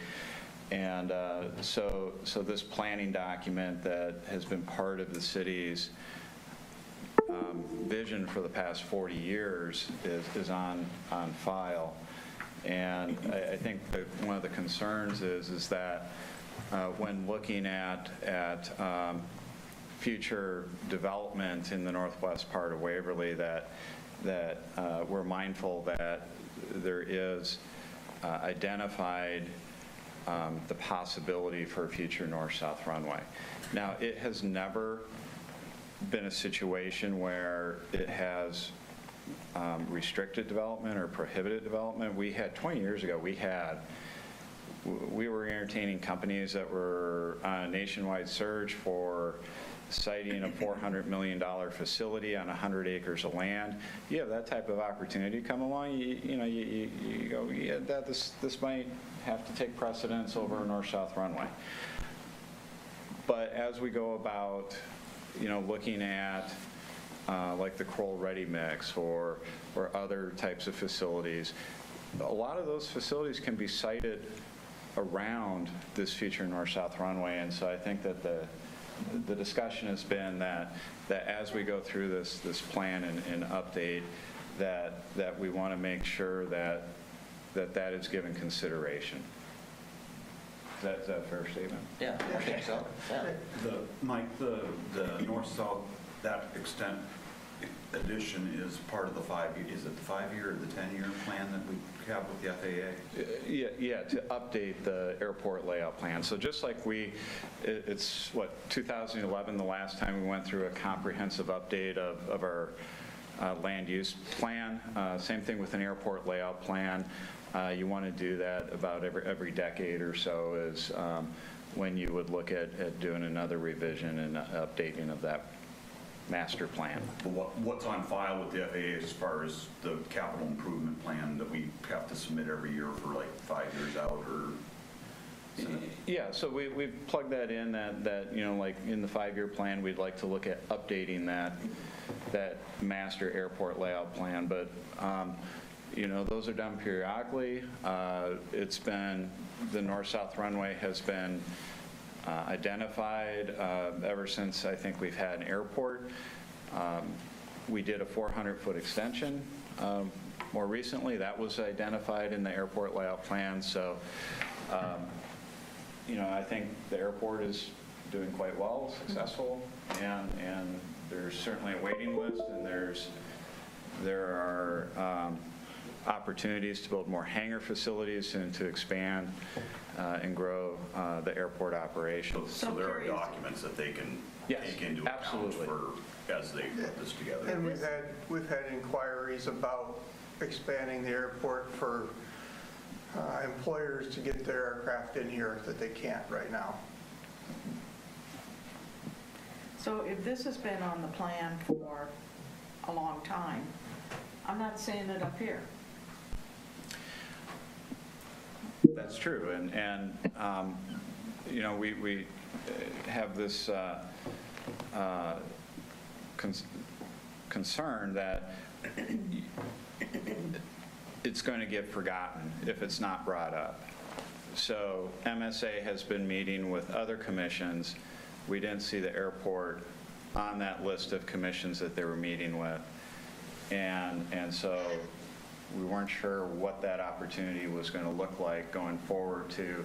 Q: And so this planning document that has been part of the city's vision for the past 40 years is on file. And I think that one of the concerns is that when looking at future development in the northwest part of Waverly, that we're mindful that there is identified the possibility for a future north-south runway. Now, it has never been a situation where it has restricted development or prohibited development. We had 20 years ago, we were entertaining companies that were on a nationwide search for siting a $400 million facility on 100 acres of land. You have that type of opportunity come along, you go, yeah, this might have to take precedence over a north-south runway. But as we go about, looking at like the Kroll Ready Mix or other types of facilities, a lot of those facilities can be sited around this future north-south runway. And so I think that the discussion has been that as we go through this plan and update, that we want to make sure that is given consideration. Is that a fair statement?
T: Yeah, I think so. Yeah.
P: Mike, the north-south, that extent addition is part of the 5-year, is it the 5-year or the 10-year plan that we have with the FAA?
Q: Yeah, to update the airport layout plan. So just like it's 2011, the last time we went through a comprehensive update of our land use plan. Same thing with an airport layout plan. You want to do that about every decade or so is when you would look at doing another revision and updating of that master plan.
P: What's on file with the FAA as far as the capital improvement plan that we have to submit every year for like 5 years out, or?
Q: Yeah, so we've plugged that in that like in the 5-year plan, we'd like to look at updating that master airport layout plan. But those are done periodically. It's been, the north-south runway has been identified ever since I think we've had an airport. We did a 400-foot extension more recently. That was identified in the airport layout plan. So, I think the airport is doing quite well, successful, and there's certainly a waiting list, and there are opportunities to build more hangar facilities and to expand and grow the airport operations.
P: So there are documents that they can take into account as they put this together.
U: And we've had inquiries about expanding the airport for employers to get their aircraft in here that they can't right now.
O: So if this has been on the plan for a long time, I'm not seeing it up here.
Q: That's true, and we have this concern that it's going to get forgotten if it's not brought up. So MSA has been meeting with other commissions. We didn't see the airport on that list of commissions that they were meeting with, and so we weren't sure what that opportunity was going to look like going forward to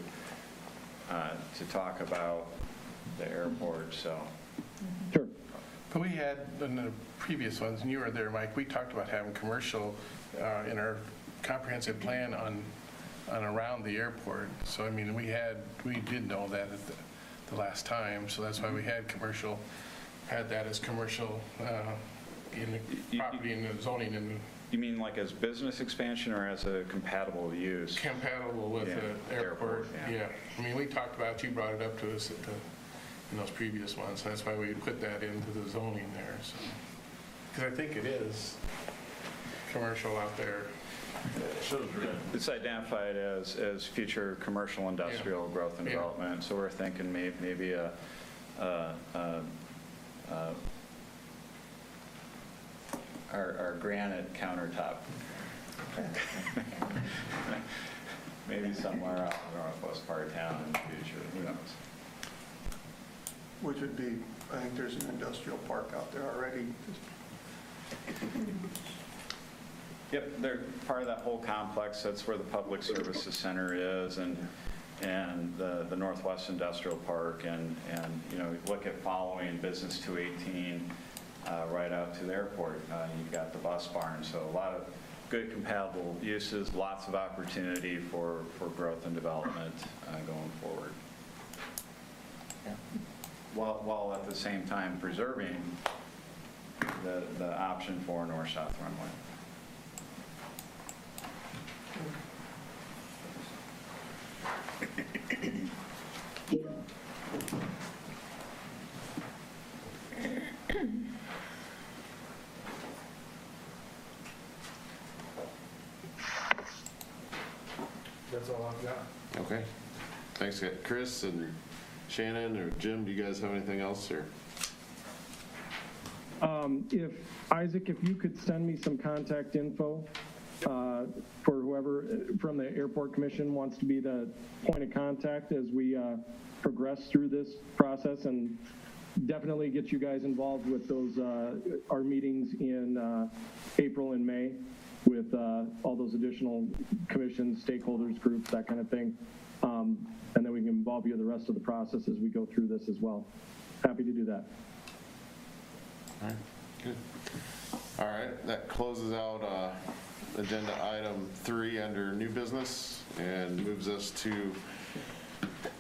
Q: talk about the airport. So,
S: sure.
H: But we had in the previous ones, and you were there, Mike. We talked about having commercial in our comprehensive plan on around the airport. So I mean, we did know that at the last time. So that's why we had that as commercial in the property and the zoning and
P: You mean like as business expansion or as a compatible use?
H: Compatible with the airport, yeah. I mean, we talked about it, you brought it up to us in those previous ones. That's why we put that into the zoning there, so. Because I think it is commercial out there.
P: It's identified as future commercial industrial growth and development, so we're thinking maybe our granite countertop. Maybe somewhere out in the northwest part of town in the future, who knows?
U: Which would be, I think there's an industrial park out there already.
P: Yep, they're part of that whole complex. That's where the Public Services Center is, and the Northwest Industrial Park, and you know, look at following Business 218 right out to the airport. You've got the bus barn, so a lot of good compatible uses, lots of opportunity for growth and development going forward. Yeah. While at the same time preserving the option for north-south runway.
H: That's all I've got.
A: Okay. Thanks, Chris and Shannon or Jim. Do you guys have anything else here?
S: If Isaac, if you could send me some contact info for whoever from the Airport Commission wants to be the point of contact as we progress through this process, and definitely get you guys involved with those our meetings in April and May with all those additional commissions, stakeholders, groups, that kind of thing. And then we can involve you in the rest of the process as we go through this as well. Happy to do that.
A: All right, good. All right, that closes out agenda item 3 under new business and moves us to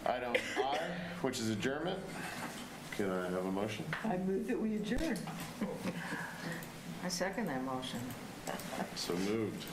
A: item I, which is adjournment. Can I have a motion?
L: I move that we adjourn.
O: I second that motion.
A: So moved.